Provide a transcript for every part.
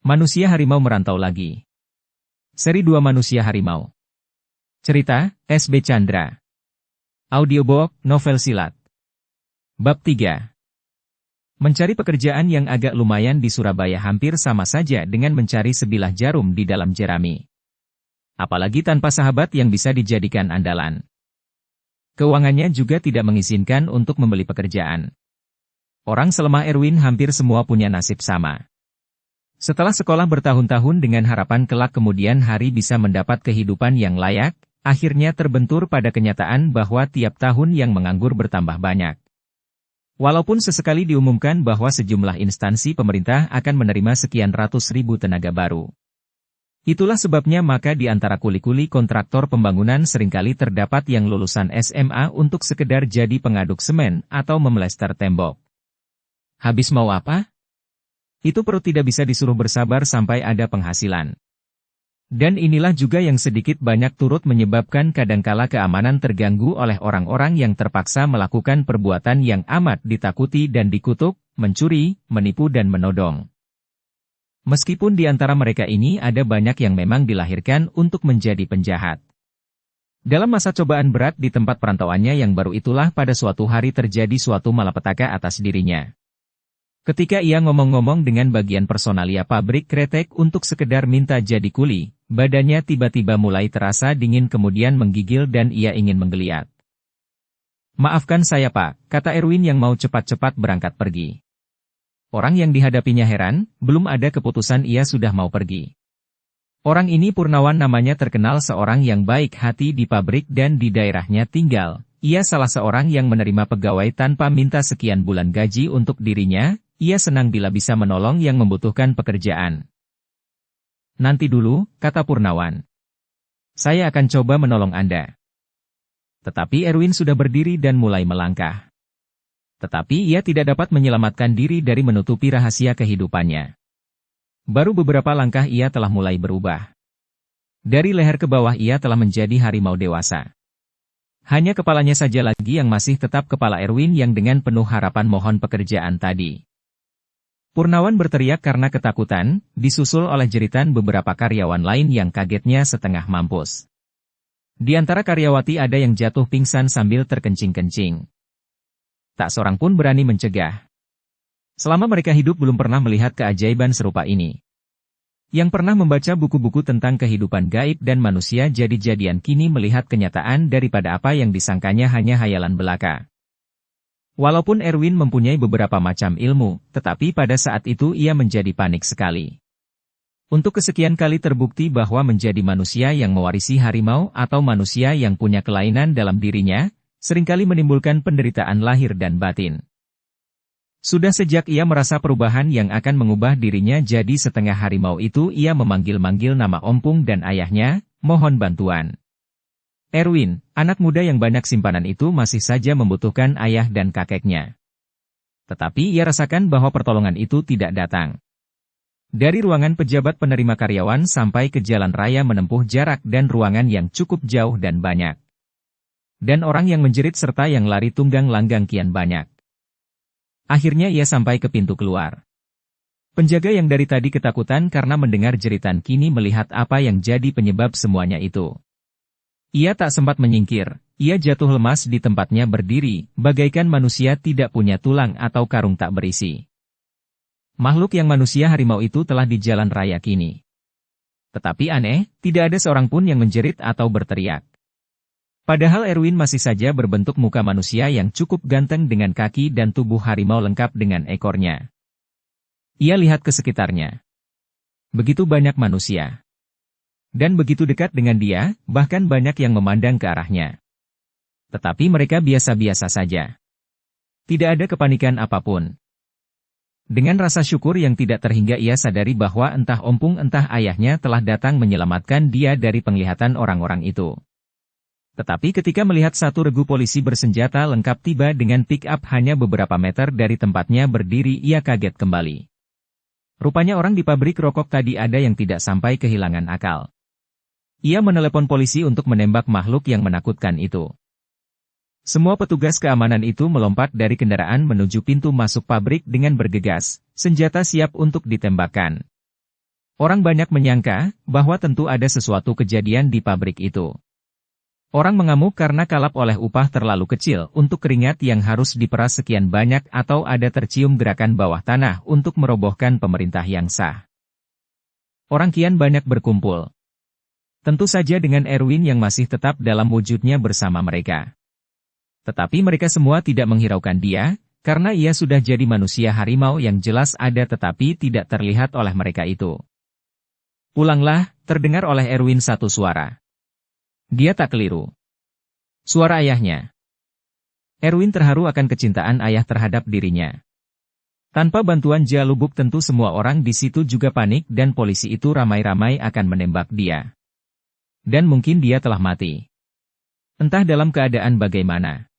Manusia Harimau Merantau Lagi. Seri 2 Manusia Harimau. Cerita, S.B. Chandra. Audiobook, novel silat. Bab 3. Mencari pekerjaan yang agak lumayan di Surabaya hampir sama saja dengan mencari sebilah jarum di dalam jerami. Apalagi tanpa sahabat yang bisa dijadikan andalan. Keuangannya juga tidak mengizinkan untuk membeli pekerjaan. Orang selemah Erwin hampir semua punya nasib sama. Setelah sekolah bertahun-tahun dengan harapan kelak kemudian hari bisa mendapat kehidupan yang layak, akhirnya terbentur pada kenyataan bahwa tiap tahun yang menganggur bertambah banyak. Walaupun sesekali diumumkan bahwa sejumlah instansi pemerintah akan menerima sekian ratus ribu tenaga baru. Itulah sebabnya maka di antara kuli-kuli kontraktor pembangunan seringkali terdapat yang lulusan SMA untuk sekedar jadi pengaduk semen atau memelester tembok. Habis mau apa? Itu perut tidak bisa disuruh bersabar sampai ada penghasilan. Dan inilah juga yang sedikit banyak turut menyebabkan kadangkala keamanan terganggu oleh orang-orang yang terpaksa melakukan perbuatan yang amat ditakuti dan dikutuk, mencuri, menipu dan menodong. Meskipun di antara mereka ini ada banyak yang memang dilahirkan untuk menjadi penjahat. Dalam masa cobaan berat di tempat perantauannya yang baru itulah pada suatu hari terjadi suatu malapetaka atas dirinya. Ketika ia ngomong-ngomong dengan bagian personalia pabrik kretek untuk sekedar minta jadi kuli, badannya tiba-tiba mulai terasa dingin kemudian menggigil dan ia ingin menggeliat. "Maafkan saya Pak," kata Erwin yang mau cepat-cepat berangkat pergi. Orang yang dihadapinya heran, belum ada keputusan ia sudah mau pergi. Orang ini Purnawan namanya terkenal seorang yang baik hati di pabrik dan di daerahnya tinggal. Ia salah seorang yang menerima pegawai tanpa minta sekian bulan gaji untuk dirinya. Ia senang bila bisa menolong yang membutuhkan pekerjaan. "Nanti dulu," kata Purnawan. "Saya akan coba menolong Anda." Tetapi Erwin sudah berdiri dan mulai melangkah. Tetapi ia tidak dapat menyelamatkan diri dari menutupi rahasia kehidupannya. Baru beberapa langkah ia telah mulai berubah. Dari leher ke bawah ia telah menjadi harimau dewasa. Hanya kepalanya saja lagi yang masih tetap kepala Erwin yang dengan penuh harapan mohon pekerjaan tadi. Purnawan berteriak karena ketakutan, disusul oleh jeritan beberapa karyawan lain yang kagetnya setengah mampus. Di antara karyawati ada yang jatuh pingsan sambil terkencing-kencing. Tak seorang pun berani mencegah. Selama mereka hidup belum pernah melihat keajaiban serupa ini. Yang pernah membaca buku-buku tentang kehidupan gaib dan manusia jadi-jadian kini melihat kenyataan daripada apa yang disangkanya hanya hayalan belaka. Walaupun Erwin mempunyai beberapa macam ilmu, tetapi pada saat itu ia menjadi panik sekali. Untuk kesekian kali terbukti bahwa menjadi manusia yang mewarisi harimau atau manusia yang punya kelainan dalam dirinya, seringkali menimbulkan penderitaan lahir dan batin. Sudah sejak ia merasa perubahan yang akan mengubah dirinya jadi setengah harimau itu ia memanggil-manggil nama ompung dan ayahnya, mohon bantuan. Erwin, anak muda yang banyak simpanan itu masih saja membutuhkan ayah dan kakeknya. Tetapi ia rasakan bahwa pertolongan itu tidak datang. Dari ruangan pejabat penerima karyawan sampai ke jalan raya menempuh jarak dan ruangan yang cukup jauh dan banyak. Dan orang yang menjerit serta yang lari tunggang langgang kian banyak. Akhirnya ia sampai ke pintu keluar. Penjaga yang dari tadi ketakutan karena mendengar jeritan kini melihat apa yang jadi penyebab semuanya itu. Ia tak sempat menyingkir, ia jatuh lemas di tempatnya berdiri, bagaikan manusia tidak punya tulang atau karung tak berisi. Makhluk yang manusia harimau itu telah di jalan raya kini. Tetapi aneh, tidak ada seorang pun yang menjerit atau berteriak. Padahal Erwin masih saja berbentuk muka manusia yang cukup ganteng dengan kaki dan tubuh harimau lengkap dengan ekornya. Ia lihat ke sekitarnya. Begitu banyak manusia. Dan begitu dekat dengan dia, bahkan banyak yang memandang ke arahnya. Tetapi mereka biasa-biasa saja. Tidak ada kepanikan apapun. Dengan rasa syukur yang tidak terhingga ia sadari bahwa entah ompung entah ayahnya telah datang menyelamatkan dia dari penglihatan orang-orang itu. Tetapi ketika melihat satu regu polisi bersenjata lengkap tiba dengan pick-up hanya beberapa meter dari tempatnya berdiri ia kaget kembali. Rupanya orang di pabrik rokok tadi ada yang tidak sampai kehilangan akal. Ia menelepon polisi untuk menembak makhluk yang menakutkan itu. Semua petugas keamanan itu melompat dari kendaraan menuju pintu masuk pabrik dengan bergegas, senjata siap untuk ditembakkan. Orang banyak menyangka bahwa tentu ada sesuatu kejadian di pabrik itu. Orang mengamuk karena kalap oleh upah terlalu kecil untuk keringat yang harus diperas sekian banyak atau ada tercium gerakan bawah tanah untuk merobohkan pemerintah yang sah. Orang kian banyak berkumpul. Tentu saja dengan Erwin yang masih tetap dalam wujudnya bersama mereka. Tetapi mereka semua tidak menghiraukan dia, karena ia sudah jadi manusia harimau yang jelas ada tetapi tidak terlihat oleh mereka itu. Pulanglah, terdengar oleh Erwin satu suara. Dia tak keliru. Suara ayahnya. Erwin terharu akan kecintaan ayah terhadap dirinya. Tanpa bantuan Jalubuk tentu semua orang di situ juga panik dan polisi itu ramai-ramai akan menembak dia. Dan mungkin dia telah mati. Entah dalam keadaan bagaimana.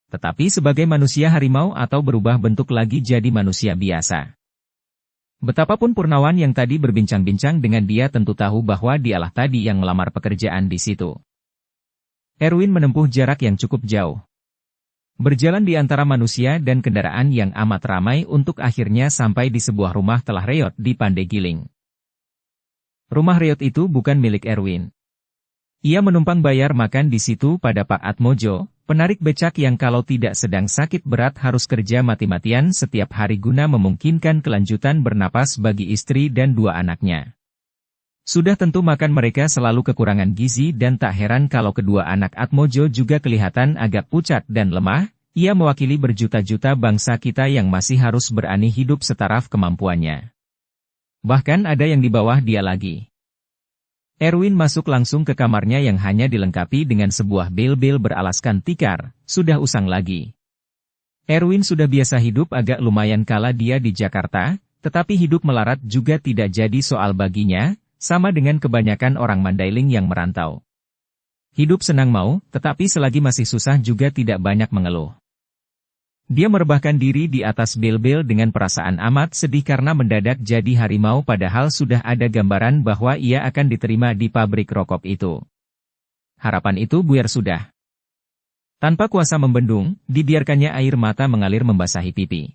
Tetapi sebagai manusia harimau atau berubah bentuk lagi jadi manusia biasa. Betapapun Purnawan yang tadi berbincang-bincang dengan dia tentu tahu bahwa dialah tadi yang melamar pekerjaan di situ. Erwin menempuh jarak yang cukup jauh. Berjalan di antara manusia dan kendaraan yang amat ramai untuk akhirnya sampai di sebuah rumah telah reot di Pandegiling. Rumah reot itu bukan milik Erwin. Ia menumpang bayar makan di situ pada Pak Atmojo, penarik becak yang kalau tidak sedang sakit berat harus kerja mati-matian setiap hari guna memungkinkan kelanjutan bernapas bagi istri dan dua anaknya. Sudah tentu makan mereka selalu kekurangan gizi dan tak heran kalau kedua anak Atmojo juga kelihatan agak pucat dan lemah, ia mewakili berjuta-juta bangsa kita yang masih harus berani hidup setaraf kemampuannya. Bahkan ada yang di bawah dia lagi. Erwin masuk langsung ke kamarnya yang hanya dilengkapi dengan sebuah bel-bel beralaskan tikar, sudah usang lagi. Erwin sudah biasa hidup agak lumayan kala dia di Jakarta, tetapi hidup melarat juga tidak jadi soal baginya, sama dengan kebanyakan orang Mandailing yang merantau. Hidup senang mau, tetapi selagi masih susah juga tidak banyak mengeluh. Dia merebahkan diri di atas bel-bel dengan perasaan amat sedih karena mendadak jadi harimau padahal sudah ada gambaran bahwa ia akan diterima di pabrik rokok itu. Harapan itu buyar sudah. Tanpa kuasa membendung, dibiarkannya air mata mengalir membasahi pipi.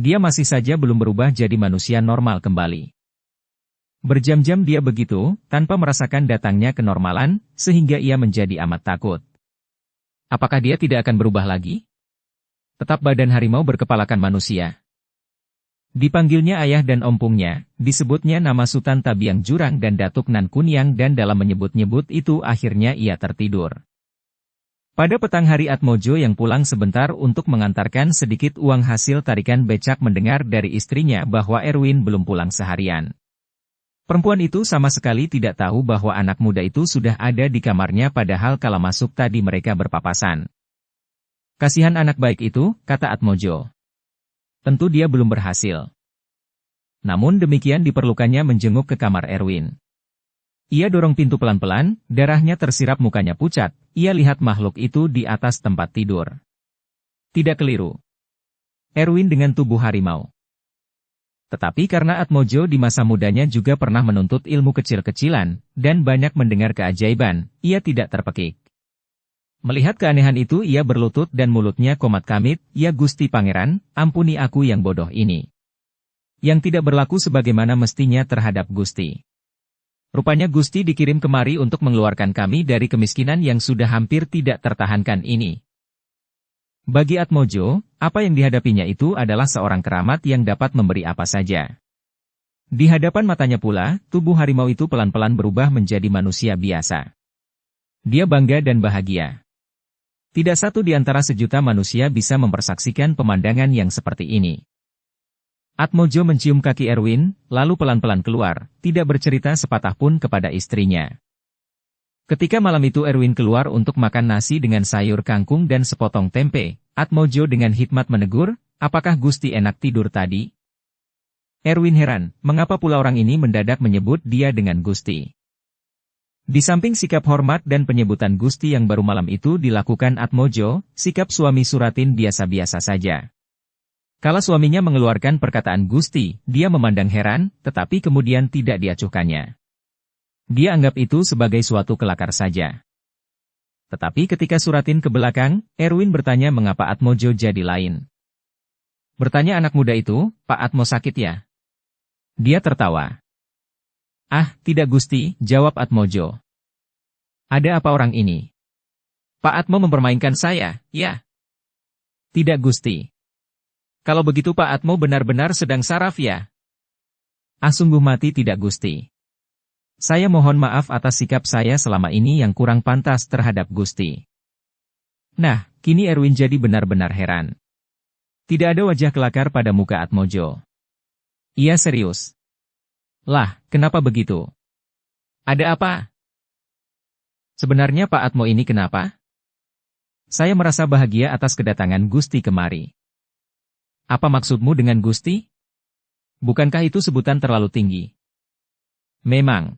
Dia masih saja belum berubah jadi manusia normal kembali. Berjam-jam dia begitu, tanpa merasakan datangnya kenormalan, sehingga ia menjadi amat takut. Apakah dia tidak akan berubah lagi? Tetap badan harimau berkepalakan manusia. Dipanggilnya ayah dan ompungnya, disebutnya nama Sultan Tabiang Jurang dan Datuk Nan Kunyang dan dalam menyebut-nyebut itu akhirnya ia tertidur. Pada petang hari Atmojo yang pulang sebentar untuk mengantarkan sedikit uang hasil tarikan becak mendengar dari istrinya bahwa Erwin belum pulang seharian. Perempuan itu sama sekali tidak tahu bahwa anak muda itu sudah ada di kamarnya padahal kala masuk tadi mereka berpapasan. Kasihan anak baik itu, kata Atmojo. Tentu dia belum berhasil. Namun demikian diperlukannya menjenguk ke kamar Erwin. Ia dorong pintu pelan-pelan, darahnya tersirap mukanya pucat, ia lihat makhluk itu di atas tempat tidur. Tidak keliru. Erwin dengan tubuh harimau. Tetapi karena Atmojo di masa mudanya juga pernah menuntut ilmu kecil-kecilan, dan banyak mendengar keajaiban, ia tidak terpekik. Melihat keanehan itu ia berlutut dan mulutnya komat kamit, ya Gusti Pangeran, ampuni aku yang bodoh ini. Yang tidak berlaku sebagaimana mestinya terhadap Gusti. Rupanya Gusti dikirim kemari untuk mengeluarkan kami dari kemiskinan yang sudah hampir tidak tertahankan ini. Bagi Atmojo, apa yang dihadapinya itu adalah seorang keramat yang dapat memberi apa saja. Di hadapan matanya pula, tubuh harimau itu pelan-pelan berubah menjadi manusia biasa. Dia bangga dan bahagia. Tidak satu di antara sejuta manusia bisa mempersaksikan pemandangan yang seperti ini. Atmojo mencium kaki Erwin, lalu pelan-pelan keluar, tidak bercerita sepatah pun kepada istrinya. Ketika malam itu Erwin keluar untuk makan nasi dengan sayur kangkung dan sepotong tempe, Atmojo dengan hikmat menegur, apakah Gusti enak tidur tadi? Erwin heran, mengapa pula orang ini mendadak menyebut dia dengan Gusti. Di samping sikap hormat dan penyebutan Gusti yang baru malam itu dilakukan Atmojo, sikap suami Suratin biasa-biasa saja. Kala suaminya mengeluarkan perkataan Gusti, dia memandang heran, tetapi kemudian tidak diacuhkannya. Dia anggap itu sebagai suatu kelakar saja. Tetapi ketika Suratin ke belakang, Erwin bertanya mengapa Atmojo jadi lain. Bertanya anak muda itu, Pak Atmo sakit ya? Dia tertawa. Ah, tidak Gusti, jawab Atmojo. Ada apa orang ini? Pak Atmo mempermainkan saya, ya? Tidak Gusti. Kalau begitu Pak Atmo benar-benar sedang saraf ya? Ah sungguh mati tidak Gusti. Saya mohon maaf atas sikap saya selama ini yang kurang pantas terhadap Gusti. Nah, kini Erwin jadi benar-benar heran. Tidak ada wajah kelakar pada muka Atmojo. Ia serius. Lah, kenapa begitu? Ada apa? Sebenarnya Pak Atmo ini kenapa? Saya merasa bahagia atas kedatangan Gusti kemari. Apa maksudmu dengan Gusti? Bukankah itu sebutan terlalu tinggi? Memang.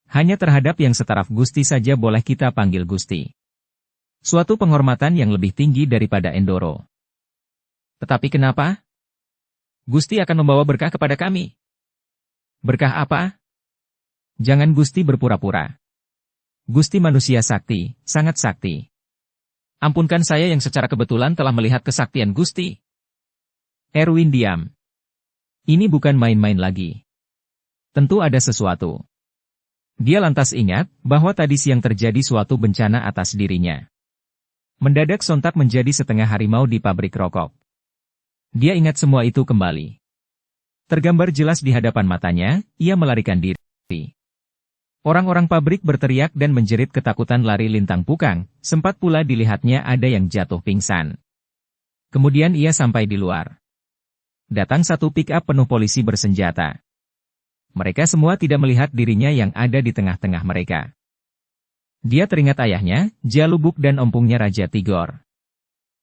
Hanya terhadap yang setaraf Gusti saja boleh kita panggil Gusti. Suatu penghormatan yang lebih tinggi daripada Endoro. Tetapi kenapa? Gusti akan membawa berkah kepada kami. Berkah apa? Jangan Gusti berpura-pura. Gusti manusia sakti, sangat sakti. Ampunkan saya yang secara kebetulan telah melihat kesaktian Gusti. Erwin diam. Ini bukan main-main lagi. Tentu ada sesuatu. Dia lantas ingat bahwa tadi siang terjadi suatu bencana atas dirinya. Mendadak sontak menjadi setengah harimau di pabrik rokok. Dia ingat semua itu kembali. Tergambar jelas di hadapan matanya, ia melarikan diri. Orang-orang pabrik berteriak dan menjerit ketakutan lari lintang pukang, sempat pula dilihatnya ada yang jatuh pingsan. Kemudian ia sampai di luar. Datang satu pick-up penuh polisi bersenjata. Mereka semua tidak melihat dirinya yang ada di tengah-tengah mereka. Dia teringat ayahnya, Jalubuk dan ompungnya Raja Tigor.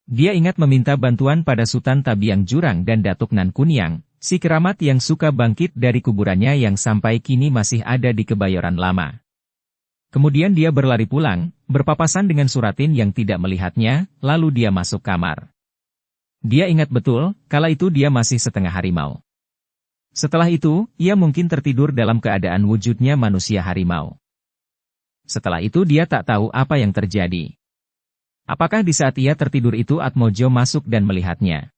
Dia ingat meminta bantuan pada Sultan Tabiang Jurang dan Datuk Nan Kuniang, si keramat yang suka bangkit dari kuburannya yang sampai kini masih ada di Kebayoran Lama. Kemudian dia berlari pulang, berpapasan dengan Suratin yang tidak melihatnya, lalu dia masuk kamar. Dia ingat betul, kala itu dia masih setengah harimau. Setelah itu, ia mungkin tertidur dalam keadaan wujudnya manusia harimau. Setelah itu dia tak tahu apa yang terjadi. Apakah di saat ia tertidur itu Atmojo masuk dan melihatnya?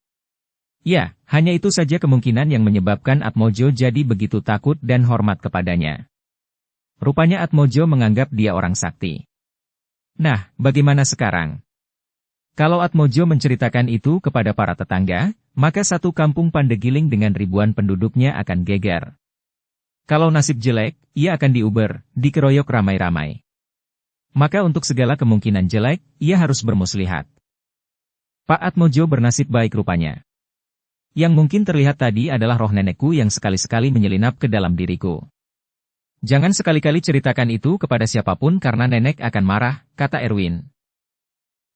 Ya, hanya itu saja kemungkinan yang menyebabkan Atmojo jadi begitu takut dan hormat kepadanya. Rupanya Atmojo menganggap dia orang sakti. Nah, bagaimana sekarang? Kalau Atmojo menceritakan itu kepada para tetangga, maka satu kampung Pandegiling dengan ribuan penduduknya akan geger. Kalau nasib jelek, ia akan diuber, dikeroyok ramai-ramai. Maka untuk segala kemungkinan jelek, ia harus bermuslihat. Pak Atmojo bernasib baik rupanya. Yang mungkin terlihat tadi adalah roh nenekku yang sekali-sekali menyelinap ke dalam diriku. Jangan sekali-kali ceritakan itu kepada siapapun karena nenek akan marah, kata Erwin.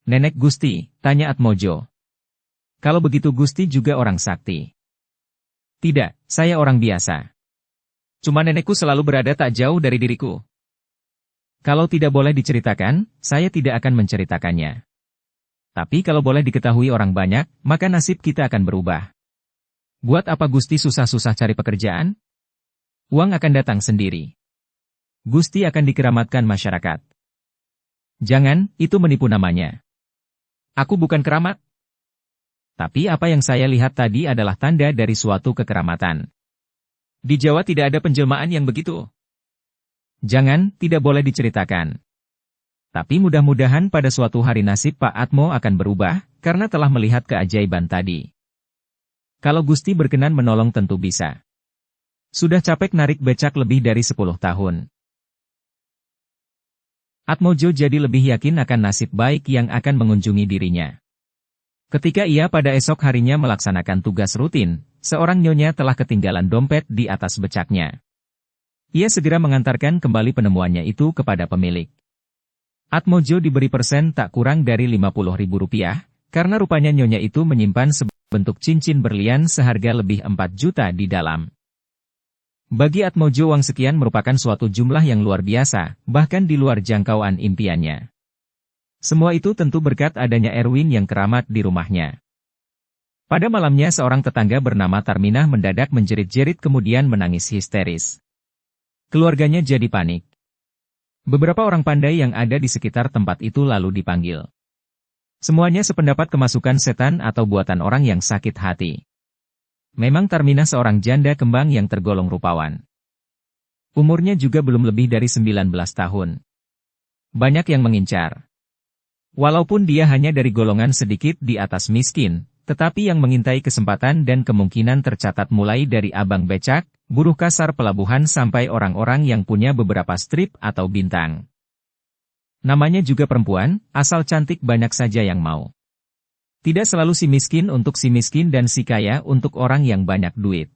Nenek Gusti, tanya Atmojo. Kalau begitu Gusti juga orang sakti. Tidak, saya orang biasa. Cuma nenekku selalu berada tak jauh dari diriku. Kalau tidak boleh diceritakan, saya tidak akan menceritakannya. Tapi kalau boleh diketahui orang banyak, maka nasib kita akan berubah. Buat apa Gusti susah-susah cari pekerjaan? Uang akan datang sendiri. Gusti akan dikeramatkan masyarakat. Jangan, itu menipu namanya. Aku bukan keramat. Tapi apa yang saya lihat tadi adalah tanda dari suatu kekeramatan. Di Jawa tidak ada penjelmaan yang begitu. Jangan, tidak boleh diceritakan. Tapi mudah-mudahan pada suatu hari nasib Pak Atmo akan berubah, karena telah melihat keajaiban tadi. Kalau Gusti berkenan menolong tentu bisa. Sudah capek narik becak lebih dari 10 tahun. Atmojo jadi lebih yakin akan nasib baik yang akan mengunjungi dirinya. Ketika ia pada esok harinya melaksanakan tugas rutin, seorang nyonya telah ketinggalan dompet di atas becaknya. Ia segera mengantarkan kembali penemuannya itu kepada pemilik. Atmojo diberi persen tak kurang dari Rp50.000, karena rupanya nyonya itu menyimpan bentuk cincin berlian seharga lebih 4 juta di dalam. Bagi Atmojo uang sekian merupakan suatu jumlah yang luar biasa, bahkan di luar jangkauan impiannya. Semua itu tentu berkat adanya Erwin yang keramat di rumahnya. Pada malamnya seorang tetangga bernama Tarminah mendadak menjerit-jerit kemudian menangis histeris. Keluarganya jadi panik. Beberapa orang pandai yang ada di sekitar tempat itu lalu dipanggil. Semuanya sependapat kemasukan setan atau buatan orang yang sakit hati. Memang Tarminah seorang janda kembang yang tergolong rupawan. Umurnya juga belum lebih dari 19 tahun. Banyak yang mengincar. Walaupun dia hanya dari golongan sedikit di atas miskin, tetapi yang mengintai kesempatan dan kemungkinan tercatat mulai dari abang becak, buruh kasar pelabuhan sampai orang-orang yang punya beberapa strip atau bintang. Namanya juga perempuan, asal cantik banyak saja yang mau. Tidak selalu si miskin untuk si miskin dan si kaya untuk orang yang banyak duit.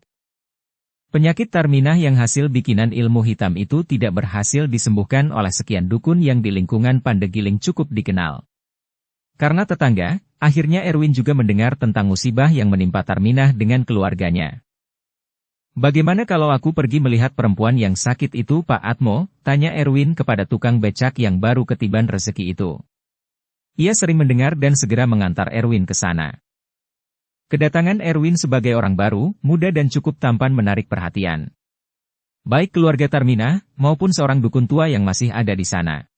Penyakit Tarminah yang hasil bikinan ilmu hitam itu tidak berhasil disembuhkan oleh sekian dukun yang di lingkungan Pandegiling cukup dikenal. Karena tetangga, akhirnya Erwin juga mendengar tentang musibah yang menimpa Tarminah dengan keluarganya. "Bagaimana kalau aku pergi melihat perempuan yang sakit itu, Pak Atmo?" tanya Erwin kepada tukang becak yang baru ketiban rezeki itu. Ia sering mendengar dan segera mengantar Erwin ke sana. Kedatangan Erwin sebagai orang baru, muda dan cukup tampan menarik perhatian. Baik keluarga Tarminah, maupun seorang dukun tua yang masih ada di sana.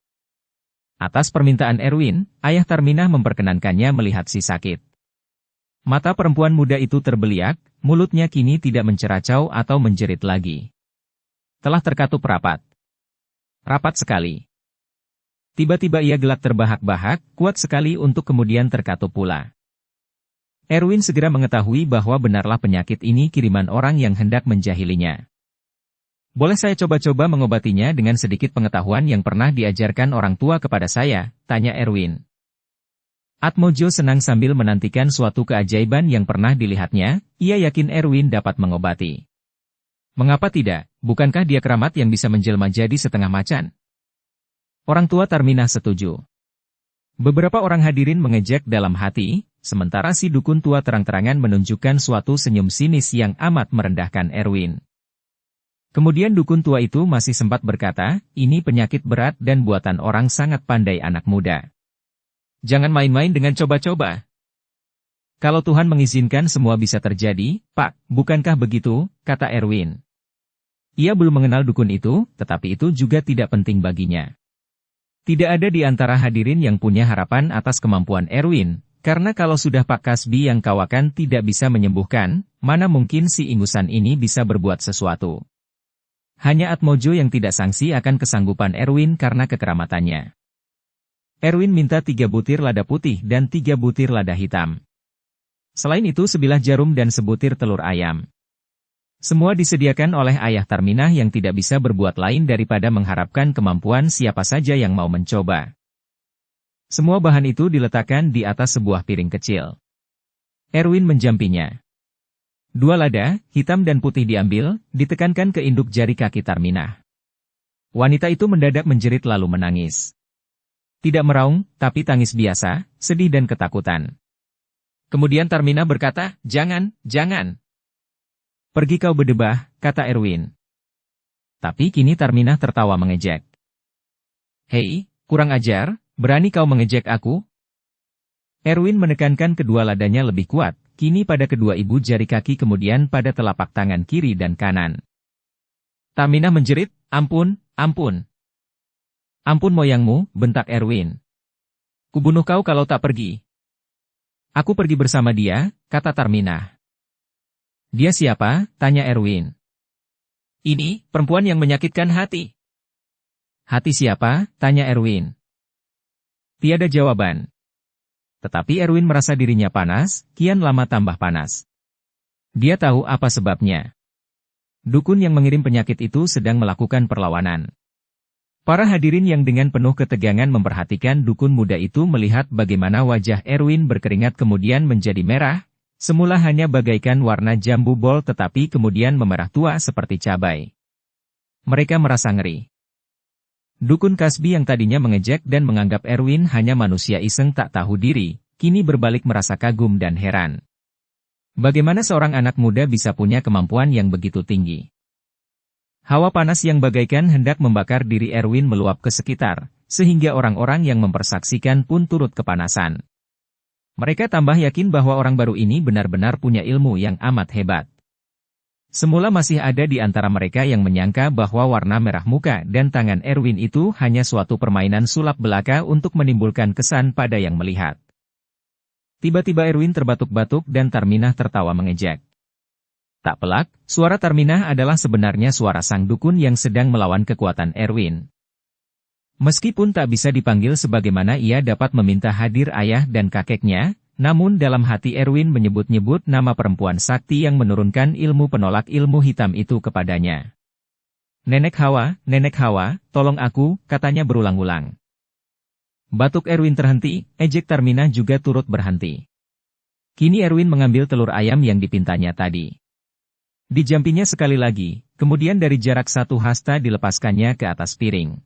Atas permintaan Erwin, ayah Tarminah memperkenankannya melihat si sakit. Mata perempuan muda itu terbeliak, mulutnya kini tidak menceracau atau menjerit lagi. Telah terkatup rapat. Rapat sekali. Tiba-tiba ia gelak terbahak-bahak, kuat sekali untuk kemudian terkatup pula. Erwin segera mengetahui bahwa benarlah penyakit ini kiriman orang yang hendak menjahilinya. "Boleh saya coba-coba mengobatinya dengan sedikit pengetahuan yang pernah diajarkan orang tua kepada saya?" tanya Erwin. Atmojo senang sambil menantikan suatu keajaiban yang pernah dilihatnya, ia yakin Erwin dapat mengobati. "Mengapa tidak, bukankah dia keramat yang bisa menjelma jadi setengah macan?" Orang tua Tarminah setuju. Beberapa orang hadirin mengejek dalam hati, sementara si dukun tua terang-terangan menunjukkan suatu senyum sinis yang amat merendahkan Erwin. Kemudian dukun tua itu masih sempat berkata, "Ini penyakit berat dan buatan orang sangat pandai anak muda. Jangan main-main dengan coba-coba. Kalau Tuhan mengizinkan semua bisa terjadi, Pak, bukankah begitu?" kata Erwin. Ia belum mengenal dukun itu, tetapi itu juga tidak penting baginya. Tidak ada di antara hadirin yang punya harapan atas kemampuan Erwin, karena kalau sudah Pak Kasbi yang kawakan tidak bisa menyembuhkan, mana mungkin si ingusan ini bisa berbuat sesuatu. Hanya Atmojo yang tidak sangsi akan kesanggupan Erwin karena kekeramatannya. Erwin minta 3 butir lada putih dan 3 butir lada hitam. Selain itu sebilah jarum dan sebutir telur ayam. Semua disediakan oleh ayah Tarminah yang tidak bisa berbuat lain daripada mengharapkan kemampuan siapa saja yang mau mencoba. Semua bahan itu diletakkan di atas sebuah piring kecil. Erwin menjampinya. 2 lada, hitam dan putih diambil, ditekankan ke induk jari kaki Tarminah. Wanita itu mendadak menjerit lalu menangis. Tidak meraung, tapi tangis biasa, sedih dan ketakutan. Kemudian Tarminah berkata, "Jangan, jangan. Pergi kau berdebah," kata Erwin. Tapi kini Tarminah tertawa mengejek. "Hei, kurang ajar, berani kau mengejek aku?" Erwin menekankan kedua ladanya lebih kuat, kini pada kedua ibu jari kaki kemudian pada telapak tangan kiri dan kanan. Tarminah menjerit, "Ampun, ampun. Ampun moyangmu," bentak Erwin. "Kubunuh kau kalau tak pergi." "Aku pergi bersama dia," kata Tarminah. "Dia siapa?" tanya Erwin. "Ini, perempuan yang menyakitkan hati." "Hati siapa?" tanya Erwin. Tiada jawaban. Tetapi Erwin merasa dirinya panas, kian lama tambah panas. Dia tahu apa sebabnya. Dukun yang mengirim penyakit itu sedang melakukan perlawanan. Para hadirin yang dengan penuh ketegangan memperhatikan dukun muda itu melihat bagaimana wajah Erwin berkeringat kemudian menjadi merah, semula hanya bagaikan warna jambu bol tetapi kemudian memerah tua seperti cabai. Mereka merasa ngeri. Dukun Kasbi yang tadinya mengejek dan menganggap Erwin hanya manusia iseng tak tahu diri, kini berbalik merasa kagum dan heran. Bagaimana seorang anak muda bisa punya kemampuan yang begitu tinggi? Hawa panas yang bagaikan hendak membakar diri Erwin meluap ke sekitar, sehingga orang-orang yang mempersaksikan pun turut kepanasan. Mereka tambah yakin bahwa orang baru ini benar-benar punya ilmu yang amat hebat. Semula masih ada di antara mereka yang menyangka bahwa warna merah muka dan tangan Erwin itu hanya suatu permainan sulap belaka untuk menimbulkan kesan pada yang melihat. Tiba-tiba Erwin terbatuk-batuk dan Tarminah tertawa mengejek. Tak pelak, suara Tarminah adalah sebenarnya suara sang dukun yang sedang melawan kekuatan Erwin. Meskipun tak bisa dipanggil sebagaimana ia dapat meminta hadir ayah dan kakeknya, namun dalam hati Erwin menyebut-nyebut nama perempuan sakti yang menurunkan ilmu penolak ilmu hitam itu kepadanya. Nenek Hawa, tolong aku, katanya berulang-ulang. Batuk Erwin terhenti, ejek Tarminah juga turut berhenti. Kini Erwin mengambil telur ayam yang dipintanya tadi. Dijampinya sekali lagi, kemudian dari jarak 1 hasta dilepaskannya ke atas piring.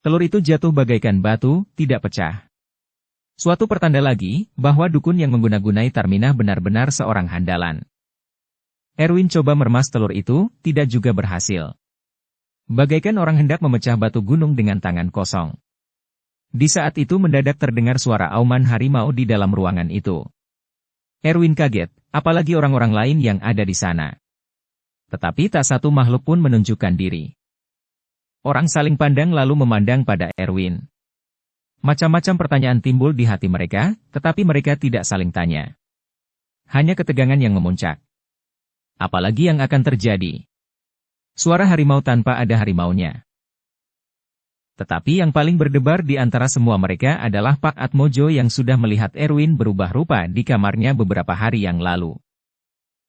Telur itu jatuh bagaikan batu, tidak pecah. Suatu pertanda lagi, bahwa dukun yang mengguna-gunai Tarminah benar-benar seorang handalan. Erwin coba meremas telur itu, tidak juga berhasil. Bagaikan orang hendak memecah batu gunung dengan tangan kosong. Di saat itu mendadak terdengar suara auman harimau di dalam ruangan itu. Erwin kaget, apalagi orang-orang lain yang ada di sana. Tetapi tak satu makhluk pun menunjukkan diri. Orang saling pandang lalu memandang pada Erwin. Macam-macam pertanyaan timbul di hati mereka, tetapi mereka tidak saling tanya. Hanya ketegangan yang memuncak. Apalagi yang akan terjadi? Suara harimau tanpa ada harimaunya. Tetapi yang paling berdebar di antara semua mereka adalah Pak Atmojo yang sudah melihat Erwin berubah rupa di kamarnya beberapa hari yang lalu.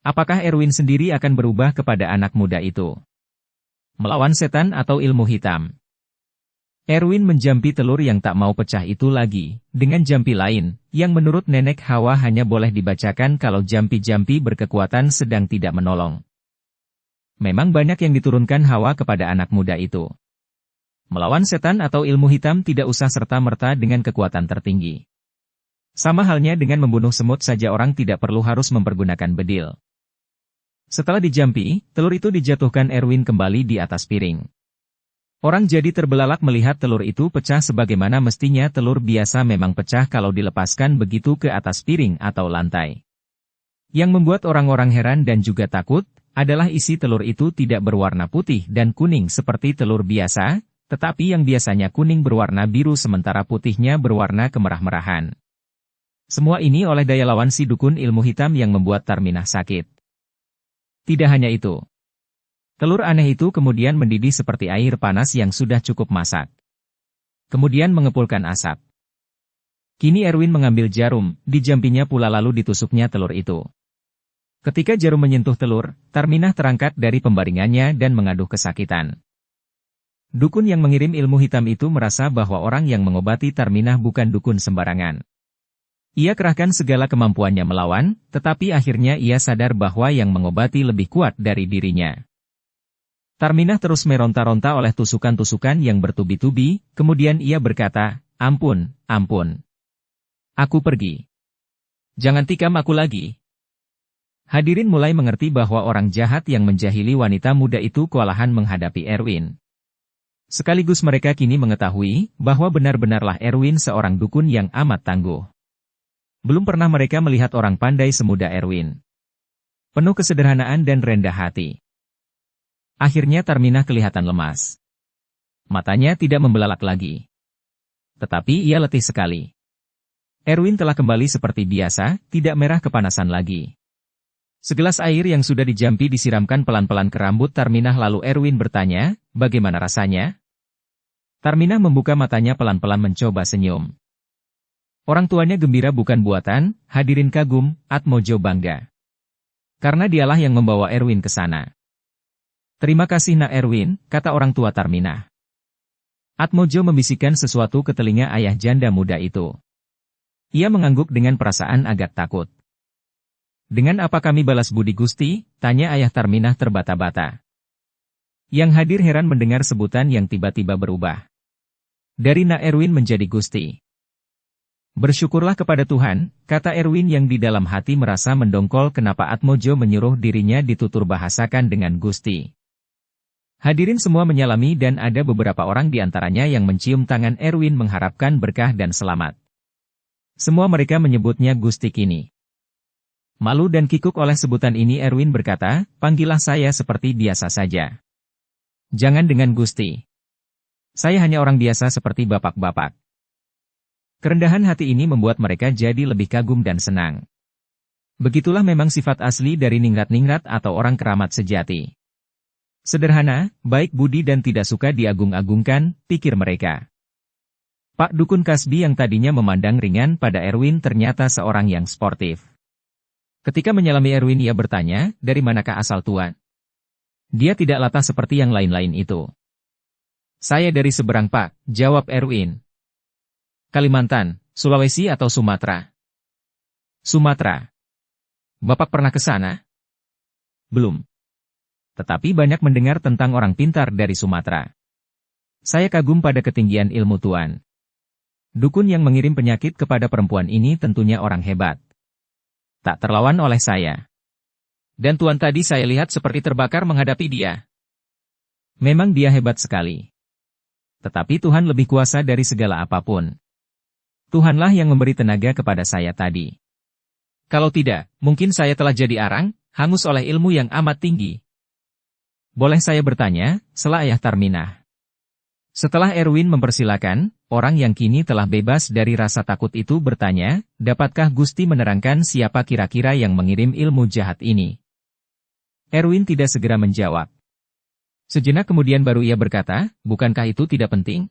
Apakah Erwin sendiri akan berubah kepada anak muda itu? Melawan setan atau ilmu hitam? Erwin menjampi telur yang tak mau pecah itu lagi, dengan jampi lain, yang menurut Nenek Hawa hanya boleh dibacakan kalau jampi-jampi berkekuatan sedang tidak menolong. Memang banyak yang diturunkan Hawa kepada anak muda itu. Melawan setan atau ilmu hitam tidak usah serta-merta dengan kekuatan tertinggi. Sama halnya dengan membunuh semut saja orang tidak perlu harus mempergunakan bedil. Setelah dijampi, telur itu dijatuhkan Erwin kembali di atas piring. Orang jadi terbelalak melihat telur itu pecah sebagaimana mestinya telur biasa memang pecah kalau dilepaskan begitu ke atas piring atau lantai. Yang membuat orang-orang heran dan juga takut, adalah isi telur itu tidak berwarna putih dan kuning seperti telur biasa, tetapi yang biasanya kuning berwarna biru sementara putihnya berwarna kemerah-merahan. Semua ini oleh daya lawan si dukun ilmu hitam yang membuat Tarminah sakit. Tidak hanya itu. Telur aneh itu kemudian mendidih seperti air panas yang sudah cukup masak. Kemudian mengepulkan asap. Kini Erwin mengambil jarum, dijampinya pula lalu ditusuknya telur itu. Ketika jarum menyentuh telur, Tarminah terangkat dari pembaringannya dan mengaduh kesakitan. Dukun yang mengirim ilmu hitam itu merasa bahwa orang yang mengobati Tarminah bukan dukun sembarangan. Ia kerahkan segala kemampuannya melawan, tetapi akhirnya ia sadar bahwa yang mengobati lebih kuat dari dirinya. Tarminah terus meronta-ronta oleh tusukan-tusukan yang bertubi-tubi, kemudian ia berkata, "Ampun, ampun. Aku pergi. Jangan tikam aku lagi." Hadirin mulai mengerti bahwa orang jahat yang menjahili wanita muda itu kewalahan menghadapi Erwin. Sekaligus mereka kini mengetahui bahwa benar-benarlah Erwin seorang dukun yang amat tangguh. Belum pernah mereka melihat orang pandai semuda Erwin. Penuh kesederhanaan dan rendah hati. Akhirnya Tarminah kelihatan lemas. Matanya tidak membelalak lagi. Tetapi ia letih sekali. Erwin telah kembali seperti biasa, tidak merah kepanasan lagi. Segelas air yang sudah dijampi disiramkan pelan-pelan ke rambut Tarminah lalu Erwin bertanya, "Bagaimana rasanya?" Tarminah membuka matanya pelan-pelan mencoba senyum. Orang tuanya gembira bukan buatan, hadirin kagum, Atmojo bangga. Karena dialah yang membawa Erwin ke sana. "Terima kasih Nak Erwin," kata orang tua Tarminah. Atmojo membisikkan sesuatu ke telinga ayah janda muda itu. Ia mengangguk dengan perasaan agak takut. "Dengan apa kami balas budi Gusti?" tanya ayah Tarminah terbata-bata. Yang hadir heran mendengar sebutan yang tiba-tiba berubah. Dari Nak Erwin menjadi Gusti. "Bersyukurlah kepada Tuhan," kata Erwin yang di dalam hati merasa mendongkol kenapa Atmojo menyuruh dirinya ditutur bahasakan dengan Gusti. Hadirin semua menyalami dan ada beberapa orang di antaranya yang mencium tangan Erwin mengharapkan berkah dan selamat. Semua mereka menyebutnya Gusti kini. Malu dan kikuk oleh sebutan ini Erwin berkata, "Panggillah saya seperti biasa saja. Jangan dengan Gusti. Saya hanya orang biasa seperti bapak-bapak." Kerendahan hati ini membuat mereka jadi lebih kagum dan senang. Begitulah memang sifat asli dari ningrat-ningrat atau orang keramat sejati. Sederhana, baik budi dan tidak suka diagung-agungkan, pikir mereka. Pak Dukun Kasbi yang tadinya memandang ringan pada Erwin ternyata seorang yang sportif. Ketika menyelami Erwin ia bertanya, dari manakah asal Tuan? Dia tidak latah seperti yang lain-lain itu. Saya dari seberang Pak, jawab Erwin. Kalimantan, Sulawesi atau Sumatera? Sumatera. Bapak pernah ke sana? Belum. Tetapi banyak mendengar tentang orang pintar dari Sumatera. Saya kagum pada ketinggian ilmu Tuan. Dukun yang mengirim penyakit kepada perempuan ini tentunya orang hebat. Tak terlawan oleh saya. Dan Tuan tadi saya lihat seperti terbakar menghadapi dia. Memang dia hebat sekali. Tetapi Tuhan lebih kuasa dari segala apapun. Tuhanlah yang memberi tenaga kepada saya tadi. Kalau tidak, mungkin saya telah jadi arang, hangus oleh ilmu yang amat tinggi. Boleh saya bertanya, sela Ayah Tarminah? Setelah Erwin mempersilakan, orang yang kini telah bebas dari rasa takut itu bertanya, dapatkah Gusti menerangkan siapa kira-kira yang mengirim ilmu jahat ini? Erwin tidak segera menjawab. Sejenak kemudian baru ia berkata, bukankah itu tidak penting?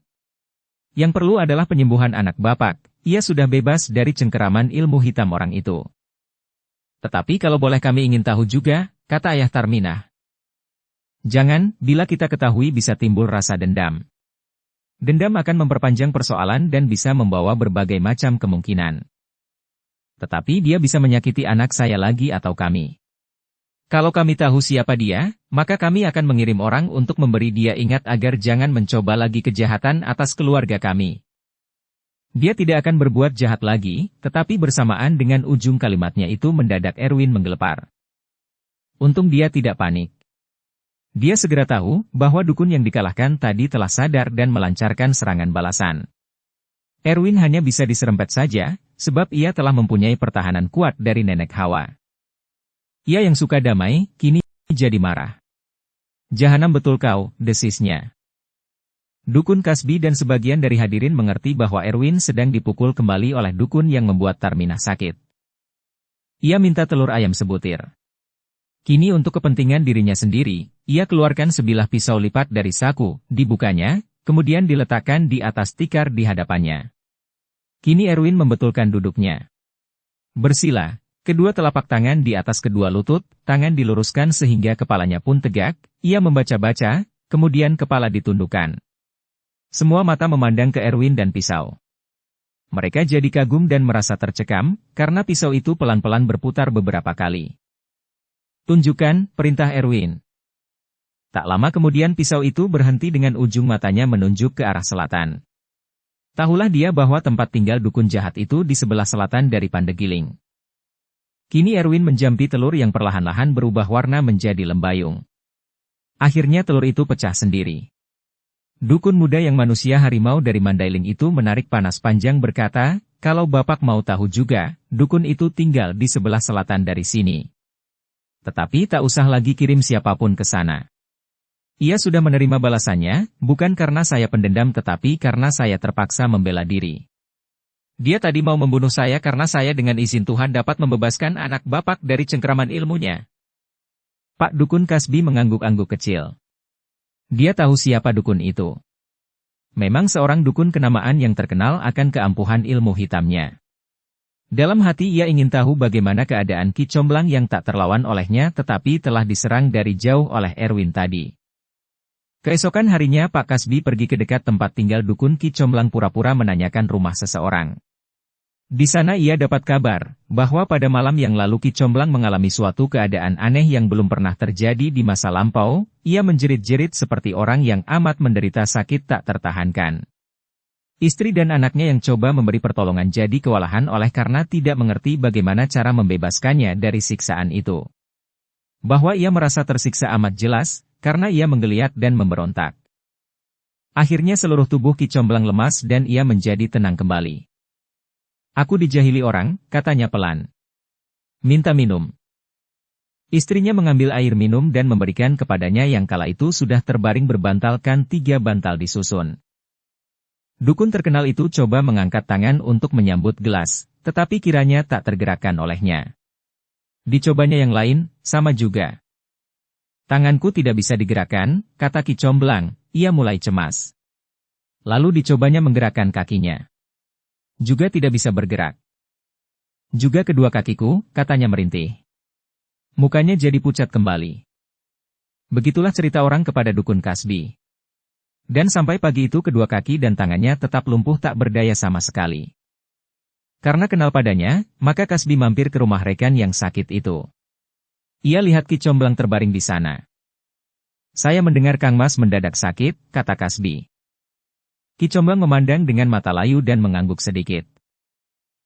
Yang perlu adalah penyembuhan anak Bapak, ia sudah bebas dari cengkeraman ilmu hitam orang itu. Tetapi kalau boleh kami ingin tahu juga, kata Ayah Tarminah. Jangan, bila kita ketahui bisa timbul rasa dendam. Dendam akan memperpanjang persoalan dan bisa membawa berbagai macam kemungkinan. Tetapi dia bisa menyakiti anak saya lagi atau kami. Kalau kami tahu siapa dia, maka kami akan mengirim orang untuk memberi dia ingat agar jangan mencoba lagi kejahatan atas keluarga kami. Dia tidak akan berbuat jahat lagi, tetapi bersamaan dengan ujung kalimatnya itu mendadak Erwin menggelepar. Untung dia tidak panik. Dia segera tahu bahwa dukun yang dikalahkan tadi telah sadar dan melancarkan serangan balasan. Erwin hanya bisa diserempet saja, sebab ia telah mempunyai pertahanan kuat dari Nenek Hawa. Ia yang suka damai, kini jadi marah. Jahanam betul kau, desisnya. Dukun Kasbi dan sebagian dari hadirin mengerti bahwa Erwin sedang dipukul kembali oleh dukun yang membuat Tarminah sakit. Ia minta telur ayam sebutir. Kini untuk kepentingan dirinya sendiri, ia keluarkan sebilah pisau lipat dari saku, dibukanya, kemudian diletakkan di atas tikar di hadapannya. Kini Erwin membetulkan duduknya. Bersila, kedua telapak tangan di atas kedua lutut, tangan diluruskan sehingga kepalanya pun tegak, ia membaca-baca, kemudian kepala ditundukkan. Semua mata memandang ke Erwin dan pisau. Mereka jadi kagum dan merasa tercekam, karena pisau itu pelan-pelan berputar beberapa kali. Tunjukkan, perintah Erwin. Tak lama kemudian pisau itu berhenti dengan ujung matanya menunjuk ke arah selatan. Tahulah dia bahwa tempat tinggal dukun jahat itu di sebelah selatan dari Pandegiling. Kini Erwin menjampi telur yang perlahan-lahan berubah warna menjadi lembayung. Akhirnya telur itu pecah sendiri. Dukun muda yang manusia harimau dari Mandailing itu menarik panas panjang berkata, kalau Bapak mau tahu juga, dukun itu tinggal di sebelah selatan dari sini. Tetapi tak usah lagi kirim siapapun ke sana. Ia sudah menerima balasannya, bukan karena saya pendendam tetapi karena saya terpaksa membela diri. Dia tadi mau membunuh saya karena saya dengan izin Tuhan dapat membebaskan anak Bapak dari cengkeraman ilmunya. Pak Dukun Kasbi mengangguk-angguk kecil. Dia tahu siapa dukun itu. Memang seorang dukun kenamaan yang terkenal akan keampuhan ilmu hitamnya. Dalam hati ia ingin tahu bagaimana keadaan Ki Comblang yang tak terlawan olehnya tetapi telah diserang dari jauh oleh Erwin tadi. Keesokan harinya Pak Kasbi pergi ke dekat tempat tinggal dukun Ki Comblang pura-pura menanyakan rumah seseorang. Di sana ia dapat kabar, bahwa pada malam yang lalu Ki Comblang mengalami suatu keadaan aneh yang belum pernah terjadi di masa lampau, ia menjerit-jerit seperti orang yang amat menderita sakit tak tertahankan. Istri dan anaknya yang coba memberi pertolongan jadi kewalahan oleh karena tidak mengerti bagaimana cara membebaskannya dari siksaan itu. Bahwa ia merasa tersiksa amat jelas, karena ia menggeliat dan memberontak. Akhirnya seluruh tubuh Ki Comblang lemas dan ia menjadi tenang kembali. Aku dijahili orang, katanya pelan. Minta minum. Istrinya mengambil air minum dan memberikan kepadanya yang kala itu sudah terbaring berbantalkan 3 bantal disusun. Dukun terkenal itu coba mengangkat tangan untuk menyambut gelas, tetapi kiranya tak tergerakkan olehnya. Dicobanya yang lain, sama juga. Tanganku tidak bisa digerakkan, kata Ki Comblang, ia mulai cemas. Lalu dicobanya menggerakkan kakinya. Juga tidak bisa bergerak. Juga kedua kakiku, katanya merintih. Mukanya jadi pucat kembali. Begitulah cerita orang kepada dukun Kasbi. Dan sampai pagi itu kedua kaki dan tangannya tetap lumpuh tak berdaya sama sekali. Karena kenal padanya, maka Kasbi mampir ke rumah rekan yang sakit itu. Ia lihat Ki Comblang terbaring di sana. Saya mendengar Kang Mas mendadak sakit, kata Kasbi. Ki Comblang memandang dengan mata layu dan mengangguk sedikit.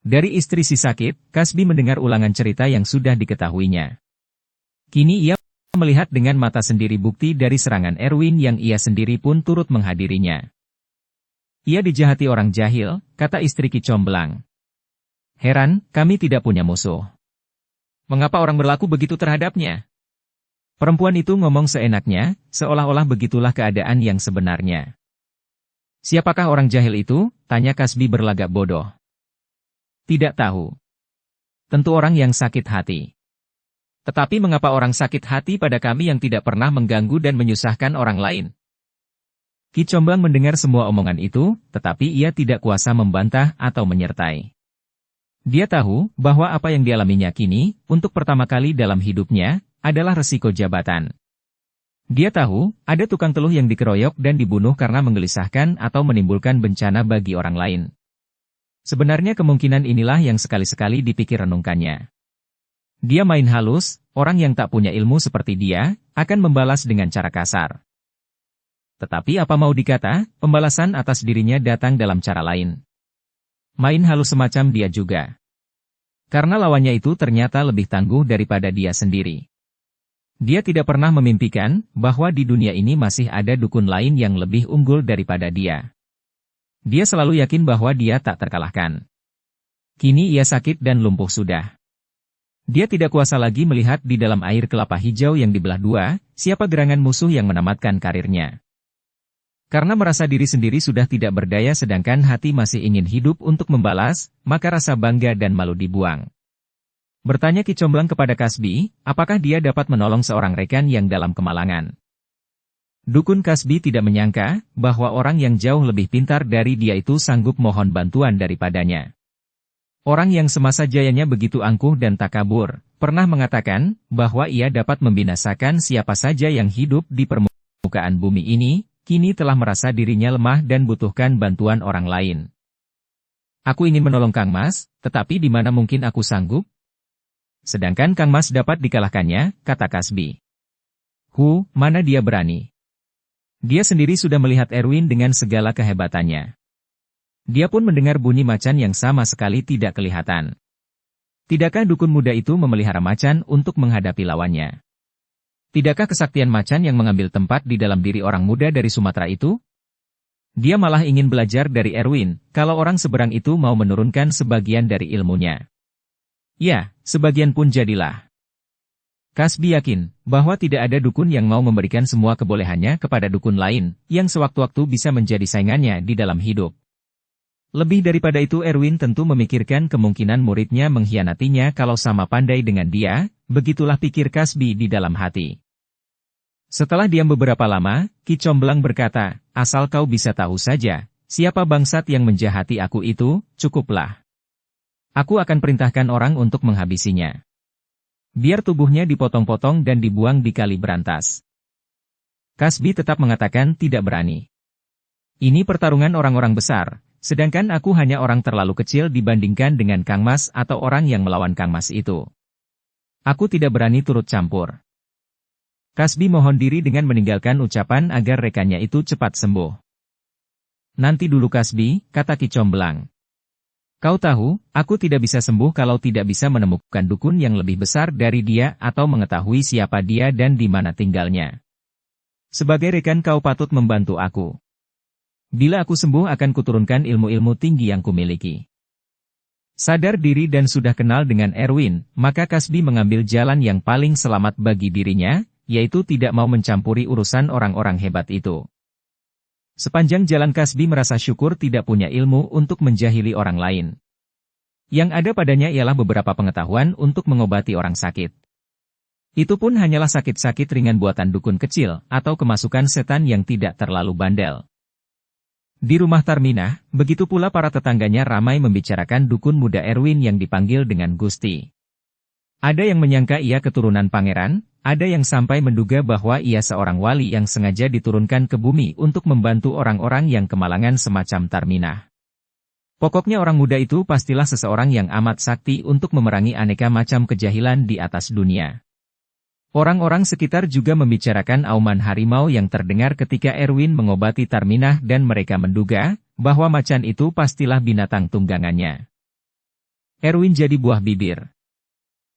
Dari istri si sakit, Kasbi mendengar ulangan cerita yang sudah diketahuinya. Kini ia melihat dengan mata sendiri bukti dari serangan Erwin yang ia sendiri pun turut menghadirinya. Ia dijahati orang jahil, kata istri Ki Comblang. Heran, kami tidak punya musuh. Mengapa orang berlaku begitu terhadapnya? Perempuan itu ngomong seenaknya, seolah-olah begitulah keadaan yang sebenarnya. Siapakah orang jahil itu? Tanya Kasbi berlagak bodoh. Tidak tahu. Tentu orang yang sakit hati. Tetapi mengapa orang sakit hati pada kami yang tidak pernah mengganggu dan menyusahkan orang lain? Ki Comblang mendengar semua omongan itu, tetapi ia tidak kuasa membantah atau menyertai. Dia tahu bahwa apa yang dialaminya kini, untuk pertama kali dalam hidupnya, adalah resiko jabatan. Dia tahu, ada tukang teluh yang dikeroyok dan dibunuh karena menggelisahkan atau menimbulkan bencana bagi orang lain. Sebenarnya kemungkinan inilah yang sekali-sekali dipikir renungkannya. Dia main halus, orang yang tak punya ilmu seperti dia, akan membalas dengan cara kasar. Tetapi apa mau dikata, pembalasan atas dirinya datang dalam cara lain. Main halus semacam dia juga. Karena lawannya itu ternyata lebih tangguh daripada dia sendiri. Dia tidak pernah memimpikan bahwa di dunia ini masih ada dukun lain yang lebih unggul daripada dia. Dia selalu yakin bahwa dia tak terkalahkan. Kini ia sakit dan lumpuh sudah. Dia tidak kuasa lagi melihat di dalam air kelapa hijau yang dibelah dua, siapa gerangan musuh yang menamatkan karirnya. Karena merasa diri sendiri sudah tidak berdaya sedangkan hati masih ingin hidup untuk membalas, maka rasa bangga dan malu dibuang. Bertanya Ki Comblang kepada Kasbi, apakah dia dapat menolong seorang rekan yang dalam kemalangan. Dukun Kasbi tidak menyangka bahwa orang yang jauh lebih pintar dari dia itu sanggup mohon bantuan daripadanya. Orang yang semasa jayanya begitu angkuh dan takabur, pernah mengatakan bahwa ia dapat membinasakan siapa saja yang hidup di permukaan bumi ini, kini telah merasa dirinya lemah dan butuhkan bantuan orang lain. Aku ingin menolong Kang Mas, tetapi di mana mungkin aku sanggup? Sedangkan Kang Mas dapat dikalahkannya, kata Kasbi. Mana dia berani? Dia sendiri sudah melihat Erwin dengan segala kehebatannya. Dia pun mendengar bunyi macan yang sama sekali tidak kelihatan. Tidakkah dukun muda itu memelihara macan untuk menghadapi lawannya? Tidakkah kesaktian macan yang mengambil tempat di dalam diri orang muda dari Sumatera itu? Dia malah ingin belajar dari Erwin, kalau orang seberang itu mau menurunkan sebagian dari ilmunya. Ya, sebagian pun jadilah. Kasbi yakin bahwa tidak ada dukun yang mau memberikan semua kebolehannya kepada dukun lain, yang sewaktu-waktu bisa menjadi saingannya di dalam hidup. Lebih daripada itu Erwin tentu memikirkan kemungkinan muridnya mengkhianatinya kalau sama pandai dengan dia, begitulah pikir Kasbi di dalam hati. Setelah diam beberapa lama, Ki Comblang berkata, asal kau bisa tahu saja, siapa bangsat yang menjahati aku itu, cukuplah. Aku akan perintahkan orang untuk menghabisinya. Biar tubuhnya dipotong-potong dan dibuang di kali berantas. Kasbi tetap mengatakan tidak berani. Ini pertarungan orang-orang besar, sedangkan aku hanya orang terlalu kecil dibandingkan dengan Kang Mas atau orang yang melawan Kang Mas itu. Aku tidak berani turut campur. Kasbi mohon diri dengan meninggalkan ucapan agar rekannya itu cepat sembuh. Nanti dulu Kasbi, kata Ki Comblang. Kau tahu, aku tidak bisa sembuh kalau tidak bisa menemukan dukun yang lebih besar dari dia atau mengetahui siapa dia dan di mana tinggalnya. Sebagai rekan kau patut membantu aku. Bila aku sembuh akan kuturunkan ilmu-ilmu tinggi yang kumiliki. Sadar diri dan sudah kenal dengan Erwin, maka Kasbi mengambil jalan yang paling selamat bagi dirinya, yaitu tidak mau mencampuri urusan orang-orang hebat itu. Sepanjang jalan Kasbi merasa syukur tidak punya ilmu untuk menjahili orang lain. Yang ada padanya ialah beberapa pengetahuan untuk mengobati orang sakit. Itu pun hanyalah sakit-sakit ringan buatan dukun kecil, atau kemasukan setan yang tidak terlalu bandel. Di rumah Tarminah, begitu pula para tetangganya ramai membicarakan dukun muda Erwin yang dipanggil dengan Gusti. Ada yang menyangka ia keturunan pangeran, ada yang sampai menduga bahwa ia seorang wali yang sengaja diturunkan ke bumi untuk membantu orang-orang yang kemalangan semacam Tarminah. Pokoknya orang muda itu pastilah seseorang yang amat sakti untuk memerangi aneka macam kejahilan di atas dunia. Orang-orang sekitar juga membicarakan auman harimau yang terdengar ketika Erwin mengobati Tarminah dan mereka menduga bahwa macan itu pastilah binatang tunggangannya. Erwin jadi buah bibir.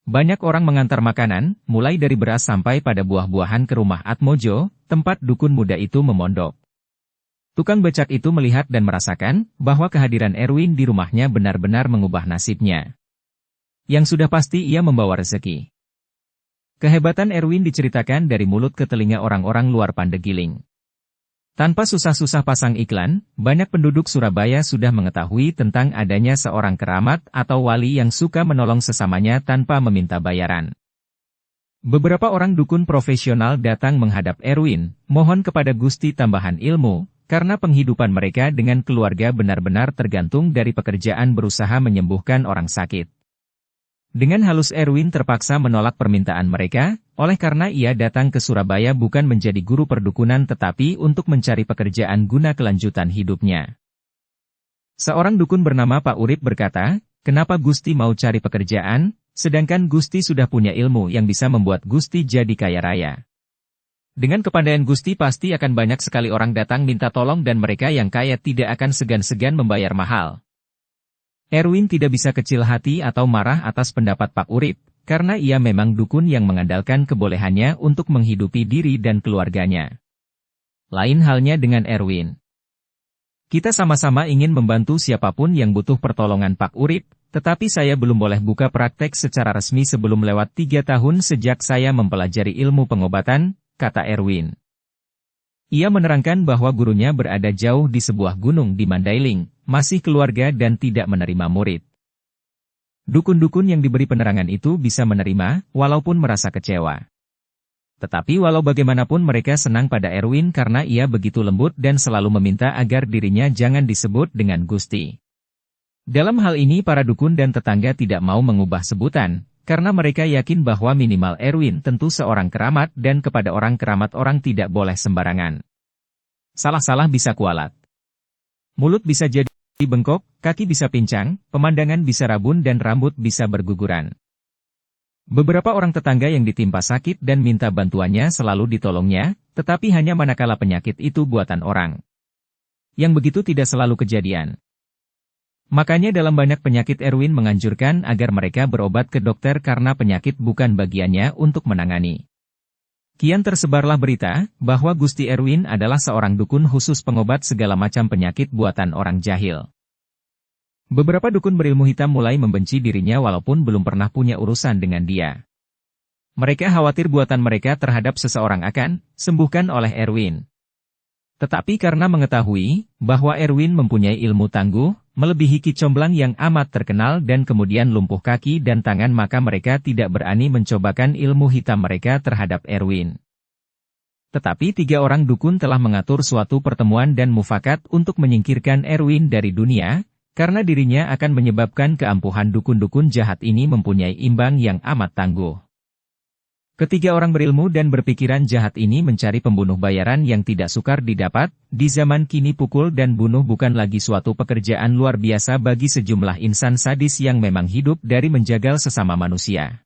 Banyak orang mengantar makanan, mulai dari beras sampai pada buah-buahan ke rumah Atmojo, tempat dukun muda itu memondok. Tukang becak itu melihat dan merasakan bahwa kehadiran Erwin di rumahnya benar-benar mengubah nasibnya. Yang sudah pasti ia membawa rezeki. Kehebatan Erwin diceritakan dari mulut ke telinga orang-orang luar Pandegiling. Tanpa susah-susah pasang iklan, banyak penduduk Surabaya sudah mengetahui tentang adanya seorang keramat atau wali yang suka menolong sesamanya tanpa meminta bayaran. Beberapa orang dukun profesional datang menghadap Erwin, mohon kepada Gusti tambahan ilmu, karena penghidupan mereka dengan keluarga benar-benar tergantung dari pekerjaan berusaha menyembuhkan orang sakit. Dengan halus Erwin terpaksa menolak permintaan mereka, oleh karena ia datang ke Surabaya bukan menjadi guru perdukunan tetapi untuk mencari pekerjaan guna kelanjutan hidupnya. Seorang dukun bernama Pak Urip berkata, kenapa Gusti mau cari pekerjaan, sedangkan Gusti sudah punya ilmu yang bisa membuat Gusti jadi kaya raya. Dengan kepandaian Gusti pasti akan banyak sekali orang datang minta tolong dan mereka yang kaya tidak akan segan-segan membayar mahal. Erwin tidak bisa kecil hati atau marah atas pendapat Pak Urip, karena ia memang dukun yang mengandalkan kebolehannya untuk menghidupi diri dan keluarganya. Lain halnya dengan Erwin. Kita sama-sama ingin membantu siapapun yang butuh pertolongan Pak Urip, tetapi saya belum boleh buka praktek secara resmi sebelum lewat 3 tahun sejak saya mempelajari ilmu pengobatan, kata Erwin. Ia menerangkan bahwa gurunya berada jauh di sebuah gunung di Mandailing, masih keluarga dan tidak menerima murid. Dukun-dukun yang diberi penerangan itu bisa menerima, walaupun merasa kecewa. Tetapi walau bagaimanapun mereka senang pada Erwin karena ia begitu lembut dan selalu meminta agar dirinya jangan disebut dengan Gusti. Dalam hal ini para dukun dan tetangga tidak mau mengubah sebutan, karena mereka yakin bahwa minimal Erwin tentu seorang keramat dan kepada orang keramat orang tidak boleh sembarangan. Salah-salah bisa kualat. Mulut bisa jadi bengkok, kaki bisa pincang, pemandangan bisa rabun dan rambut bisa berguguran. Beberapa orang tetangga yang ditimpa sakit dan minta bantuannya selalu ditolongnya, tetapi hanya manakala penyakit itu buatan orang. Yang begitu tidak selalu kejadian. Makanya dalam banyak penyakit Erwin menganjurkan agar mereka berobat ke dokter karena penyakit bukan bagiannya untuk menangani. Kian tersebarlah berita bahwa Gusti Erwin adalah seorang dukun khusus pengobat segala macam penyakit buatan orang jahil. Beberapa dukun berilmu hitam mulai membenci dirinya walaupun belum pernah punya urusan dengan dia. Mereka khawatir buatan mereka terhadap seseorang akan sembuhkan oleh Erwin. Tetapi karena mengetahui bahwa Erwin mempunyai ilmu tangguh, melebihi Ki Comblang yang amat terkenal dan kemudian lumpuh kaki dan tangan maka mereka tidak berani mencobakan ilmu hitam mereka terhadap Erwin. Tetapi 3 orang dukun telah mengatur suatu pertemuan dan mufakat untuk menyingkirkan Erwin dari dunia, karena dirinya akan menyebabkan keampuhan dukun-dukun jahat ini mempunyai imbang yang amat tangguh. Ketiga orang berilmu dan berpikiran jahat ini mencari pembunuh bayaran yang tidak sukar didapat. Di zaman kini pukul dan bunuh bukan lagi suatu pekerjaan luar biasa bagi sejumlah insan sadis yang memang hidup dari menjagal sesama manusia.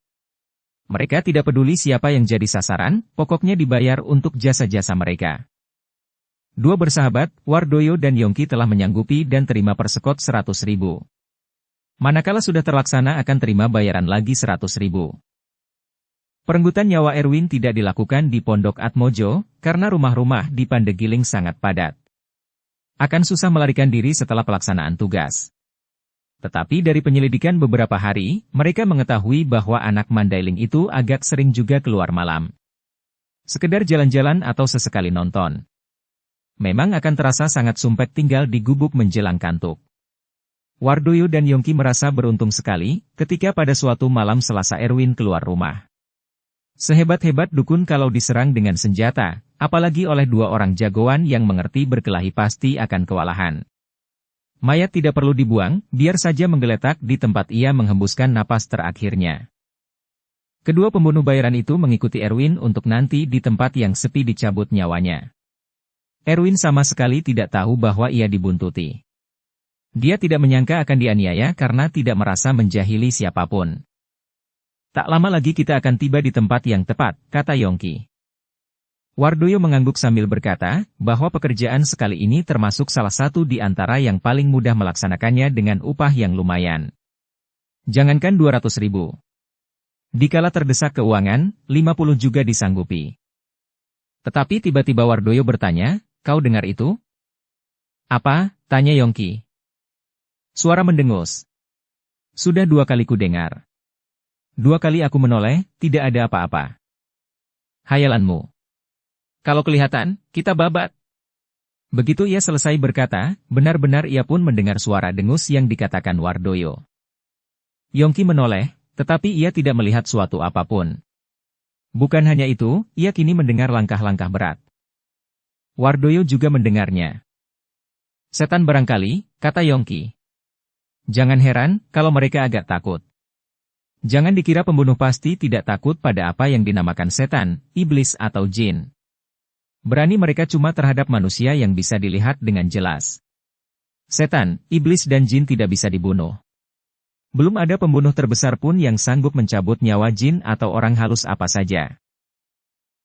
Mereka tidak peduli siapa yang jadi sasaran, pokoknya dibayar untuk jasa-jasa mereka. 2 bersahabat, Wardoyo dan Yongki telah menyanggupi dan terima persekot 100.000. Manakala sudah terlaksana akan terima bayaran lagi 100.000. Perenggutan nyawa Erwin tidak dilakukan di Pondok Atmojo, karena rumah-rumah di Pandegiling sangat padat. Akan susah melarikan diri setelah pelaksanaan tugas. Tetapi dari penyelidikan beberapa hari, mereka mengetahui bahwa anak Mandailing itu agak sering juga keluar malam. Sekedar jalan-jalan atau sesekali nonton. Memang akan terasa sangat sumpek tinggal di gubuk menjelang kantuk. Wardoyo dan Yongki merasa beruntung sekali ketika pada suatu malam Selasa Erwin keluar rumah. Sehebat-hebat dukun kalau diserang dengan senjata, apalagi oleh dua orang jagoan yang mengerti berkelahi pasti akan kewalahan. Mayat tidak perlu dibuang, biar saja menggeletak di tempat ia menghembuskan napas terakhirnya. Kedua pembunuh bayaran itu mengikuti Erwin untuk nanti di tempat yang sepi dicabut nyawanya. Erwin sama sekali tidak tahu bahwa ia dibuntuti. Dia tidak menyangka akan dianiaya karena tidak merasa menjahili siapapun. Tak lama lagi kita akan tiba di tempat yang tepat, kata Yongki. Wardoyo mengangguk sambil berkata, bahwa pekerjaan sekali ini termasuk salah satu di antara yang paling mudah melaksanakannya dengan upah yang lumayan. Jangankan 200.000. Dikala terdesak keuangan, 50 juga disanggupi. Tetapi tiba-tiba Wardoyo bertanya, kau dengar itu? Apa? Tanya Yongki. Suara mendengus. Sudah 2 kali ku dengar. 2 kali aku menoleh, tidak ada apa-apa. Hayalanmu. Kalau kelihatan, kita babat. Begitu ia selesai berkata, benar-benar ia pun mendengar suara dengus yang dikatakan Wardoyo. Yongki menoleh, tetapi ia tidak melihat suatu apapun. Bukan hanya itu, ia kini mendengar langkah-langkah berat. Wardoyo juga mendengarnya. Setan barangkali, kata Yongki. Jangan heran kalau mereka agak takut. Jangan dikira pembunuh pasti tidak takut pada apa yang dinamakan setan, iblis atau jin. Berani mereka cuma terhadap manusia yang bisa dilihat dengan jelas. Setan, iblis dan jin tidak bisa dibunuh. Belum ada pembunuh terbesar pun yang sanggup mencabut nyawa jin atau orang halus apa saja.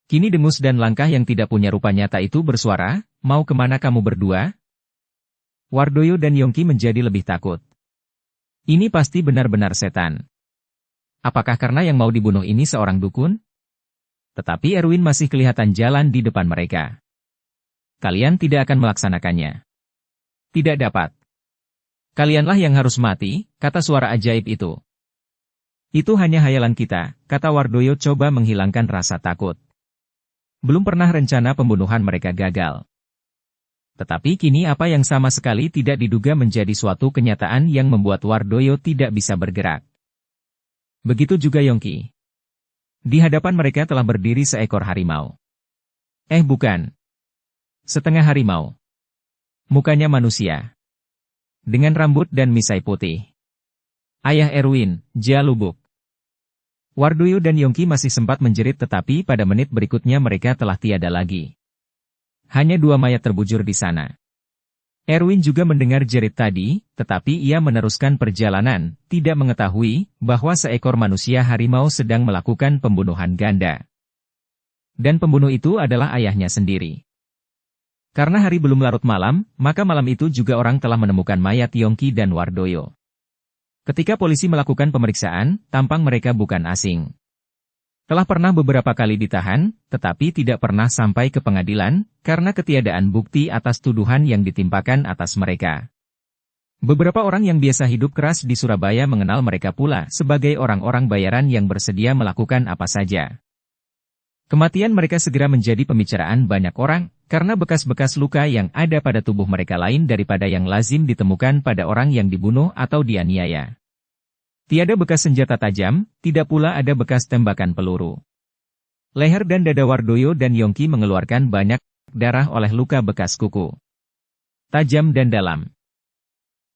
Kini dengus dan langkah yang tidak punya rupa nyata itu bersuara, mau kemana kamu berdua? Wardoyo dan Yongki menjadi lebih takut. Ini pasti benar-benar setan. Apakah karena yang mau dibunuh ini seorang dukun? Tetapi Erwin masih kelihatan jalan di depan mereka. Kalian tidak akan melaksanakannya. Tidak dapat. Kalianlah yang harus mati, kata suara ajaib itu. Itu hanya hayalan kita, kata Wardoyo coba menghilangkan rasa takut. Belum pernah rencana pembunuhan mereka gagal. Tetapi kini apa yang sama sekali tidak diduga menjadi suatu kenyataan yang membuat Wardoyo tidak bisa bergerak. Begitu juga Yongki. Di hadapan mereka telah berdiri seekor harimau. Bukan. Setengah harimau. Mukanya manusia. Dengan rambut dan misai putih. Ayah Erwin, Jalubuk. Wardoyo dan Yongki masih sempat menjerit tetapi pada menit berikutnya mereka telah tiada lagi. Hanya 2 mayat terbujur di sana. Erwin juga mendengar jerit tadi, tetapi ia meneruskan perjalanan, tidak mengetahui bahwa seekor manusia harimau sedang melakukan pembunuhan ganda. Dan pembunuh itu adalah ayahnya sendiri. Karena hari belum larut malam, maka malam itu juga orang telah menemukan mayat Yongki dan Wardoyo. Ketika polisi melakukan pemeriksaan, tampang mereka bukan asing. Telah pernah beberapa kali ditahan, tetapi tidak pernah sampai ke pengadilan, karena ketiadaan bukti atas tuduhan yang ditimpakan atas mereka. Beberapa orang yang biasa hidup keras di Surabaya mengenal mereka pula sebagai orang-orang bayaran yang bersedia melakukan apa saja. Kematian mereka segera menjadi pembicaraan banyak orang, karena bekas-bekas luka yang ada pada tubuh mereka lain daripada yang lazim ditemukan pada orang yang dibunuh atau dianiaya. Tiada bekas senjata tajam, tidak pula ada bekas tembakan peluru. Leher dan dada Wardoyo dan Yongki mengeluarkan banyak darah oleh luka bekas kuku. Tajam dan dalam.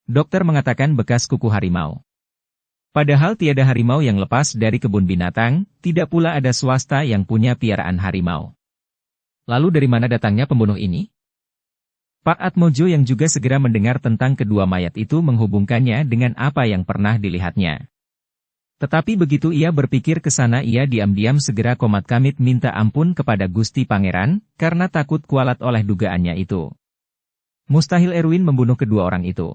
Dokter mengatakan bekas kuku harimau. Padahal tiada harimau yang lepas dari kebun binatang, tidak pula ada swasta yang punya piaraan harimau. Lalu dari mana datangnya pembunuh ini? Pak Atmojo yang juga segera mendengar tentang kedua mayat itu menghubungkannya dengan apa yang pernah dilihatnya. Tetapi begitu ia berpikir ke sana ia diam-diam segera komat kamit minta ampun kepada Gusti Pangeran, karena takut kualat oleh dugaannya itu. Mustahil Erwin membunuh kedua orang itu.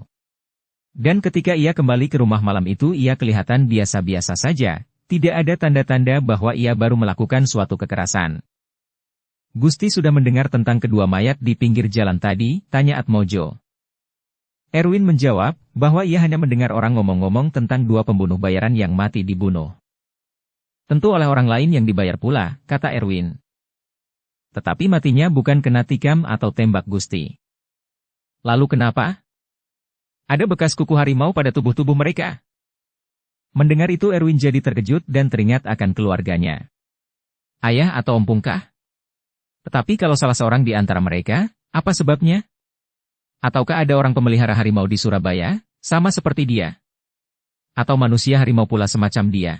Dan ketika ia kembali ke rumah malam itu ia kelihatan biasa-biasa saja, tidak ada tanda-tanda bahwa ia baru melakukan suatu kekerasan. Gusti sudah mendengar tentang kedua mayat di pinggir jalan tadi, tanya Atmojo. Erwin menjawab, bahwa ia hanya mendengar orang ngomong-ngomong tentang 2 pembunuh bayaran yang mati dibunuh. Tentu oleh orang lain yang dibayar pula, kata Erwin. Tetapi matinya bukan kena tikam atau tembak Gusti. Lalu kenapa? Ada bekas kuku harimau pada tubuh-tubuh mereka. Mendengar itu Erwin jadi terkejut dan teringat akan keluarganya. Ayah atau ompungkah? Tetapi kalau salah seorang di antara mereka, apa sebabnya? Ataukah ada orang pemelihara harimau di Surabaya, sama seperti dia? Atau manusia harimau pula semacam dia?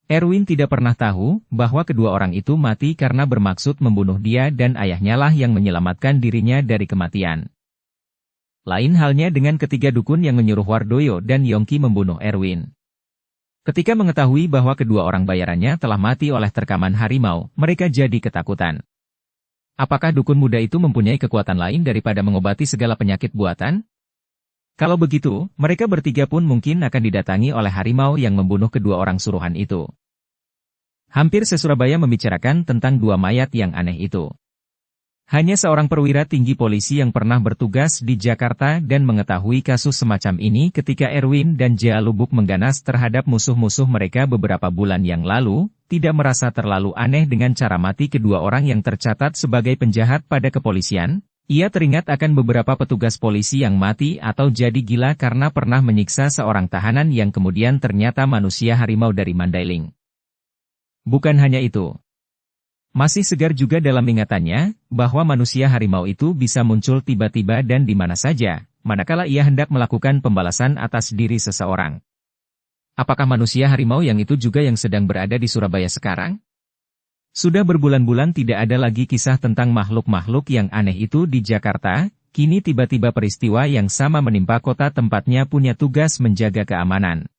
Erwin tidak pernah tahu bahwa kedua orang itu mati karena bermaksud membunuh dia dan ayahnya lah yang menyelamatkan dirinya dari kematian. Lain halnya dengan ketiga dukun yang menyuruh Wardoyo dan Yongki membunuh Erwin. Ketika mengetahui bahwa kedua orang bayarannya telah mati oleh terkaman harimau, mereka jadi ketakutan. Apakah dukun muda itu mempunyai kekuatan lain daripada mengobati segala penyakit buatan? Kalau begitu, mereka bertiga pun mungkin akan didatangi oleh harimau yang membunuh kedua orang suruhan itu. Hampir se-Surabaya membicarakan tentang dua mayat yang aneh itu. Hanya seorang perwira tinggi polisi yang pernah bertugas di Jakarta dan mengetahui kasus semacam ini ketika Erwin dan Jea Lubuk mengganas terhadap musuh-musuh mereka beberapa bulan yang lalu, tidak merasa terlalu aneh dengan cara mati kedua orang yang tercatat sebagai penjahat pada kepolisian. Ia teringat akan beberapa petugas polisi yang mati atau jadi gila karena pernah menyiksa seorang tahanan yang kemudian ternyata manusia harimau dari Mandailing. Bukan hanya itu. Masih segar juga dalam ingatannya, bahwa manusia harimau itu bisa muncul tiba-tiba dan di mana saja, manakala ia hendak melakukan pembalasan atas diri seseorang. Apakah manusia harimau yang itu juga yang sedang berada di Surabaya sekarang? Sudah berbulan-bulan tidak ada lagi kisah tentang makhluk-makhluk yang aneh itu di Jakarta, kini tiba-tiba peristiwa yang sama menimpa kota tempatnya punya tugas menjaga keamanan.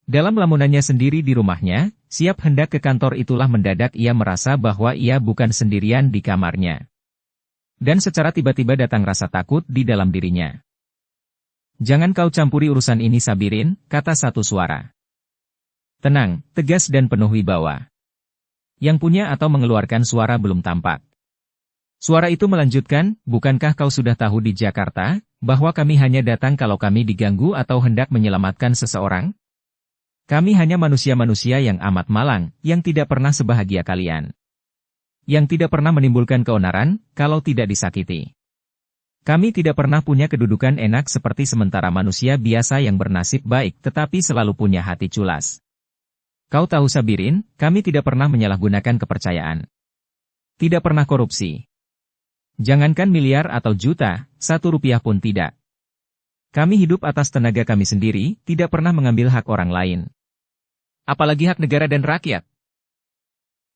Dalam lamunannya sendiri di rumahnya, siap hendak ke kantor itulah mendadak ia merasa bahwa ia bukan sendirian di kamarnya. Dan secara tiba-tiba datang rasa takut di dalam dirinya. "Jangan kau campuri urusan ini Sabirin," kata satu suara. Tenang, tegas dan penuh wibawa. Yang punya atau mengeluarkan suara belum tampak. Suara itu melanjutkan, "Bukankah kau sudah tahu di Jakarta, bahwa kami hanya datang kalau kami diganggu atau hendak menyelamatkan seseorang? Kami hanya manusia-manusia yang amat malang, yang tidak pernah sebahagia kalian. Yang tidak pernah menimbulkan keonaran, kalau tidak disakiti. Kami tidak pernah punya kedudukan enak seperti sementara manusia biasa yang bernasib baik tetapi selalu punya hati culas. Kau tahu Sabirin, kami tidak pernah menyalahgunakan kepercayaan. Tidak pernah korupsi. Jangankan miliar atau juta, 1 rupiah pun tidak. Kami hidup atas tenaga kami sendiri, tidak pernah mengambil hak orang lain. Apalagi hak negara dan rakyat."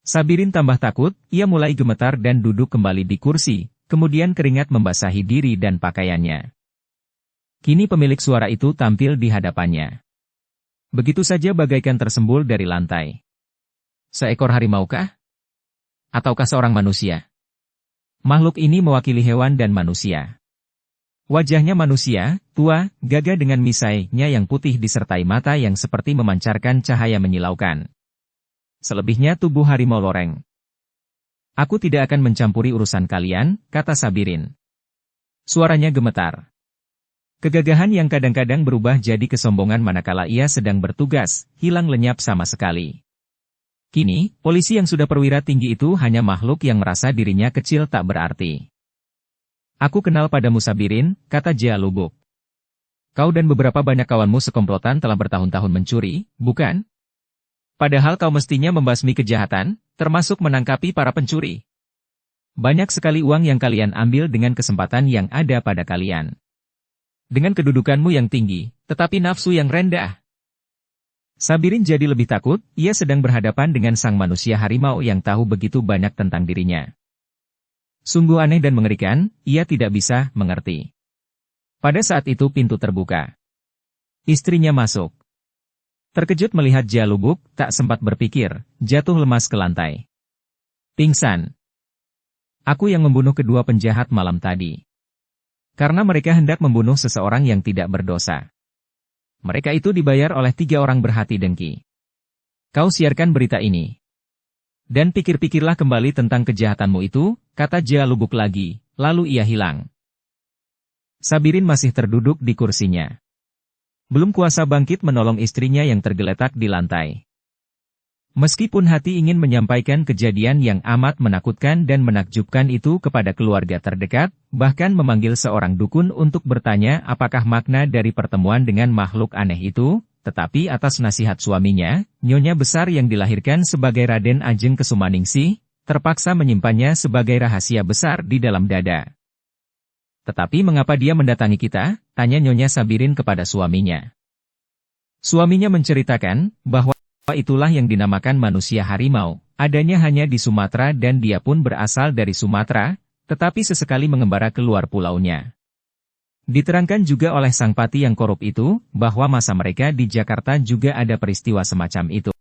Sabirin tambah takut, ia mulai gemetar dan duduk kembali di kursi, kemudian keringat membasahi diri dan pakaiannya. Kini pemilik suara itu tampil di hadapannya. Begitu saja bagaikan tersembul dari lantai. Seekor harimaukah? Ataukah seorang manusia? Makhluk ini mewakili hewan dan manusia. Wajahnya manusia, tua, gagah dengan misainya yang putih disertai mata yang seperti memancarkan cahaya menyilaukan. Selebihnya tubuh harimau loreng. "Aku tidak akan mencampuri urusan kalian," kata Sabirin. Suaranya gemetar. Kegagahan yang kadang-kadang berubah jadi kesombongan manakala ia sedang bertugas, hilang lenyap sama sekali. Kini, polisi yang sudah perwira tinggi itu hanya makhluk yang merasa dirinya kecil tak berarti. "Aku kenal padamu Sabirin," kata Jea Lubuk. "Kau dan beberapa banyak kawanmu sekomplotan telah bertahun-tahun mencuri, bukan? Padahal kau mestinya membasmi kejahatan, termasuk menangkapi para pencuri. Banyak sekali uang yang kalian ambil dengan kesempatan yang ada pada kalian. Dengan kedudukanmu yang tinggi, tetapi nafsu yang rendah." Sabirin jadi lebih takut, ia sedang berhadapan dengan sang manusia harimau yang tahu begitu banyak tentang dirinya. Sungguh aneh dan mengerikan, ia tidak bisa mengerti. Pada saat itu pintu terbuka. Istrinya masuk. Terkejut melihat Jea Lubuk, tak sempat berpikir, jatuh lemas ke lantai. Pingsan. "Aku yang membunuh kedua penjahat malam tadi. Karena mereka hendak membunuh seseorang yang tidak berdosa. Mereka itu dibayar oleh 3 orang berhati dengki. Kau siarkan berita ini. Dan pikir-pikirlah kembali tentang kejahatanmu itu," kata Jea Lubuk lagi, lalu ia hilang. Sabirin masih terduduk di kursinya. Belum kuasa bangkit menolong istrinya yang tergeletak di lantai. Meskipun hati ingin menyampaikan kejadian yang amat menakutkan dan menakjubkan itu kepada keluarga terdekat, bahkan memanggil seorang dukun untuk bertanya apakah makna dari pertemuan dengan makhluk aneh itu, tetapi atas nasihat suaminya, nyonya besar yang dilahirkan sebagai Raden Ajeng Kesumaningsih, terpaksa menyimpannya sebagai rahasia besar di dalam dada. Tetapi mengapa dia mendatangi kita? Tanya Nyonya Sabirin kepada suaminya. Suaminya menceritakan bahwa itulah yang dinamakan manusia harimau, adanya hanya di Sumatera dan dia pun berasal dari Sumatera, tetapi sesekali mengembara keluar pulaunya. Diterangkan juga oleh sang pati yang korup itu, bahwa masa mereka di Jakarta juga ada peristiwa semacam itu.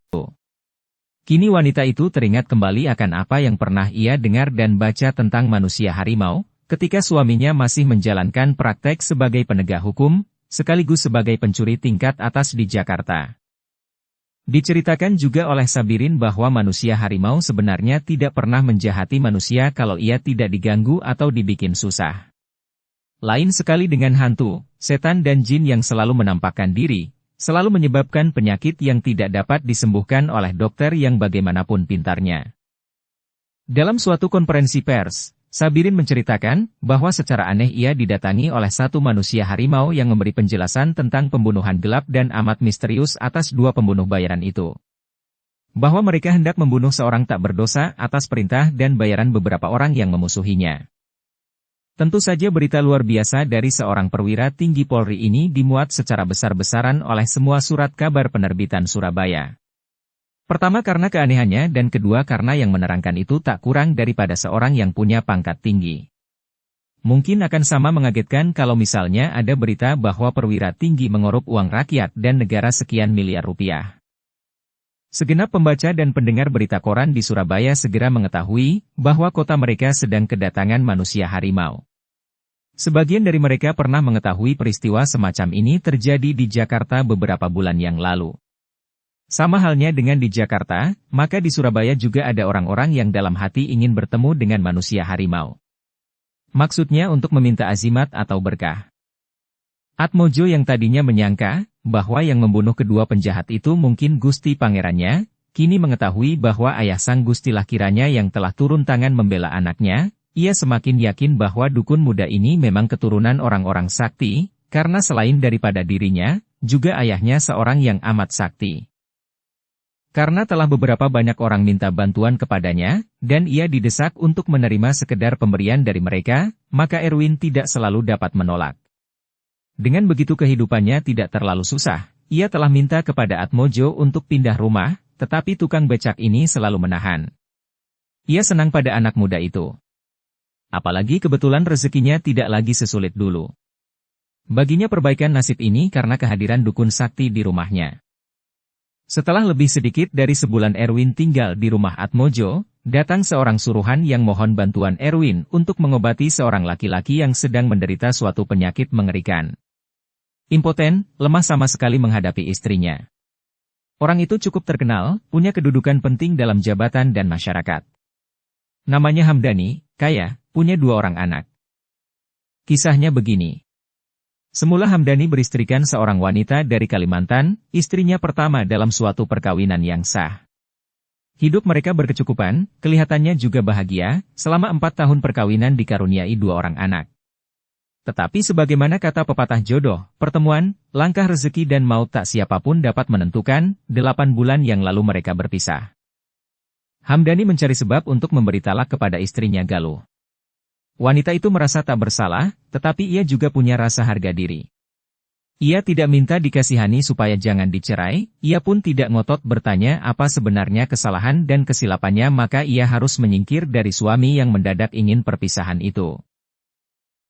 Kini wanita itu teringat kembali akan apa yang pernah ia dengar dan baca tentang manusia harimau, ketika suaminya masih menjalankan praktek sebagai penegak hukum, sekaligus sebagai pencuri tingkat atas di Jakarta. Diceritakan juga oleh Sabirin bahwa manusia harimau sebenarnya tidak pernah menjahati manusia kalau ia tidak diganggu atau dibikin susah. Lain sekali dengan hantu, setan dan jin yang selalu menampakkan diri, selalu menyebabkan penyakit yang tidak dapat disembuhkan oleh dokter yang bagaimanapun pintarnya. Dalam suatu konferensi pers, Sabirin menceritakan bahwa secara aneh ia didatangi oleh satu manusia harimau yang memberi penjelasan tentang pembunuhan gelap dan amat misterius atas dua pembunuh bayaran itu. Bahwa mereka hendak membunuh seorang tak berdosa atas perintah dan bayaran beberapa orang yang memusuhinya. Tentu saja berita luar biasa dari seorang perwira tinggi Polri ini dimuat secara besar-besaran oleh semua surat kabar penerbitan Surabaya. Pertama karena keanehannya dan kedua karena yang menerangkan itu tak kurang daripada seorang yang punya pangkat tinggi. Mungkin akan sama mengagetkan kalau misalnya ada berita bahwa perwira tinggi mengorup uang rakyat dan negara sekian miliar rupiah. Segenap pembaca dan pendengar berita koran di Surabaya segera mengetahui bahwa kota mereka sedang kedatangan manusia harimau. Sebagian dari mereka pernah mengetahui peristiwa semacam ini terjadi di Jakarta beberapa bulan yang lalu. Sama halnya dengan di Jakarta, maka di Surabaya juga ada orang-orang yang dalam hati ingin bertemu dengan manusia harimau. Maksudnya untuk meminta azimat atau berkah. Atmojo yang tadinya menyangka bahwa yang membunuh kedua penjahat itu mungkin Gusti Pangerannya, kini mengetahui bahwa ayah sang Gustilah kiranya yang telah turun tangan membela anaknya. Ia semakin yakin bahwa dukun muda ini memang keturunan orang-orang sakti, karena selain daripada dirinya, juga ayahnya seorang yang amat sakti. Karena telah beberapa banyak orang minta bantuan kepadanya, dan ia didesak untuk menerima sekedar pemberian dari mereka, maka Erwin tidak selalu dapat menolak. Dengan begitu kehidupannya tidak terlalu susah, ia telah minta kepada Atmojo untuk pindah rumah, tetapi tukang becak ini selalu menahan. Ia senang pada anak muda itu. Apalagi kebetulan rezekinya tidak lagi sesulit dulu. Baginya perbaikan nasib ini karena kehadiran dukun sakti di rumahnya. Setelah lebih sedikit dari sebulan Erwin tinggal di rumah Atmojo, datang seorang suruhan yang mohon bantuan Erwin untuk mengobati seorang laki-laki yang sedang menderita suatu penyakit mengerikan. Impoten, lemah sama sekali menghadapi istrinya. Orang itu cukup terkenal, punya kedudukan penting dalam jabatan dan masyarakat. Namanya Hamdani, kaya, punya 2 orang anak. Kisahnya begini. Semula Hamdani beristrikan seorang wanita dari Kalimantan, istrinya pertama dalam suatu perkawinan yang sah. Hidup mereka berkecukupan, kelihatannya juga bahagia, selama 4 tahun perkawinan dikaruniai 2 orang anak. Tetapi sebagaimana kata pepatah jodoh, pertemuan, langkah rezeki dan maut tak siapapun dapat menentukan, 8 bulan yang lalu mereka berpisah. Hamdani mencari sebab untuk memberi talak kepada istrinya Galuh. Wanita itu merasa tak bersalah, tetapi ia juga punya rasa harga diri. Ia tidak minta dikasihani supaya jangan dicerai, ia pun tidak ngotot bertanya apa sebenarnya kesalahan dan kesilapannya maka ia harus menyingkir dari suami yang mendadak ingin perpisahan itu.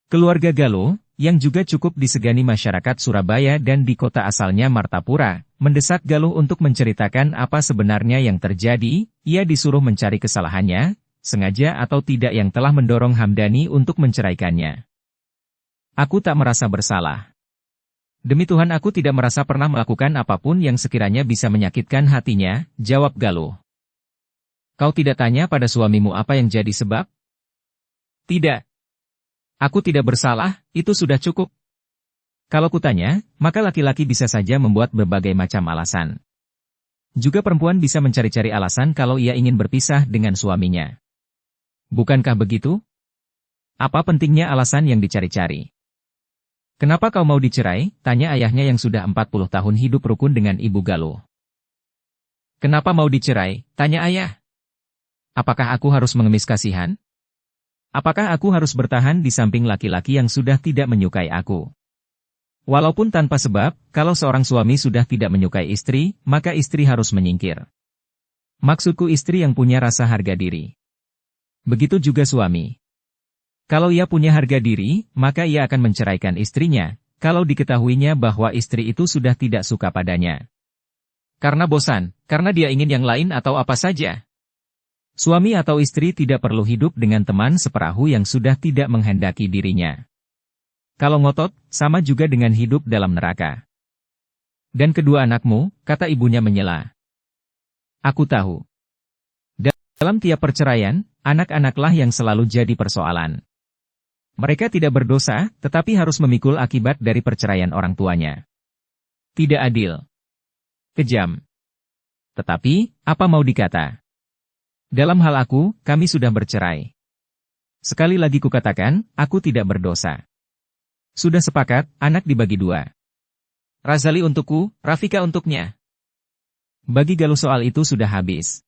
Keluarga Galuh, yang juga cukup disegani masyarakat Surabaya dan di kota asalnya Martapura, mendesak Galuh untuk menceritakan apa sebenarnya yang terjadi, ia disuruh mencari kesalahannya, sengaja atau tidak yang telah mendorong Hamdani untuk menceraikannya. Aku tak merasa bersalah. Demi Tuhan aku tidak merasa pernah melakukan apapun yang sekiranya bisa menyakitkan hatinya, jawab Galuh. Kau tidak tanya pada suamimu apa yang jadi sebab? Tidak. Aku tidak bersalah, itu sudah cukup. Kalau kutanya, maka laki-laki bisa saja membuat berbagai macam alasan. Juga perempuan bisa mencari-cari alasan kalau ia ingin berpisah dengan suaminya. Bukankah begitu? Apa pentingnya alasan yang dicari-cari? Kenapa kau mau dicerai? Tanya ayahnya yang sudah 40 tahun hidup rukun dengan Ibu Galuh. Kenapa mau dicerai? Tanya ayah. Apakah aku harus mengemis kasihan? Apakah aku harus bertahan di samping laki-laki yang sudah tidak menyukai aku? Walaupun tanpa sebab, kalau seorang suami sudah tidak menyukai istri, maka istri harus menyingkir. Maksudku istri yang punya rasa harga diri. Begitu juga suami. Kalau ia punya harga diri, maka ia akan menceraikan istrinya, kalau diketahuinya bahwa istri itu sudah tidak suka padanya. Karena bosan, karena dia ingin yang lain atau apa saja. Suami atau istri tidak perlu hidup dengan teman seperahu yang sudah tidak menghendaki dirinya. Kalau ngotot, sama juga dengan hidup dalam neraka. Dan kedua anakmu, kata ibunya menyela. Aku tahu. Dalam tiap perceraian, anak-anaklah yang selalu jadi persoalan. Mereka tidak berdosa, tetapi harus memikul akibat dari perceraian orang tuanya. Tidak adil. Kejam. Tetapi, apa mau dikata? Dalam hal aku, kami sudah bercerai. Sekali lagi kukatakan, aku tidak berdosa. Sudah sepakat, anak dibagi dua. Razali untukku, Rafika untuknya. Bagi Galuh soal itu sudah habis.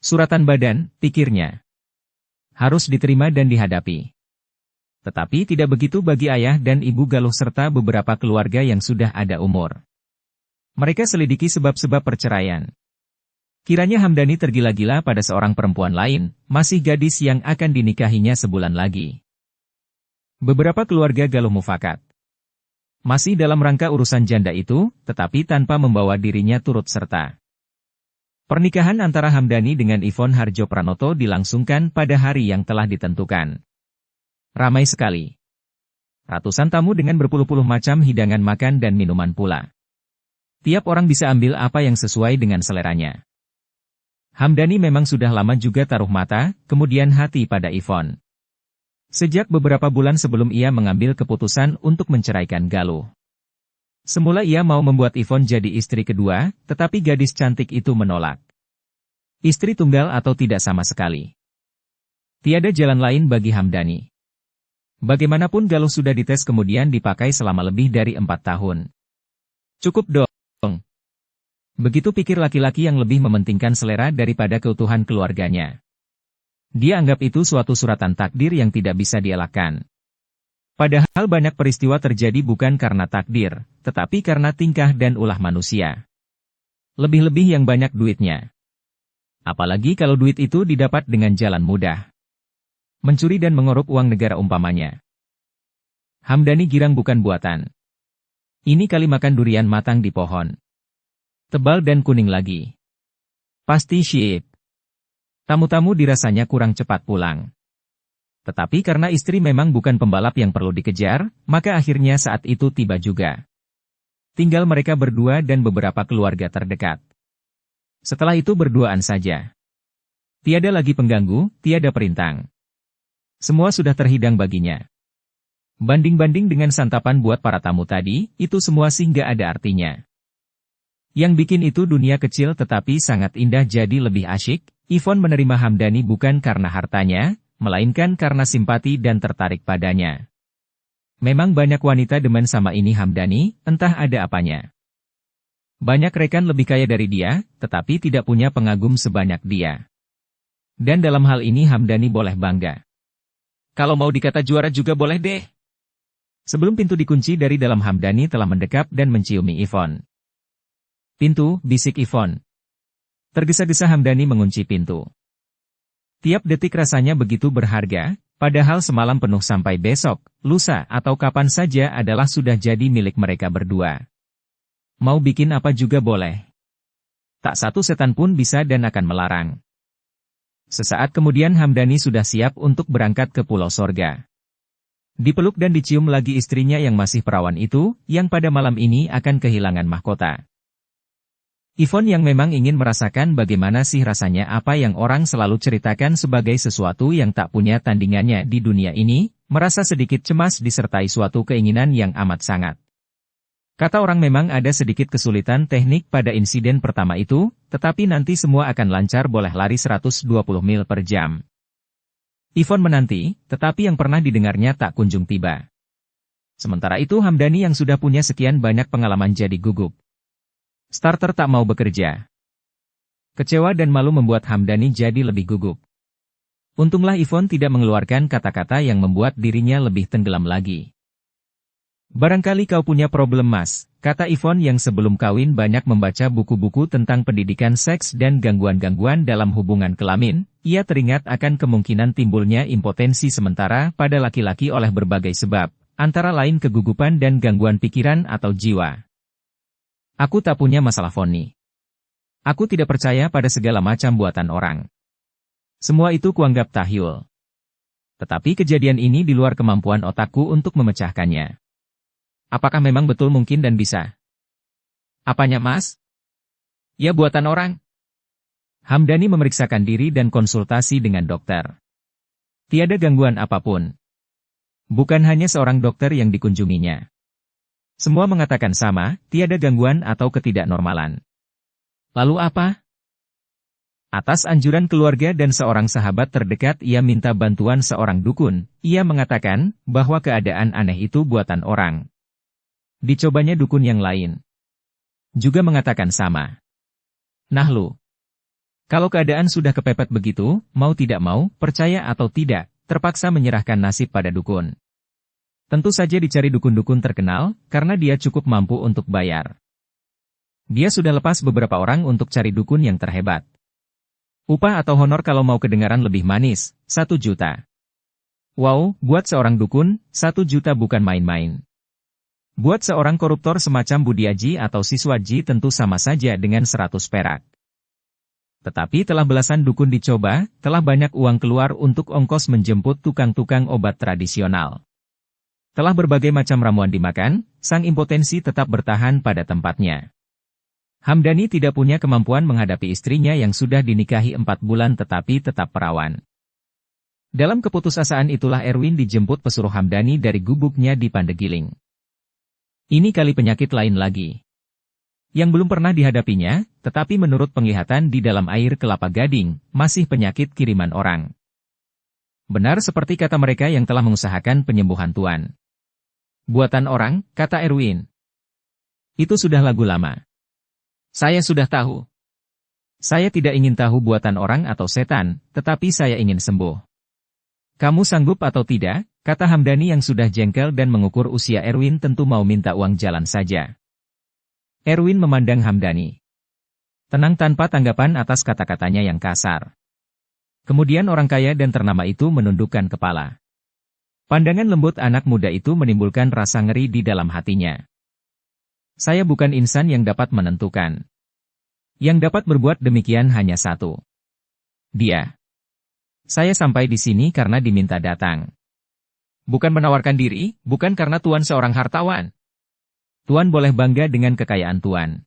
Suratan badan, pikirnya. Harus diterima dan dihadapi. Tetapi tidak begitu bagi ayah dan ibu Galuh serta beberapa keluarga yang sudah ada umur. Mereka selidiki sebab-sebab perceraian. Kiranya Hamdani tergila-gila pada seorang perempuan lain, masih gadis yang akan dinikahinya sebulan lagi. Beberapa keluarga Galuh mufakat. Masih dalam rangka urusan janda itu, tetapi tanpa membawa dirinya turut serta. Pernikahan antara Hamdani dengan Ivon Harjo Pranoto dilangsungkan pada hari yang telah ditentukan. Ramai sekali. Ratusan tamu dengan berpuluh-puluh macam hidangan makan dan minuman pula. Tiap orang bisa ambil apa yang sesuai dengan seleranya. Hamdani memang sudah lama juga taruh mata, kemudian hati pada Ivon. Sejak beberapa bulan sebelum ia mengambil keputusan untuk menceraikan Galuh. Semula ia mau membuat Ivon jadi istri kedua, tetapi gadis cantik itu menolak. Istri tunggal atau tidak sama sekali. Tiada jalan lain bagi Hamdani. Bagaimanapun Galuh sudah dites kemudian dipakai selama lebih dari 4 tahun. Cukup dong. Begitu pikir laki-laki yang lebih mementingkan selera daripada keutuhan keluarganya. Dia anggap itu suatu suratan takdir yang tidak bisa dielakkan. Padahal banyak peristiwa terjadi bukan karena takdir, tetapi karena tingkah dan ulah manusia. Lebih-lebih yang banyak duitnya. Apalagi kalau duit itu didapat dengan jalan mudah. Mencuri dan mengorup uang negara umpamanya. Hamdani girang bukan buatan. Ini kali makan durian matang di pohon. Tebal dan kuning lagi. Pasti syit. Tamu-tamu dirasanya kurang cepat pulang. Tetapi karena istri memang bukan pembalap yang perlu dikejar, maka akhirnya saat itu tiba juga. Tinggal mereka berdua dan beberapa keluarga terdekat. Setelah itu berduaan saja. Tiada lagi pengganggu, tiada perintang. Semua sudah terhidang baginya. Banding-banding dengan santapan buat para tamu tadi, itu semua sih nggak ada artinya. Yang bikin itu dunia kecil tetapi sangat indah jadi lebih asyik. Ivon menerima Hamdani bukan karena hartanya, melainkan karena simpati dan tertarik padanya. Memang banyak wanita demen sama ini Hamdani, entah ada apanya. Banyak rekan lebih kaya dari dia, tetapi tidak punya pengagum sebanyak dia. Dan dalam hal ini Hamdani boleh bangga. Kalau mau dikata juara juga boleh deh. Sebelum pintu dikunci dari dalam Hamdani telah mendekap dan menciumi Ivon. Pintu, bisik Ivon. Tergesa-gesa Hamdani mengunci pintu. Tiap detik rasanya begitu berharga, padahal semalam penuh sampai besok, lusa atau kapan saja adalah sudah jadi milik mereka berdua. Mau bikin apa juga boleh. Tak satu setan pun bisa dan akan melarang. Sesaat kemudian Hamdani sudah siap untuk berangkat ke Pulau Sorga. Dipeluk dan dicium lagi istrinya yang masih perawan itu, yang pada malam ini akan kehilangan mahkota. Ivon yang memang ingin merasakan bagaimana sih rasanya apa yang orang selalu ceritakan sebagai sesuatu yang tak punya tandingannya di dunia ini, merasa sedikit cemas disertai suatu keinginan yang amat sangat. Kata orang memang ada sedikit kesulitan teknik pada insiden pertama itu, tetapi nanti semua akan lancar boleh lari 120 mil per jam. Yvonne menanti, tetapi yang pernah didengarnya tak kunjung tiba. Sementara itu Hamdani yang sudah punya sekian banyak pengalaman jadi gugup. Starter tak mau bekerja. Kecewa dan malu membuat Hamdani jadi lebih gugup. Untunglah Yvonne tidak mengeluarkan kata-kata yang membuat dirinya lebih tenggelam lagi. Barangkali kau punya problem mas, kata Yvonne yang sebelum kawin banyak membaca buku-buku tentang pendidikan seks dan gangguan-gangguan dalam hubungan kelamin. Ia teringat akan kemungkinan timbulnya impotensi sementara pada laki-laki oleh berbagai sebab, antara lain kegugupan dan gangguan pikiran atau jiwa. Aku tak punya masalah Foni. Aku tidak percaya pada segala macam buatan orang. Semua itu kuanggap tahyul. Tetapi kejadian ini di luar kemampuan otakku untuk memecahkannya. Apakah memang betul mungkin dan bisa? Apanya mas? Ya buatan orang. Hamdani memeriksakan diri dan konsultasi dengan dokter. Tiada gangguan apapun. Bukan hanya seorang dokter yang dikunjunginya. Semua mengatakan sama, tiada gangguan atau ketidaknormalan. Lalu apa? Atas anjuran keluarga dan seorang sahabat terdekat ia minta bantuan seorang dukun. Ia mengatakan bahwa keadaan aneh itu buatan orang. Dicobanya dukun yang lain. Juga mengatakan sama. Nah lu. Kalau keadaan sudah kepepet begitu, mau tidak mau, percaya atau tidak, terpaksa menyerahkan nasib pada dukun. Tentu saja dicari dukun-dukun terkenal, karena dia cukup mampu untuk bayar. Dia sudah lepas beberapa orang untuk cari dukun yang terhebat. Upah atau honor kalau mau kedengaran lebih manis, 1 juta. Wow, buat seorang dukun, 1 juta bukan main-main. Buat seorang koruptor semacam Budiaji atau Siswaji tentu sama saja dengan 100 perak. Tetapi telah belasan dukun dicoba, telah banyak uang keluar untuk ongkos menjemput tukang-tukang obat tradisional. Telah berbagai macam ramuan dimakan, sang impotensi tetap bertahan pada tempatnya. Hamdani tidak punya kemampuan menghadapi istrinya yang sudah dinikahi 4 bulan tetapi tetap perawan. Dalam keputusasaan itulah Erwin dijemput pesuruh Hamdani dari gubuknya di Pandegiling. Ini kali penyakit lain lagi. Yang belum pernah dihadapinya, tetapi menurut penglihatan di dalam air kelapa gading, masih penyakit kiriman orang. Benar seperti kata mereka yang telah mengusahakan penyembuhan Tuan. Buatan orang, kata Erwin. Itu sudah lagu lama. Saya sudah tahu. Saya tidak ingin tahu buatan orang atau setan, tetapi saya ingin sembuh. Kamu sanggup atau tidak? Kata Hamdani yang sudah jengkel dan mengukur usia Erwin tentu mau minta uang jalan saja. Erwin memandang Hamdani. Tenang tanpa tanggapan atas kata-katanya yang kasar. Kemudian orang kaya dan ternama itu menundukkan kepala. Pandangan lembut anak muda itu menimbulkan rasa ngeri di dalam hatinya. Saya bukan insan yang dapat menentukan. Yang dapat berbuat demikian hanya satu. Dia. Saya sampai di sini karena diminta datang. Bukan menawarkan diri, bukan karena Tuan seorang hartawan. Tuan boleh bangga dengan kekayaan Tuan.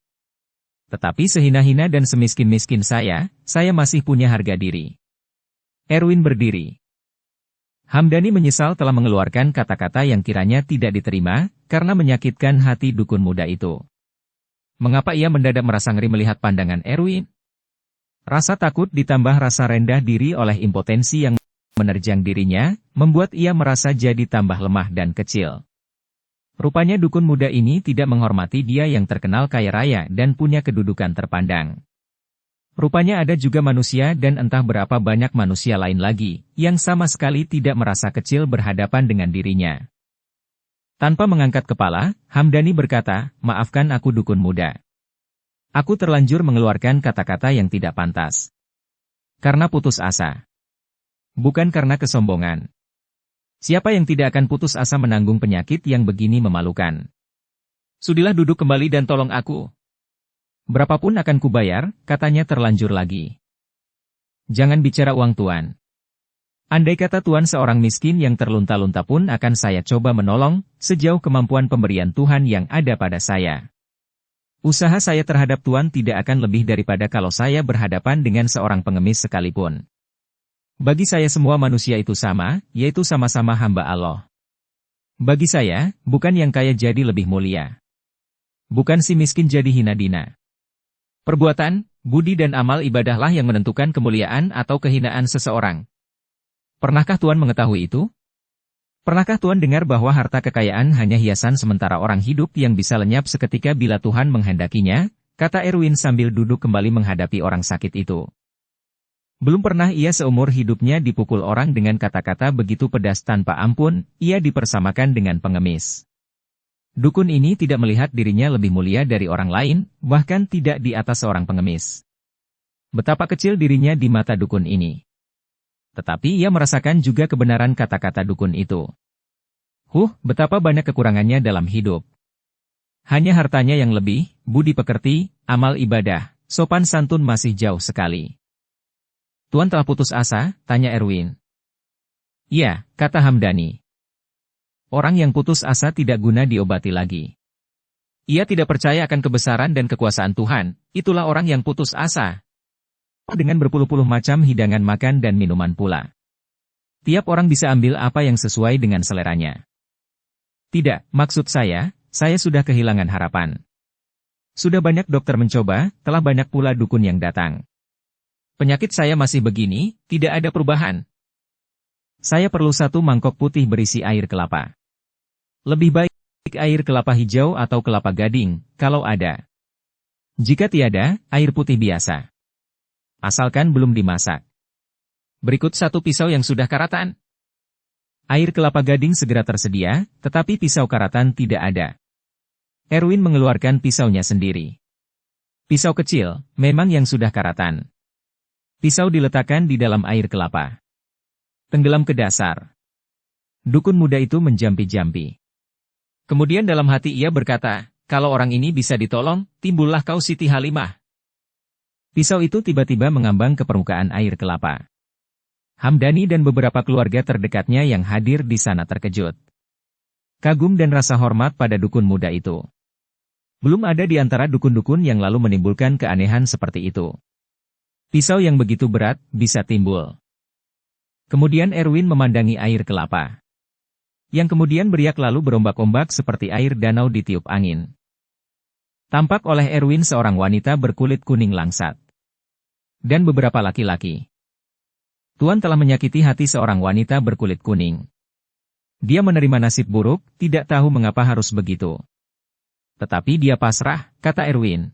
Tetapi sehina-hina dan semiskin-miskin saya masih punya harga diri. Erwin berdiri. Hamdani menyesal telah mengeluarkan kata-kata yang kiranya tidak diterima, karena menyakitkan hati dukun muda itu. Mengapa ia mendadak merasa ngeri melihat pandangan Erwin? Rasa takut ditambah rasa rendah diri oleh impotensi yang menerjang dirinya, membuat ia merasa jadi tambah lemah dan kecil. Rupanya dukun muda ini tidak menghormati dia yang terkenal kaya raya dan punya kedudukan terpandang. Rupanya ada juga manusia dan entah berapa banyak manusia lain lagi, yang sama sekali tidak merasa kecil berhadapan dengan dirinya. Tanpa mengangkat kepala, Hamdani berkata, maafkan aku dukun muda. Aku terlanjur mengeluarkan kata-kata yang tidak pantas. Karena putus asa. Bukan karena kesombongan. Siapa yang tidak akan putus asa menanggung penyakit yang begini memalukan? Sudilah duduk kembali dan tolong aku. Berapapun akan kubayar, katanya terlanjur lagi. Jangan bicara uang Tuan. Andai kata Tuan seorang miskin yang terlunta-lunta pun akan saya coba menolong, sejauh kemampuan pemberian Tuhan yang ada pada saya. Usaha saya terhadap Tuan tidak akan lebih daripada kalau saya berhadapan dengan seorang pengemis sekalipun. Bagi saya semua manusia itu sama, yaitu sama-sama hamba Allah. Bagi saya, bukan yang kaya jadi lebih mulia. Bukan si miskin jadi hina dina. Perbuatan, budi dan amal ibadahlah yang menentukan kemuliaan atau kehinaan seseorang. Pernahkah Tuan mengetahui itu? Pernahkah Tuan dengar bahwa harta kekayaan hanya hiasan sementara orang hidup yang bisa lenyap seketika bila Tuhan menghendakinya? Kata Erwin sambil duduk kembali menghadapi orang sakit itu. Belum pernah ia seumur hidupnya dipukul orang dengan kata-kata begitu pedas tanpa ampun, ia dipersamakan dengan pengemis. Dukun ini tidak melihat dirinya lebih mulia dari orang lain, bahkan tidak di atas seorang pengemis. Betapa kecil dirinya di mata dukun ini. Tetapi ia merasakan juga kebenaran kata-kata dukun itu. Betapa banyak kekurangannya dalam hidup. Hanya hartanya yang lebih, budi pekerti, amal ibadah, sopan santun masih jauh sekali. Tuan telah putus asa? Tanya Erwin. Iya, kata Hamdani. Orang yang putus asa tidak guna diobati lagi. Ia tidak percaya akan kebesaran dan kekuasaan Tuhan, itulah orang yang putus asa. Dengan berpuluh-puluh macam hidangan makan dan minuman pula. Tiap orang bisa ambil apa yang sesuai dengan seleranya. Tidak, maksud saya sudah kehilangan harapan. Sudah banyak dokter mencoba, telah banyak pula dukun yang datang. Penyakit saya masih begini, tidak ada perubahan. Saya perlu 1 mangkok putih berisi air kelapa. Lebih baik air kelapa hijau atau kelapa gading, kalau ada. Jika tiada, air putih biasa. Asalkan belum dimasak. Berikut 1 pisau yang sudah karatan. Air kelapa gading segera tersedia, tetapi pisau karatan tidak ada. Erwin mengeluarkan pisaunya sendiri. Pisau kecil, memang yang sudah karatan. Pisau diletakkan di dalam air kelapa. Tenggelam ke dasar. Dukun muda itu menjampi-jampi. Kemudian dalam hati ia berkata, kalau orang ini bisa ditolong, timbullah kau Siti Halimah. Pisau itu tiba-tiba mengambang ke permukaan air kelapa. Hamdani dan beberapa keluarga terdekatnya yang hadir di sana terkejut. Kagum dan rasa hormat pada dukun muda itu. Belum ada di antara dukun-dukun yang lalu menimbulkan keanehan seperti itu. Pisau yang begitu berat, bisa timbul. Kemudian Erwin memandangi air kelapa. Yang kemudian beriak lalu berombak-ombak seperti air danau ditiup angin. Tampak oleh Erwin seorang wanita berkulit kuning langsat. Dan beberapa laki-laki. Tuan telah menyakiti hati seorang wanita berkulit kuning. Dia menerima nasib buruk, tidak tahu mengapa harus begitu. Tetapi dia pasrah, kata Erwin.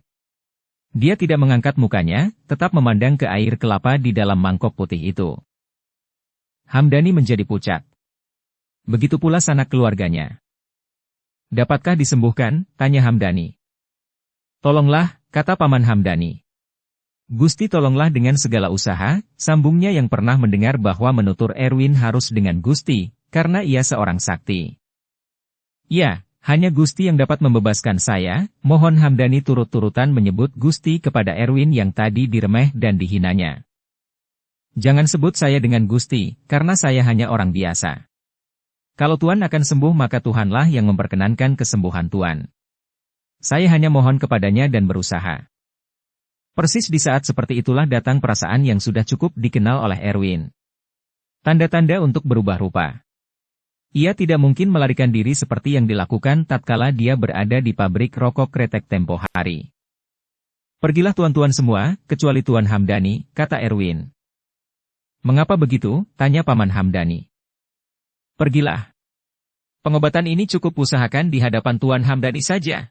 Dia tidak mengangkat mukanya, tetap memandang ke air kelapa di dalam mangkok putih itu. Hamdani menjadi pucat. Begitu pula sanak keluarganya. Dapatkah disembuhkan? Tanya Hamdani. Tolonglah, kata Paman Hamdani. Gusti tolonglah dengan segala usaha, sambungnya yang pernah mendengar bahwa menutur Erwin harus dengan Gusti, karena ia seorang sakti. Ya, hanya Gusti yang dapat membebaskan saya, mohon Hamdani turut-turutan menyebut Gusti kepada Erwin yang tadi diremeh dan dihinanya. Jangan sebut saya dengan Gusti, karena saya hanya orang biasa. Kalau Tuan akan sembuh maka Tuhanlah yang memperkenankan kesembuhan Tuan. Saya hanya mohon kepadanya dan berusaha. Persis di saat seperti itulah datang perasaan yang sudah cukup dikenal oleh Erwin. Tanda-tanda untuk berubah rupa. Ia tidak mungkin melarikan diri seperti yang dilakukan tatkala dia berada di pabrik rokok kretek tempo hari. Pergilah tuan-tuan semua, kecuali Tuan Hamdani, kata Erwin. Mengapa begitu? Tanya Paman Hamdani. Pergilah. Pengobatan ini cukup usahakan di hadapan Tuan Hamdani saja.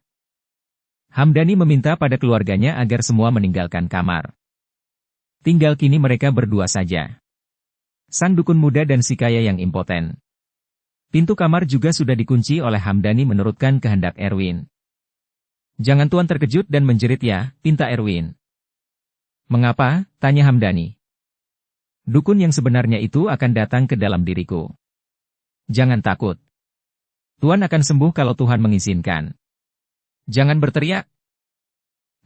Hamdani meminta pada keluarganya agar semua meninggalkan kamar. Tinggal kini mereka berdua saja. Sang dukun muda dan si kaya yang impoten. Pintu kamar juga sudah dikunci oleh Hamdani menurutkan kehendak Erwin. Jangan Tuan terkejut dan menjerit ya, pinta Erwin. Mengapa? Tanya Hamdani. Dukun yang sebenarnya itu akan datang ke dalam diriku. Jangan takut. Tuan akan sembuh kalau Tuhan mengizinkan. Jangan berteriak.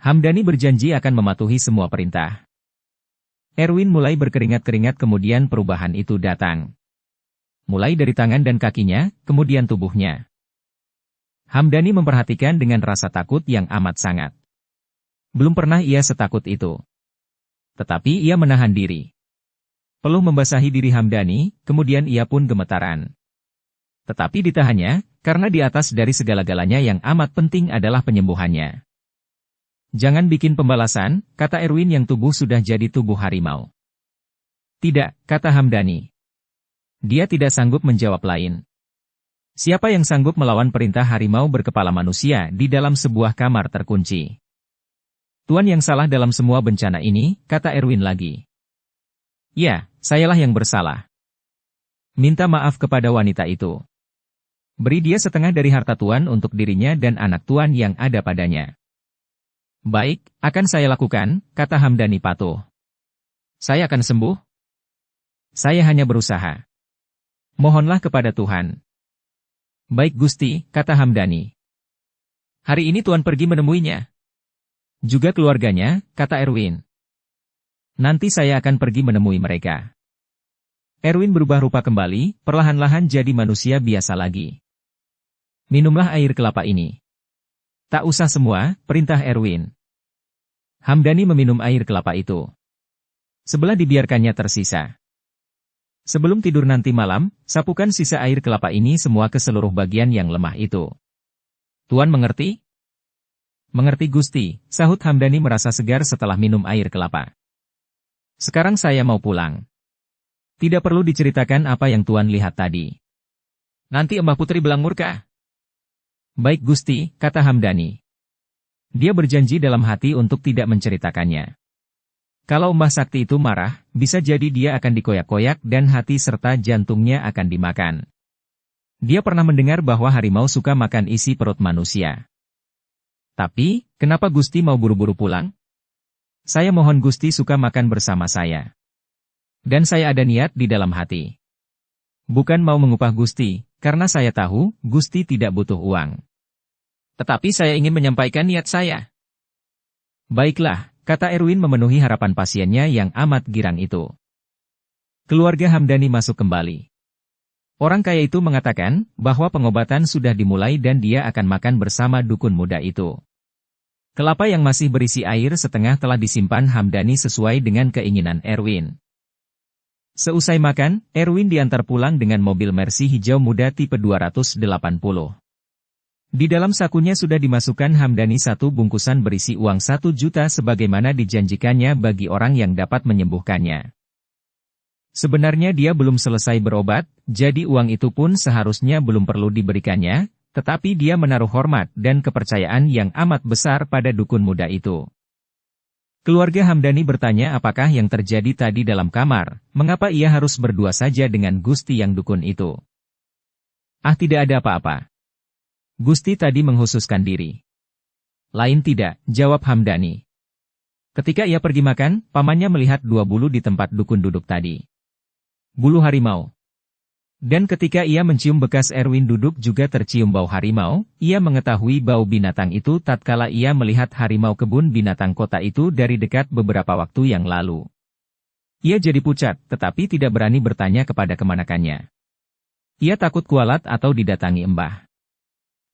Hamdani berjanji akan mematuhi semua perintah. Erwin mulai berkeringat-keringat kemudian perubahan itu datang. Mulai dari tangan dan kakinya, kemudian tubuhnya. Hamdani memperhatikan dengan rasa takut yang amat sangat. Belum pernah ia setakut itu. Tetapi ia menahan diri. Peluh membasahi diri Hamdani, kemudian ia pun gemetaran. Tetapi ditahannya, karena di atas dari segala-galanya yang amat penting adalah penyembuhannya. Jangan bikin pembalasan, kata Erwin yang tubuh sudah jadi tubuh harimau. Tidak, kata Hamdani. Dia tidak sanggup menjawab lain. Siapa yang sanggup melawan perintah harimau berkepala manusia di dalam sebuah kamar terkunci? Tuan yang salah dalam semua bencana ini, kata Erwin lagi. Ya, sayalah yang bersalah. Minta maaf kepada wanita itu. Beri dia setengah dari harta Tuan untuk dirinya dan anak Tuan yang ada padanya. Baik, akan saya lakukan, kata Hamdani patuh. Saya akan sembuh. Saya hanya berusaha. Mohonlah kepada Tuhan. Baik Gusti, kata Hamdani. Hari ini Tuan pergi menemuinya. Juga keluarganya, kata Erwin. Nanti saya akan pergi menemui mereka. Erwin berubah rupa kembali, perlahan-lahan jadi manusia biasa lagi. Minumlah air kelapa ini. Tak usah semua, perintah Erwin. Hamdani meminum air kelapa itu. Sebelah dibiarkannya tersisa. Sebelum tidur nanti malam, sapukan sisa air kelapa ini semua ke seluruh bagian yang lemah itu. Tuan mengerti? Mengerti Gusti, sahut Hamdani merasa segar setelah minum air kelapa. Sekarang saya mau pulang. Tidak perlu diceritakan apa yang Tuan lihat tadi. Nanti Mbah Putri belang murka. Baik Gusti, kata Hamdani. Dia berjanji dalam hati untuk tidak menceritakannya. Kalau Mbah Sakti itu marah, bisa jadi dia akan dikoyak-koyak dan hati serta jantungnya akan dimakan. Dia pernah mendengar bahwa harimau suka makan isi perut manusia. Tapi, kenapa Gusti mau buru-buru pulang? Saya mohon Gusti suka makan bersama saya. Dan saya ada niat di dalam hati. Bukan mau mengupah Gusti, karena saya tahu, Gusti tidak butuh uang. Tetapi saya ingin menyampaikan niat saya. Baiklah, kata Erwin memenuhi harapan pasiennya yang amat girang itu. Keluarga Hamdani masuk kembali. Orang kaya itu mengatakan, bahwa pengobatan sudah dimulai dan dia akan makan bersama dukun muda itu. Kelapa yang masih berisi air setengah telah disimpan Hamdani sesuai dengan keinginan Erwin. Seusai makan, Erwin diantar pulang dengan mobil Mercy hijau muda tipe 280. Di dalam sakunya sudah dimasukkan Hamdani satu bungkusan berisi uang 1 juta sebagaimana dijanjikannya bagi orang yang dapat menyembuhkannya. Sebenarnya dia belum selesai berobat, jadi uang itu pun seharusnya belum perlu diberikannya, tetapi dia menaruh hormat dan kepercayaan yang amat besar pada dukun muda itu. Keluarga Hamdani bertanya apakah yang terjadi tadi dalam kamar, mengapa ia harus berdua saja dengan Gusti yang dukun itu. Ah, tidak ada apa-apa. Gusti tadi menghususkan diri. Lain tidak, jawab Hamdani. Ketika ia pergi makan, pamannya melihat 2 bulu di tempat dukun duduk tadi. Bulu harimau. Dan ketika ia mencium bekas Erwin duduk juga tercium bau harimau, ia mengetahui bau binatang itu tatkala ia melihat harimau kebun binatang kota itu dari dekat beberapa waktu yang lalu. Ia jadi pucat, tetapi tidak berani bertanya kepada kemanakannya. Ia takut kualat atau didatangi Mbah.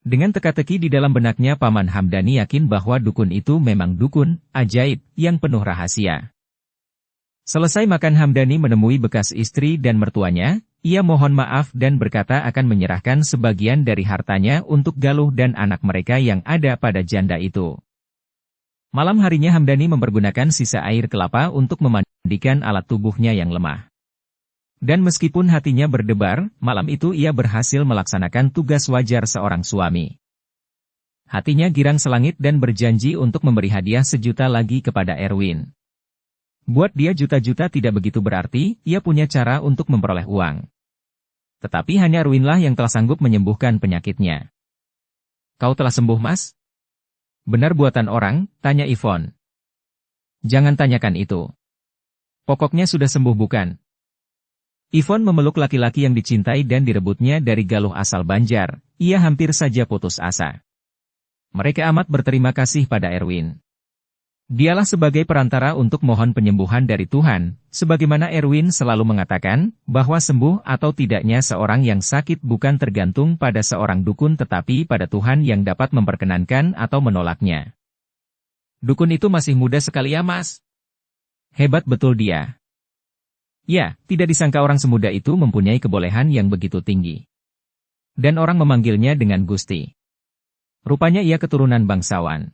Dengan teka-teki di dalam benaknya Paman Hamdani yakin bahwa dukun itu memang dukun, ajaib, yang penuh rahasia. Selesai makan Hamdani menemui bekas istri dan mertuanya, ia mohon maaf dan berkata akan menyerahkan sebagian dari hartanya untuk Galuh dan anak mereka yang ada pada janda itu. Malam harinya Hamdani mempergunakan sisa air kelapa untuk memandikan alat tubuhnya yang lemah. Dan meskipun hatinya berdebar, malam itu ia berhasil melaksanakan tugas wajar seorang suami. Hatinya girang selangit dan berjanji untuk memberi hadiah 1 juta lagi kepada Erwin. Buat dia juta-juta tidak begitu berarti, ia punya cara untuk memperoleh uang. Tetapi hanya Erwinlah yang telah sanggup menyembuhkan penyakitnya. Kau telah sembuh, Mas? Benar buatan orang, tanya Yvonne. Jangan tanyakan itu. Pokoknya sudah sembuh bukan? Yvonne memeluk laki-laki yang dicintai dan direbutnya dari Galuh asal Banjar, ia hampir saja putus asa. Mereka amat berterima kasih pada Erwin. Dialah sebagai perantara untuk mohon penyembuhan dari Tuhan, sebagaimana Erwin selalu mengatakan, bahwa sembuh atau tidaknya seorang yang sakit bukan tergantung pada seorang dukun tetapi pada Tuhan yang dapat memperkenankan atau menolaknya. Dukun itu masih muda sekali ya, Mas? Hebat betul dia. Ya, tidak disangka orang semuda itu mempunyai kebolehan yang begitu tinggi. dan orang memanggilnya dengan Gusti. Rupanya ia keturunan bangsawan.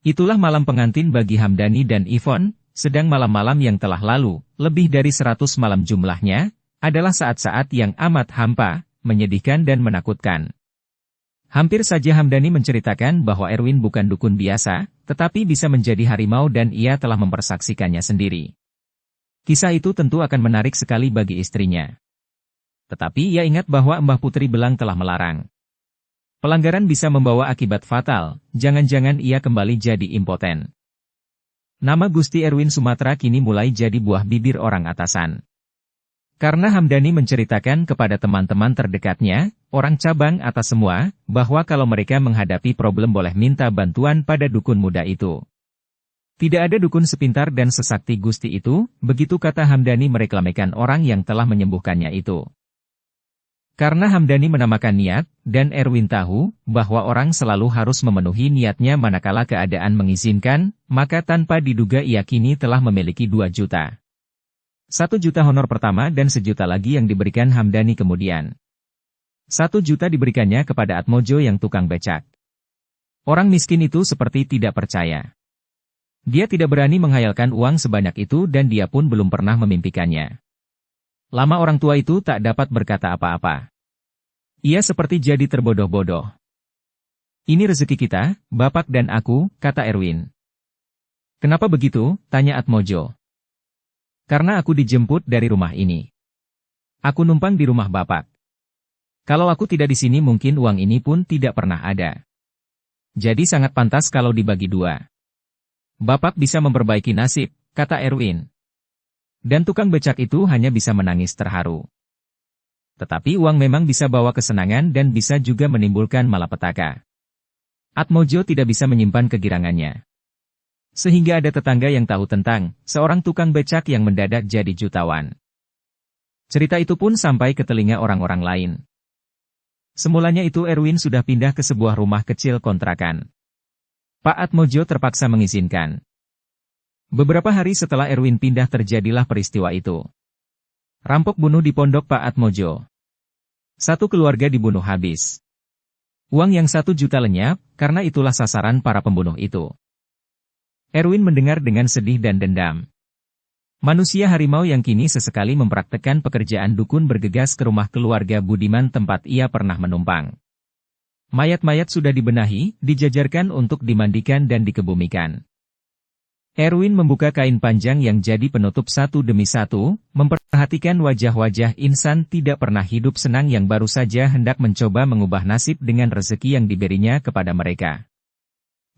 Itulah malam pengantin bagi Hamdani dan Yvonne, sedang malam-malam yang telah lalu, lebih dari 100 malam jumlahnya, adalah saat-saat yang amat hampa, menyedihkan dan menakutkan. Hampir saja Hamdani menceritakan bahwa Erwin bukan dukun biasa, tetapi bisa menjadi harimau dan ia telah mempersaksikannya sendiri. Kisah itu tentu akan menarik sekali bagi istrinya. Tetapi ia ingat bahwa Mbah Putri Belang telah melarang. Pelanggaran bisa membawa akibat fatal, jangan-jangan ia kembali jadi impoten. Nama Gusti Erwin Sumatra kini mulai jadi buah bibir orang atasan. Karena Hamdani menceritakan kepada teman-teman terdekatnya, orang cabang atas semua, bahwa kalau mereka menghadapi problem boleh minta bantuan pada dukun muda itu. Tidak ada dukun sepintar dan sesakti Gusti itu, begitu kata Hamdani mereklamekan orang yang telah menyembuhkannya itu. Karena Hamdani menamakan niat, dan Erwin tahu, bahwa orang selalu harus memenuhi niatnya manakala keadaan mengizinkan, maka tanpa diduga ia kini telah memiliki 2 juta. 1 juta honor pertama dan 1 juta lagi yang diberikan Hamdani kemudian. 1 juta diberikannya kepada Atmojo yang tukang becak. Orang miskin itu seperti tidak percaya. Dia tidak berani menghayalkan uang sebanyak itu dan dia pun belum pernah memimpikannya. Lama orang tua itu tak dapat berkata apa-apa. Ia seperti jadi terbodoh-bodoh. Ini rezeki kita, Bapak dan aku, kata Erwin. Kenapa begitu? Tanya Atmojo. Karena aku dijemput dari rumah ini. Aku numpang di rumah Bapak. Kalau aku tidak di sini mungkin uang ini pun tidak pernah ada. Jadi sangat pantas kalau dibagi 2. Bapak bisa memperbaiki nasib, kata Erwin. Dan tukang becak itu hanya bisa menangis terharu. Tetapi uang memang bisa bawa kesenangan dan bisa juga menimbulkan malapetaka. Atmojo tidak bisa menyimpan kegirangannya. Sehingga ada tetangga yang tahu tentang seorang tukang becak yang mendadak jadi jutawan. Cerita itu pun sampai ke telinga orang-orang lain. Semulanya itu Erwin sudah pindah ke sebuah rumah kecil kontrakan. Pak Atmojo terpaksa mengizinkan. Beberapa hari setelah Erwin pindah terjadilah peristiwa itu. Rampok bunuh di pondok Pak Atmojo. 1 keluarga dibunuh habis. Uang yang 1 juta lenyap, karena itulah sasaran para pembunuh itu. Erwin mendengar dengan sedih dan dendam. Manusia harimau yang kini sesekali mempraktekkan pekerjaan dukun bergegas ke rumah keluarga Budiman tempat ia pernah menumpang. Mayat-mayat sudah dibenahi, dijajarkan untuk dimandikan dan dikebumikan. Erwin membuka kain panjang yang jadi penutup satu demi satu, memperhatikan wajah-wajah insan tidak pernah hidup senang yang baru saja hendak mencoba mengubah nasib dengan rezeki yang diberinya kepada mereka.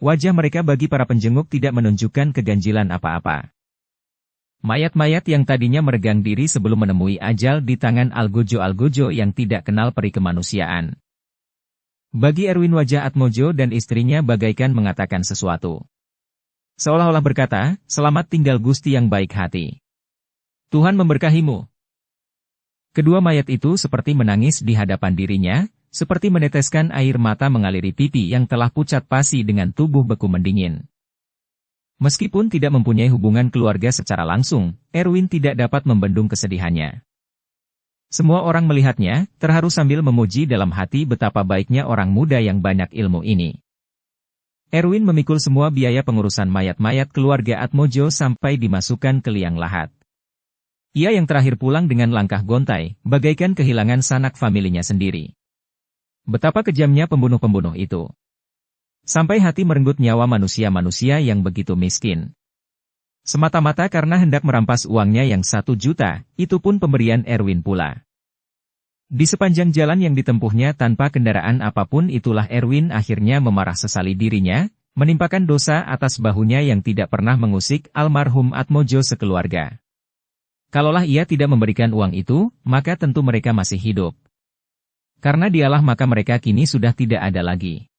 Wajah mereka bagi para penjenguk tidak menunjukkan keganjilan apa-apa. Mayat-mayat yang tadinya meregang diri sebelum menemui ajal di tangan algojo-algojo yang tidak kenal peri kemanusiaan. Bagi Erwin wajah Atmojo dan istrinya bagaikan mengatakan sesuatu. Seolah-olah berkata, selamat tinggal Gusti yang baik hati. Tuhan memberkahimu. Kedua mayat itu seperti menangis di hadapan dirinya, seperti meneteskan air mata mengaliri pipi yang telah pucat pasi dengan tubuh beku mendingin. Meskipun tidak mempunyai hubungan keluarga secara langsung, Erwin tidak dapat membendung kesedihannya. Semua orang melihatnya, terharu sambil memuji dalam hati betapa baiknya orang muda yang banyak ilmu ini. Erwin memikul semua biaya pengurusan mayat-mayat keluarga Atmojo sampai dimasukkan ke liang lahat. Ia yang terakhir pulang dengan langkah gontai, bagaikan kehilangan sanak familinya sendiri. Betapa kejamnya pembunuh-pembunuh itu. Sampai hati merenggut nyawa manusia-manusia yang begitu miskin. Semata-mata karena hendak merampas uangnya yang 1 juta, itu pun pemberian Erwin pula. Di sepanjang jalan yang ditempuhnya tanpa kendaraan apapun itulah Erwin akhirnya memarah sesali dirinya, menimpakan dosa atas bahunya yang tidak pernah mengusik almarhum Atmojo sekeluarga. Kalaulah ia tidak memberikan uang itu, maka tentu mereka masih hidup. Karena dialah maka mereka kini sudah tidak ada lagi.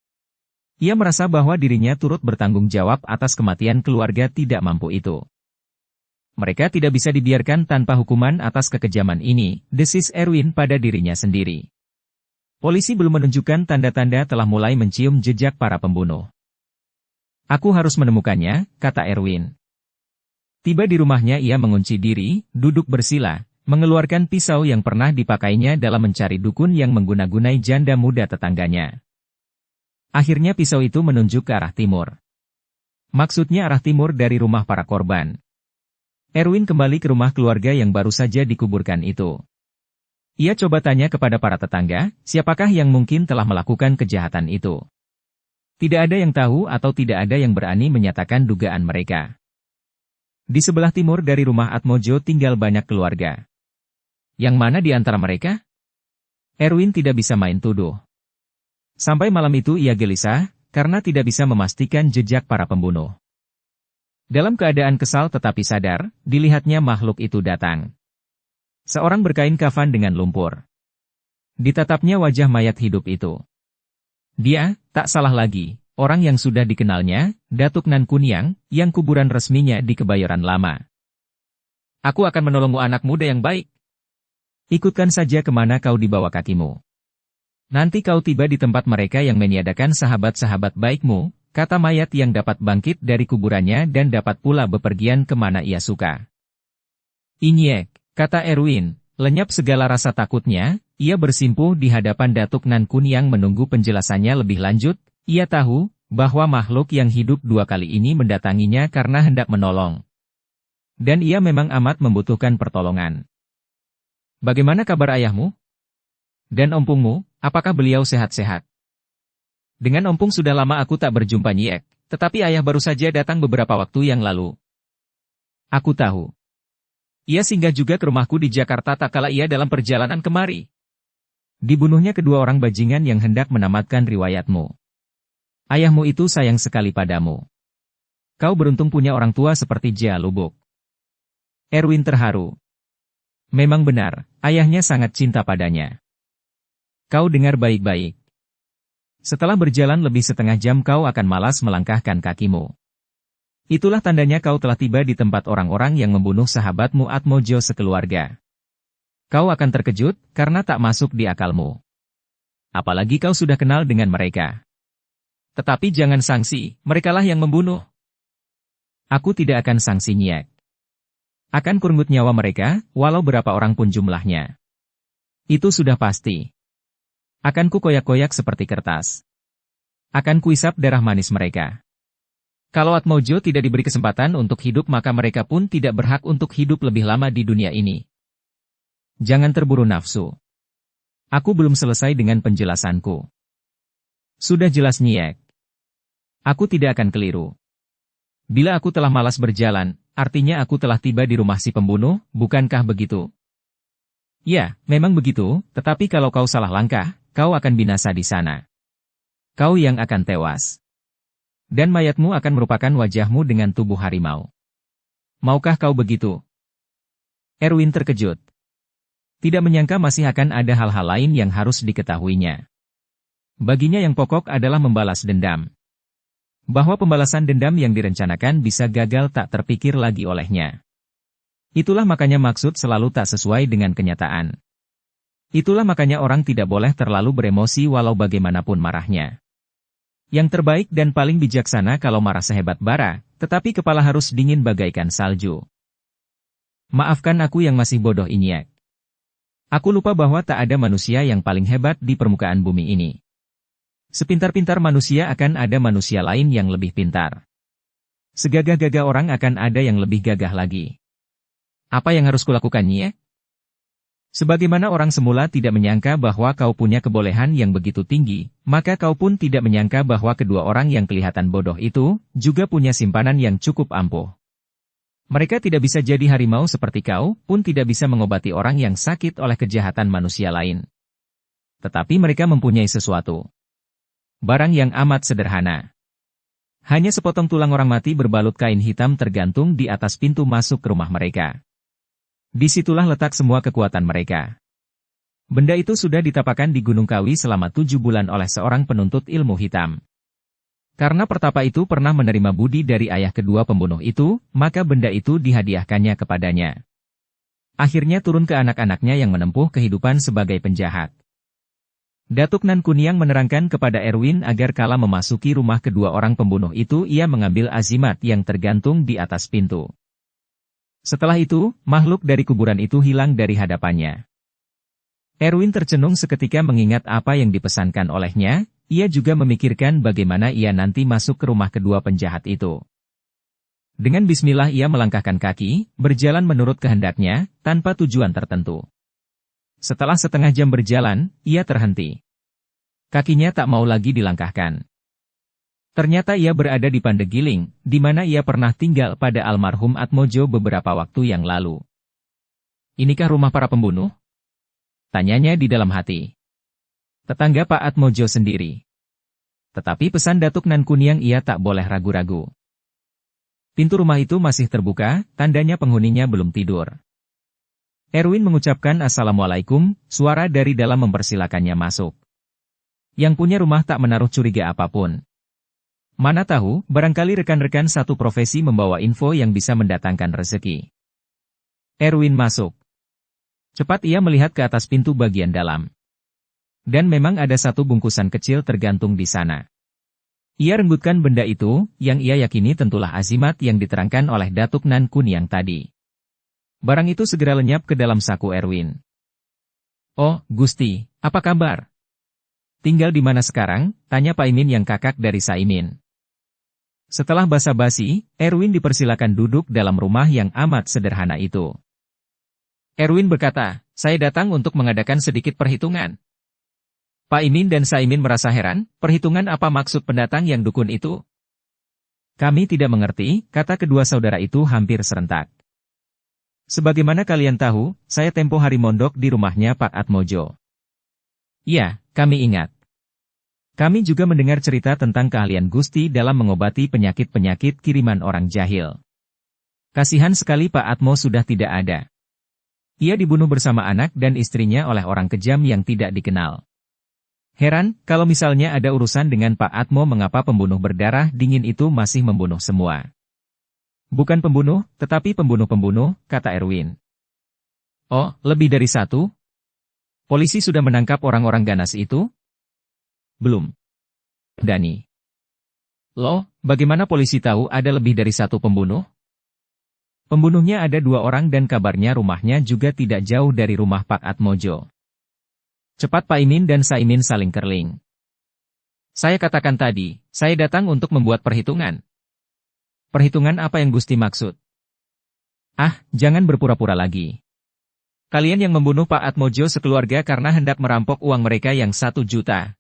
Ia merasa bahwa dirinya turut bertanggung jawab atas kematian keluarga tidak mampu itu. Mereka tidak bisa dibiarkan tanpa hukuman atas kekejaman ini, desis Erwin pada dirinya sendiri. Polisi belum menunjukkan tanda-tanda telah mulai mencium jejak para pembunuh. Aku harus menemukannya, kata Erwin. Tiba di rumahnya ia mengunci diri, duduk bersila, mengeluarkan pisau yang pernah dipakainya dalam mencari dukun yang mengguna-gunai janda muda tetangganya. Akhirnya pisau itu menunjuk ke arah timur. Maksudnya arah timur dari rumah para korban. Erwin kembali ke rumah keluarga yang baru saja dikuburkan itu. Ia coba tanya kepada para tetangga, siapakah yang mungkin telah melakukan kejahatan itu. Tidak ada yang tahu atau tidak ada yang berani menyatakan dugaan mereka. Di sebelah timur dari rumah Atmojo tinggal banyak keluarga. Yang mana di antara mereka? Erwin tidak bisa main tuduh. Sampai malam itu ia gelisah, karena tidak bisa memastikan jejak para pembunuh. Dalam keadaan kesal tetapi sadar, dilihatnya makhluk itu datang. Seorang berkain kafan dengan lumpur. Ditatapnya wajah mayat hidup itu. Dia, tak salah lagi, orang yang sudah dikenalnya, Datuk Nan Kunyang, yang kuburan resminya di Kebayoran Lama. Aku akan menolongmu anak muda yang baik. Ikutkan saja kemana kau dibawa kakimu. Nanti kau tiba di tempat mereka yang meniadakan sahabat-sahabat baikmu, kata mayat yang dapat bangkit dari kuburannya dan dapat pula bepergian kemana ia suka. Inyek, kata Erwin, lenyap segala rasa takutnya, ia bersimpuh di hadapan Datuk Nan Kunyang menunggu penjelasannya lebih lanjut. Ia tahu bahwa makhluk yang hidup dua kali ini mendatanginya karena hendak menolong. Dan ia memang amat membutuhkan pertolongan. Bagaimana kabar ayahmu? Dan ompungmu, apakah beliau sehat-sehat? Dengan ompung sudah lama aku tak berjumpa Nyiek, tetapi ayah baru saja datang beberapa waktu yang lalu. Aku tahu. Ia singgah juga ke rumahku di Jakarta tak kala ia dalam perjalanan kemari. Dibunuhnya kedua orang bajingan yang hendak menamatkan riwayatmu. Ayahmu itu sayang sekali padamu. Kau beruntung punya orang tua seperti Jia Lubuk. Erwin terharu. Memang benar, ayahnya sangat cinta padanya. Kau dengar baik-baik. Setelah berjalan lebih setengah jam kau akan malas melangkahkan kakimu. Itulah tandanya kau telah tiba di tempat orang-orang yang membunuh sahabatmu Atmojo sekeluarga. Kau akan terkejut, karena tak masuk di akalmu. Apalagi kau sudah kenal dengan mereka. Tetapi jangan sangsi, merekalah yang membunuh. Aku tidak akan sangsi Nyiek. Akan kurungut nyawa mereka, walau berapa orang pun jumlahnya. Itu sudah pasti. Akan ku koyak-koyak seperti kertas. Akan kuisap darah manis mereka. Kalau Atmojo tidak diberi kesempatan untuk hidup maka mereka pun tidak berhak untuk hidup lebih lama di dunia ini. Jangan terburu nafsu. Aku belum selesai dengan penjelasanku. Sudah jelas Nyiek. Aku tidak akan keliru. Bila aku telah malas berjalan, artinya aku telah tiba di rumah si pembunuh, bukankah begitu? Ya, memang begitu, tetapi kalau kau salah langkah, kau akan binasa di sana. Kau yang akan tewas. Dan mayatmu akan merupakan wajahmu dengan tubuh harimau. Maukah kau begitu? Erwin terkejut. Tidak menyangka masih akan ada hal-hal lain yang harus diketahuinya. Baginya yang pokok adalah membalas dendam. Bahwa pembalasan dendam yang direncanakan bisa gagal tak terpikir lagi olehnya. Itulah makanya maksud selalu tak sesuai dengan kenyataan. Itulah makanya orang tidak boleh terlalu beremosi walau bagaimanapun marahnya. Yang terbaik dan paling bijaksana kalau marah sehebat bara, tetapi kepala harus dingin bagaikan salju. Maafkan aku yang masih bodoh Inyek. Aku lupa bahwa tak ada manusia yang paling hebat di permukaan bumi ini. Sepintar-pintar manusia akan ada manusia lain yang lebih pintar. Segagah-gagah orang akan ada yang lebih gagah lagi. Apa yang harus kulakukan Nyiek? Sebagaimana orang semula tidak menyangka bahwa kau punya kebolehan yang begitu tinggi, maka kau pun tidak menyangka bahwa kedua orang yang kelihatan bodoh itu, juga punya simpanan yang cukup ampuh. Mereka tidak bisa jadi harimau seperti kau, pun tidak bisa mengobati orang yang sakit oleh kejahatan manusia lain. Tetapi mereka mempunyai sesuatu. Barang yang amat sederhana. Hanya sepotong tulang orang mati berbalut kain hitam tergantung di atas pintu masuk ke rumah mereka. Disitulah letak semua kekuatan mereka. Benda itu sudah ditapakan di Gunung Kawi selama 7 bulan oleh seorang penuntut ilmu hitam. Karena pertapa itu pernah menerima budi dari ayah kedua pembunuh itu, maka benda itu dihadiahkannya kepadanya. Akhirnya turun ke anak-anaknya yang menempuh kehidupan sebagai penjahat. Datuk Nan Kunyang menerangkan kepada Erwin agar kala memasuki rumah kedua orang pembunuh itu ia mengambil azimat yang tergantung di atas pintu. Setelah itu, makhluk dari kuburan itu hilang dari hadapannya. Erwin tercenung seketika mengingat apa yang dipesankan olehnya, ia juga memikirkan bagaimana ia nanti masuk ke rumah kedua penjahat itu. Dengan bismillah ia melangkahkan kaki, berjalan menurut kehendaknya, tanpa tujuan tertentu. Setelah setengah jam berjalan, ia terhenti. Kakinya tak mau lagi dilangkahkan. Ternyata ia berada di Pandegiling, di mana ia pernah tinggal pada almarhum Atmojo beberapa waktu yang lalu. Inikah rumah para pembunuh? Tanyanya di dalam hati. Tetangga Pak Atmojo sendiri. Tetapi pesan Datuk Nan Kuniang ia tak boleh ragu-ragu. Pintu rumah itu masih terbuka, tandanya penghuninya belum tidur. Erwin mengucapkan Assalamualaikum, suara dari dalam mempersilakannya masuk. Yang punya rumah tak menaruh curiga apapun. Mana tahu, barangkali rekan-rekan satu profesi membawa info yang bisa mendatangkan rezeki. Erwin masuk. Cepat ia melihat ke atas pintu bagian dalam. Dan memang ada satu bungkusan kecil tergantung di sana. Ia renggutkan benda itu, yang ia yakini tentulah azimat yang diterangkan oleh Datuk Nan Kuniang tadi. Barang itu segera lenyap ke dalam saku Erwin. Oh, Gusti, apa kabar? Tinggal di mana sekarang? Tanya Pak Imin yang kakak dari Saimin. Setelah basa-basi, Erwin dipersilakan duduk dalam rumah yang amat sederhana itu. Erwin berkata, saya datang untuk mengadakan sedikit perhitungan. Pak Imin dan Saimin merasa heran, perhitungan apa maksud pendatang yang dukun itu? Kami tidak mengerti, kata kedua saudara itu hampir serentak. Sebagaimana kalian tahu, saya tempo hari mondok di rumahnya Pak Atmojo. Ya, kami ingat. Kami juga mendengar cerita tentang keahlian Gusti dalam mengobati penyakit-penyakit kiriman orang jahil. Kasihan sekali Pak Atmo sudah tidak ada. Ia dibunuh bersama anak dan istrinya oleh orang kejam yang tidak dikenal. Heran, kalau misalnya ada urusan dengan Pak Atmo mengapa pembunuh berdarah dingin itu masih membunuh semua. Bukan pembunuh, tetapi pembunuh-pembunuh, kata Erwin. Oh, lebih dari satu? Polisi sudah menangkap orang-orang ganas itu? Belum. Dani. Loh, bagaimana polisi tahu ada lebih dari satu pembunuh? Pembunuhnya ada 2 orang dan kabarnya rumahnya juga tidak jauh dari rumah Pak Atmojo. Cepat Pak Imin dan Saimin saling kerling. Saya katakan tadi, saya datang untuk membuat perhitungan. Perhitungan apa yang Gusti maksud? Ah, jangan berpura-pura lagi. Kalian yang membunuh Pak Atmojo sekeluarga karena hendak merampok uang mereka yang 1 juta.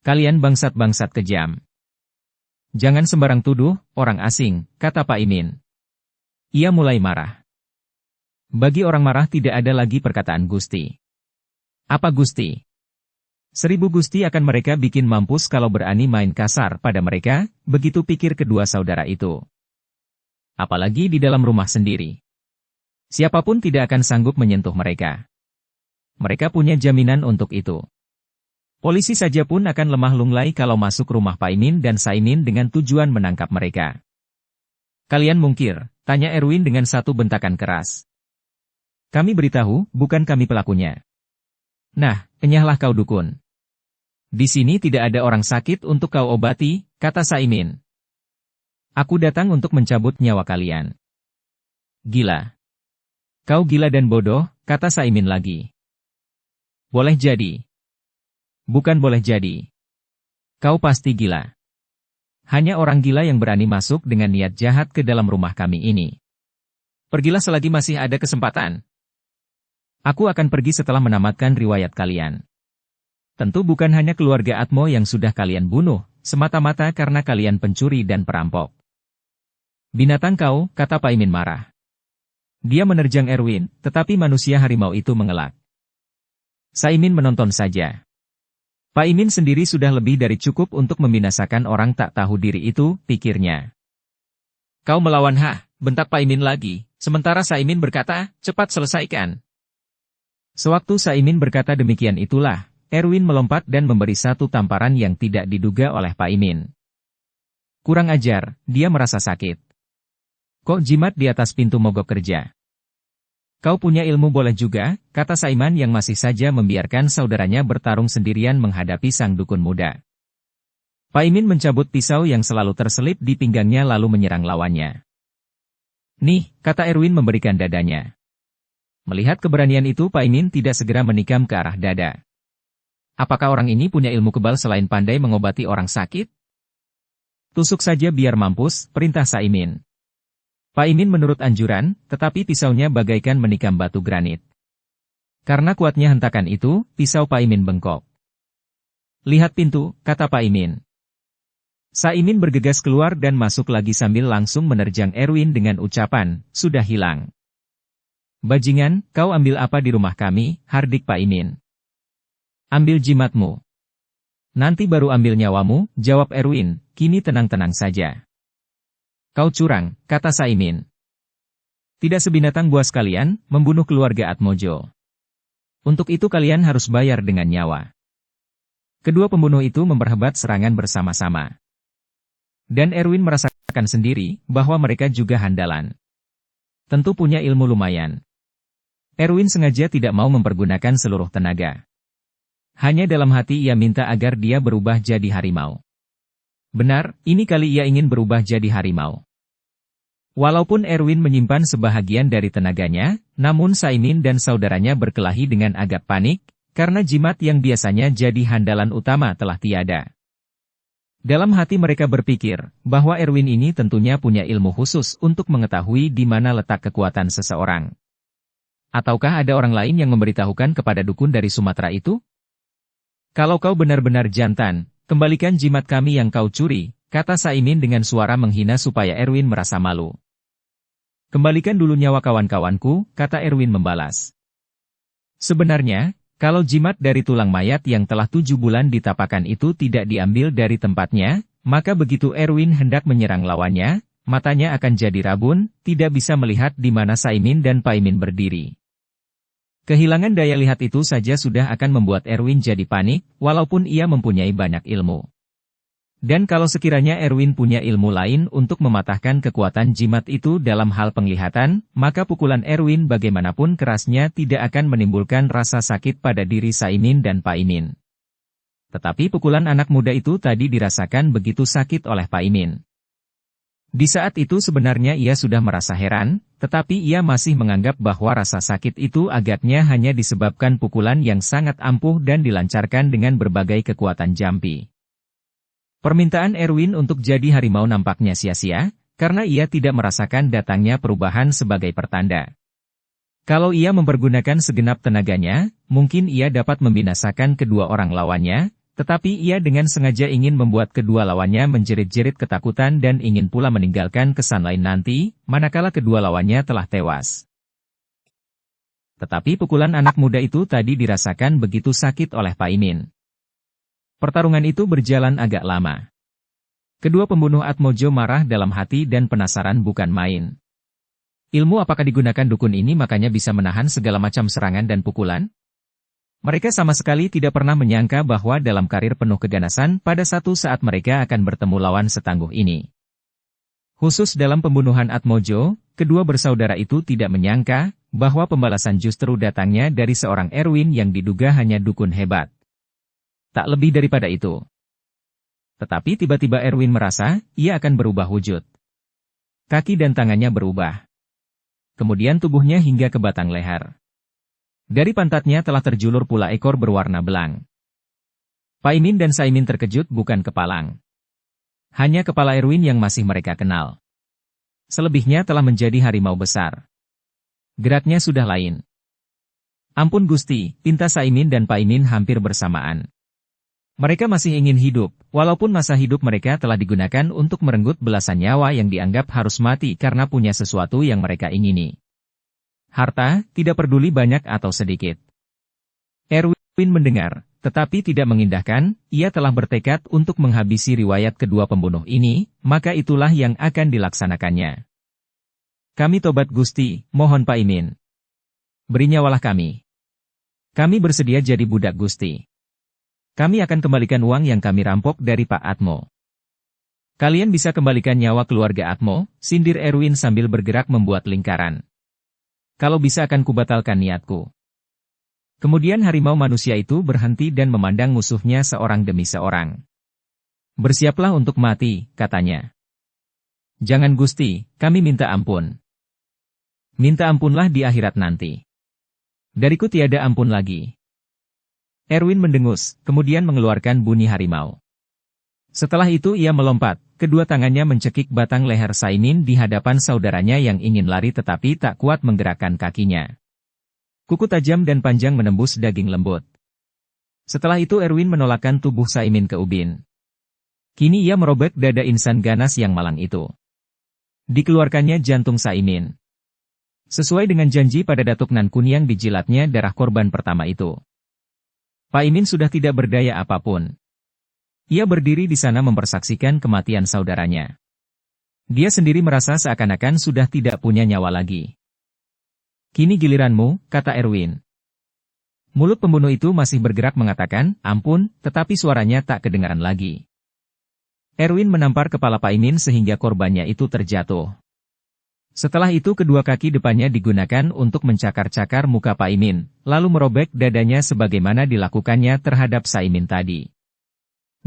Kalian bangsat-bangsat kejam. Jangan sembarang tuduh, orang asing, kata Pak Imin. Ia mulai marah. Bagi orang marah tidak ada lagi perkataan Gusti. Apa Gusti? 1000 Gusti akan mereka bikin mampus kalau berani main kasar pada mereka, begitu pikir kedua saudara itu. Apalagi di dalam rumah sendiri. Siapapun tidak akan sanggup menyentuh mereka. Mereka punya jaminan untuk itu. Polisi saja pun akan lemah lunglai kalau masuk rumah Pak Imin dan Saimin dengan tujuan menangkap mereka. Kalian mungkir, tanya Erwin dengan satu bentakan keras. Kami beritahu, bukan kami pelakunya. Nah, enyahlah kau dukun. Di sini tidak ada orang sakit untuk kau obati, kata Saimin. Aku datang untuk mencabut nyawa kalian. Gila. Kau gila dan bodoh, kata Saimin lagi. Boleh jadi. Bukan boleh jadi. Kau pasti gila. Hanya orang gila yang berani masuk dengan niat jahat ke dalam rumah kami ini. Pergilah selagi masih ada kesempatan. Aku akan pergi setelah menamatkan riwayat kalian. Tentu bukan hanya keluarga Atmo yang sudah kalian bunuh, semata-mata karena kalian pencuri dan perampok. Binatang kau, kata Pak Imin marah. Dia menerjang Erwin, tetapi manusia harimau itu mengelak. Saimin menonton saja. Pak Imin sendiri sudah lebih dari cukup untuk membinasakan orang tak tahu diri itu, pikirnya. Kau melawan bentak Pak Imin lagi, sementara Saimin berkata, cepat selesaikan. Sewaktu Saimin berkata demikian itulah, Erwin melompat dan memberi satu tamparan yang tidak diduga oleh Pak Imin. Kurang ajar, dia merasa sakit. Kok jimat di atas pintu mogok kerja? Kau punya ilmu boleh juga, kata Saiman yang masih saja membiarkan saudaranya bertarung sendirian menghadapi sang dukun muda. Pak Imin mencabut pisau yang selalu terselip di pinggangnya lalu menyerang lawannya. Nih, kata Erwin memberikan dadanya. Melihat keberanian itu, Pak Imin tidak segera menikam ke arah dada. Apakah orang ini punya ilmu kebal selain pandai mengobati orang sakit? Tusuk saja biar mampus, perintah Saimin. Pak Imin menurut anjuran, tetapi pisaunya bagaikan menikam batu granit. Karena kuatnya hentakan itu, pisau Pak Imin bengkok. Lihat pintu, kata Pak Imin. Saimin bergegas keluar dan masuk lagi sambil langsung menerjang Erwin dengan ucapan, sudah hilang. Bajingan, kau ambil apa di rumah kami, hardik Pak Imin. Ambil jimatmu. Nanti baru ambil nyawamu, jawab Erwin, kini tenang-tenang saja. Kau curang, kata Saimin. Tidak sebinatang buas kalian, membunuh keluarga Atmojo. Untuk itu kalian harus bayar dengan nyawa. Kedua pembunuh itu memperhebat serangan bersama-sama. Dan Erwin merasakan sendiri, bahwa mereka juga handalan. Tentu punya ilmu lumayan. Erwin sengaja tidak mau mempergunakan seluruh tenaga. Hanya dalam hati ia minta agar dia berubah jadi harimau. Benar, ini kali ia ingin berubah jadi harimau. Walaupun Erwin menyimpan sebahagian dari tenaganya, namun Saimin dan saudaranya berkelahi dengan agak panik, karena jimat yang biasanya jadi handalan utama telah tiada. Dalam hati mereka berpikir, bahwa Erwin ini tentunya punya ilmu khusus untuk mengetahui di mana letak kekuatan seseorang. Ataukah ada orang lain yang memberitahukan kepada dukun dari Sumatera itu? Kalau kau benar-benar jantan, kembalikan jimat kami yang kau curi, kata Saimin dengan suara menghina supaya Erwin merasa malu. Kembalikan dulu nyawa kawan-kawanku, kata Erwin membalas. Sebenarnya, kalau jimat dari tulang mayat yang telah 7 bulan ditapakan itu tidak diambil dari tempatnya, maka begitu Erwin hendak menyerang lawannya, matanya akan jadi rabun, tidak bisa melihat di mana Saimin dan Paimin berdiri. Kehilangan daya lihat itu saja sudah akan membuat Erwin jadi panik, walaupun ia mempunyai banyak ilmu. Dan kalau sekiranya Erwin punya ilmu lain untuk mematahkan kekuatan jimat itu dalam hal penglihatan, maka pukulan Erwin bagaimanapun kerasnya tidak akan menimbulkan rasa sakit pada diri Saimin dan Paimin. Tetapi pukulan anak muda itu tadi dirasakan begitu sakit oleh Paimin. Di saat itu sebenarnya ia sudah merasa heran, tetapi ia masih menganggap bahwa rasa sakit itu agaknya hanya disebabkan pukulan yang sangat ampuh dan dilancarkan dengan berbagai kekuatan jampi. Permintaan Erwin untuk jadi harimau nampaknya sia-sia, karena ia tidak merasakan datangnya perubahan sebagai pertanda. Kalau ia mempergunakan segenap tenaganya, mungkin ia dapat membinasakan kedua orang lawannya, tetapi ia dengan sengaja ingin membuat kedua lawannya menjerit-jerit ketakutan dan ingin pula meninggalkan kesan lain nanti, manakala kedua lawannya telah tewas. Tetapi pukulan anak muda itu tadi dirasakan begitu sakit oleh Paimin. Pertarungan itu berjalan agak lama. Kedua pembunuh Atmojo marah dalam hati dan penasaran bukan main. Ilmu apakah digunakan dukun ini makanya bisa menahan segala macam serangan dan pukulan? Mereka sama sekali tidak pernah menyangka bahwa dalam karir penuh keganasan pada satu saat mereka akan bertemu lawan setangguh ini. Khusus dalam pembunuhan Atmojo, kedua bersaudara itu tidak menyangka bahwa pembalasan justru datangnya dari seorang Erwin yang diduga hanya dukun hebat. Tak lebih daripada itu. Tetapi tiba-tiba Erwin merasa, ia akan berubah wujud. Kaki dan tangannya berubah. Kemudian tubuhnya hingga ke batang leher. Dari pantatnya telah terjulur pula ekor berwarna belang. Paimin dan Saimin terkejut bukan kepalang. Hanya kepala Erwin yang masih mereka kenal. Selebihnya telah menjadi harimau besar. Geraknya sudah lain. Ampun Gusti, pinta Saimin dan Paimin hampir bersamaan. Mereka masih ingin hidup, walaupun masa hidup mereka telah digunakan untuk merenggut belasan nyawa yang dianggap harus mati karena punya sesuatu yang mereka ingini. Harta, tidak peduli banyak atau sedikit. Erwin mendengar, tetapi tidak mengindahkan, ia telah bertekad untuk menghabisi riwayat kedua pembunuh ini, maka itulah yang akan dilaksanakannya. Kami tobat Gusti, mohon Paimin. Beri nyawalah kami. Kami bersedia jadi budak Gusti. Kami akan kembalikan uang yang kami rampok dari Pak Atmo. Kalian bisa kembalikan nyawa keluarga Atmo, sindir Erwin sambil bergerak membuat lingkaran. Kalau bisa akan kubatalkan niatku. Kemudian harimau manusia itu berhenti dan memandang musuhnya seorang demi seorang. Bersiaplah untuk mati, katanya. Jangan Gusti, kami minta ampun. Minta ampunlah di akhirat nanti. Dariku tiada ampun lagi. Erwin mendengus, kemudian mengeluarkan bunyi harimau. Setelah itu ia melompat, kedua tangannya mencekik batang leher Saimin di hadapan saudaranya yang ingin lari tetapi tak kuat menggerakkan kakinya. Kuku tajam dan panjang menembus daging lembut. Setelah itu Erwin menolakkan tubuh Saimin ke ubin. Kini ia merobek dada insan ganas yang malang itu. Dikeluarkannya jantung Saimin. Sesuai dengan janji pada Datuk Nan Kuniang dijilatnya darah korban pertama itu. Pak Imin sudah tidak berdaya apapun. Ia berdiri di sana mempersaksikan kematian saudaranya. Dia sendiri merasa seakan-akan sudah tidak punya nyawa lagi. Kini giliranmu, kata Erwin. Mulut pembunuh itu masih bergerak mengatakan, ampun, tetapi suaranya tak kedengaran lagi. Erwin menampar kepala Pak Imin sehingga korbannya itu terjatuh. Setelah itu kedua kaki depannya digunakan untuk mencakar-cakar muka Pak Imin, lalu merobek dadanya sebagaimana dilakukannya terhadap Saimin tadi.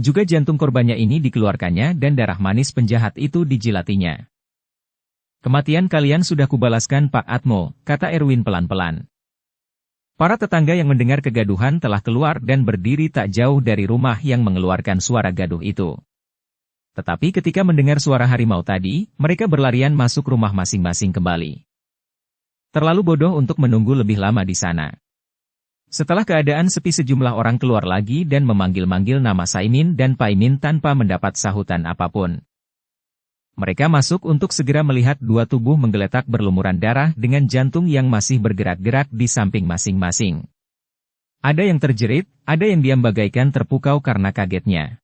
Juga jantung korbannya ini dikeluarkannya dan darah manis penjahat itu dijilatinya. Kematian kalian sudah kubalaskan Pak Atmo, kata Erwin pelan-pelan. Para tetangga yang mendengar kegaduhan telah keluar dan berdiri tak jauh dari rumah yang mengeluarkan suara gaduh itu. Tetapi ketika mendengar suara harimau tadi, mereka berlarian masuk rumah masing-masing kembali. Terlalu bodoh untuk menunggu lebih lama di sana. Setelah keadaan sepi sejumlah orang keluar lagi dan memanggil-manggil nama Saimin dan Paimin tanpa mendapat sahutan apapun. Mereka masuk untuk segera melihat dua tubuh menggeletak berlumuran darah dengan jantung yang masih bergerak-gerak di samping masing-masing. Ada yang terjerit, ada yang diam bagaikan terpukau karena kagetnya.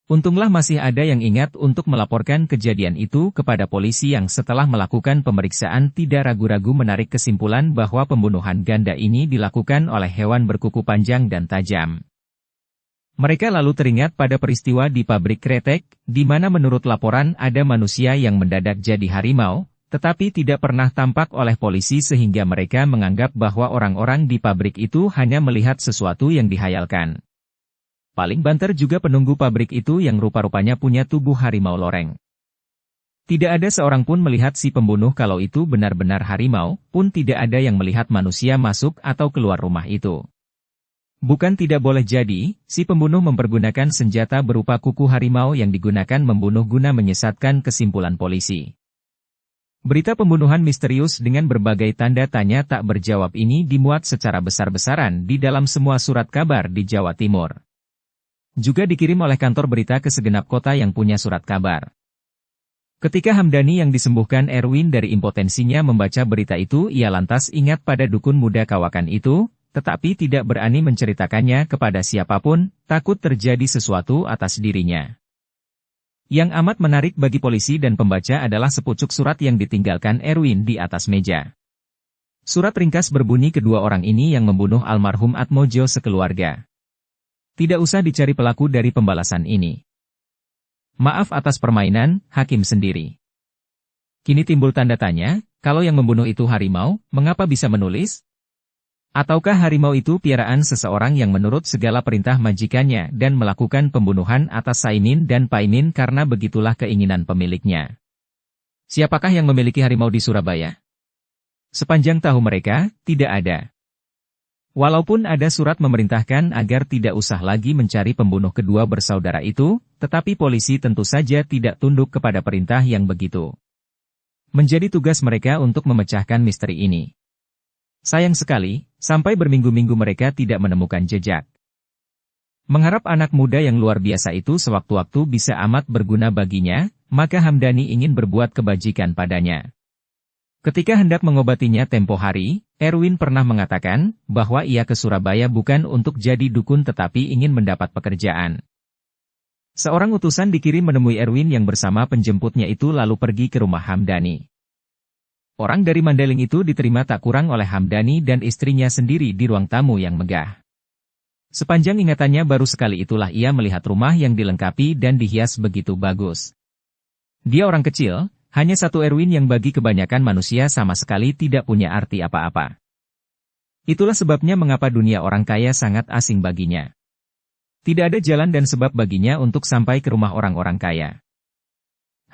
Untunglah masih ada yang ingat untuk melaporkan kejadian itu kepada polisi yang setelah melakukan pemeriksaan tidak ragu-ragu menarik kesimpulan bahwa pembunuhan ganda ini dilakukan oleh hewan berkuku panjang dan tajam. Mereka lalu teringat pada peristiwa di pabrik kretek, di mana menurut laporan ada manusia yang mendadak jadi harimau, tetapi tidak pernah tampak oleh polisi sehingga mereka menganggap bahwa orang-orang di pabrik itu hanya melihat sesuatu yang dihayalkan. Paling banter juga penunggu pabrik itu yang rupa-rupanya punya tubuh harimau loreng. Tidak ada seorang pun melihat si pembunuh kalau itu benar-benar harimau, pun tidak ada yang melihat manusia masuk atau keluar rumah itu. Bukan tidak boleh jadi, si pembunuh mempergunakan senjata berupa kuku harimau yang digunakan membunuh guna menyesatkan kesimpulan polisi. Berita pembunuhan misterius dengan berbagai tanda tanya tak berjawab ini dimuat secara besar-besaran di dalam semua surat kabar di Jawa Timur. Juga dikirim oleh kantor berita ke segenap kota yang punya surat kabar. Ketika Hamdani yang disembuhkan Erwin dari impotensinya membaca berita itu, ia lantas ingat pada dukun muda kawakan itu, tetapi tidak berani menceritakannya kepada siapapun, takut terjadi sesuatu atas dirinya. Yang amat menarik bagi polisi dan pembaca adalah sepucuk surat yang ditinggalkan Erwin di atas meja. Surat ringkas berbunyi kedua orang ini yang membunuh almarhum Atmojo sekeluarga. Tidak usah dicari pelaku dari pembalasan ini. Maaf atas permainan, hakim sendiri. Kini timbul tanda tanya, kalau yang membunuh itu harimau, mengapa bisa menulis? Ataukah harimau itu piaraan seseorang yang menurut segala perintah majikannya dan melakukan pembunuhan atas Saimin dan Paimin karena begitulah keinginan pemiliknya? Siapakah yang memiliki harimau di Surabaya? Sepanjang tahu mereka, tidak ada. Walaupun ada surat memerintahkan agar tidak usah lagi mencari pembunuh kedua bersaudara itu, tetapi polisi tentu saja tidak tunduk kepada perintah yang begitu. Menjadi tugas mereka untuk memecahkan misteri ini. Sayang sekali, sampai berminggu-minggu mereka tidak menemukan jejak. Mengharap anak muda yang luar biasa itu sewaktu-waktu bisa amat berguna baginya, maka Hamdani ingin berbuat kebajikan padanya. Ketika hendak mengobatinya tempo hari, Erwin pernah mengatakan bahwa ia ke Surabaya bukan untuk jadi dukun tetapi ingin mendapat pekerjaan. Seorang utusan dikirim menemui Erwin yang bersama penjemputnya itu lalu pergi ke rumah Hamdani. Orang dari Mandailing itu diterima tak kurang oleh Hamdani dan istrinya sendiri di ruang tamu yang megah. Sepanjang ingatannya baru sekali itulah ia melihat rumah yang dilengkapi dan dihias begitu bagus. Dia orang kecil, hanya satu Erwin yang bagi kebanyakan manusia sama sekali tidak punya arti apa-apa. Itulah sebabnya mengapa dunia orang kaya sangat asing baginya. Tidak ada jalan dan sebab baginya untuk sampai ke rumah orang-orang kaya.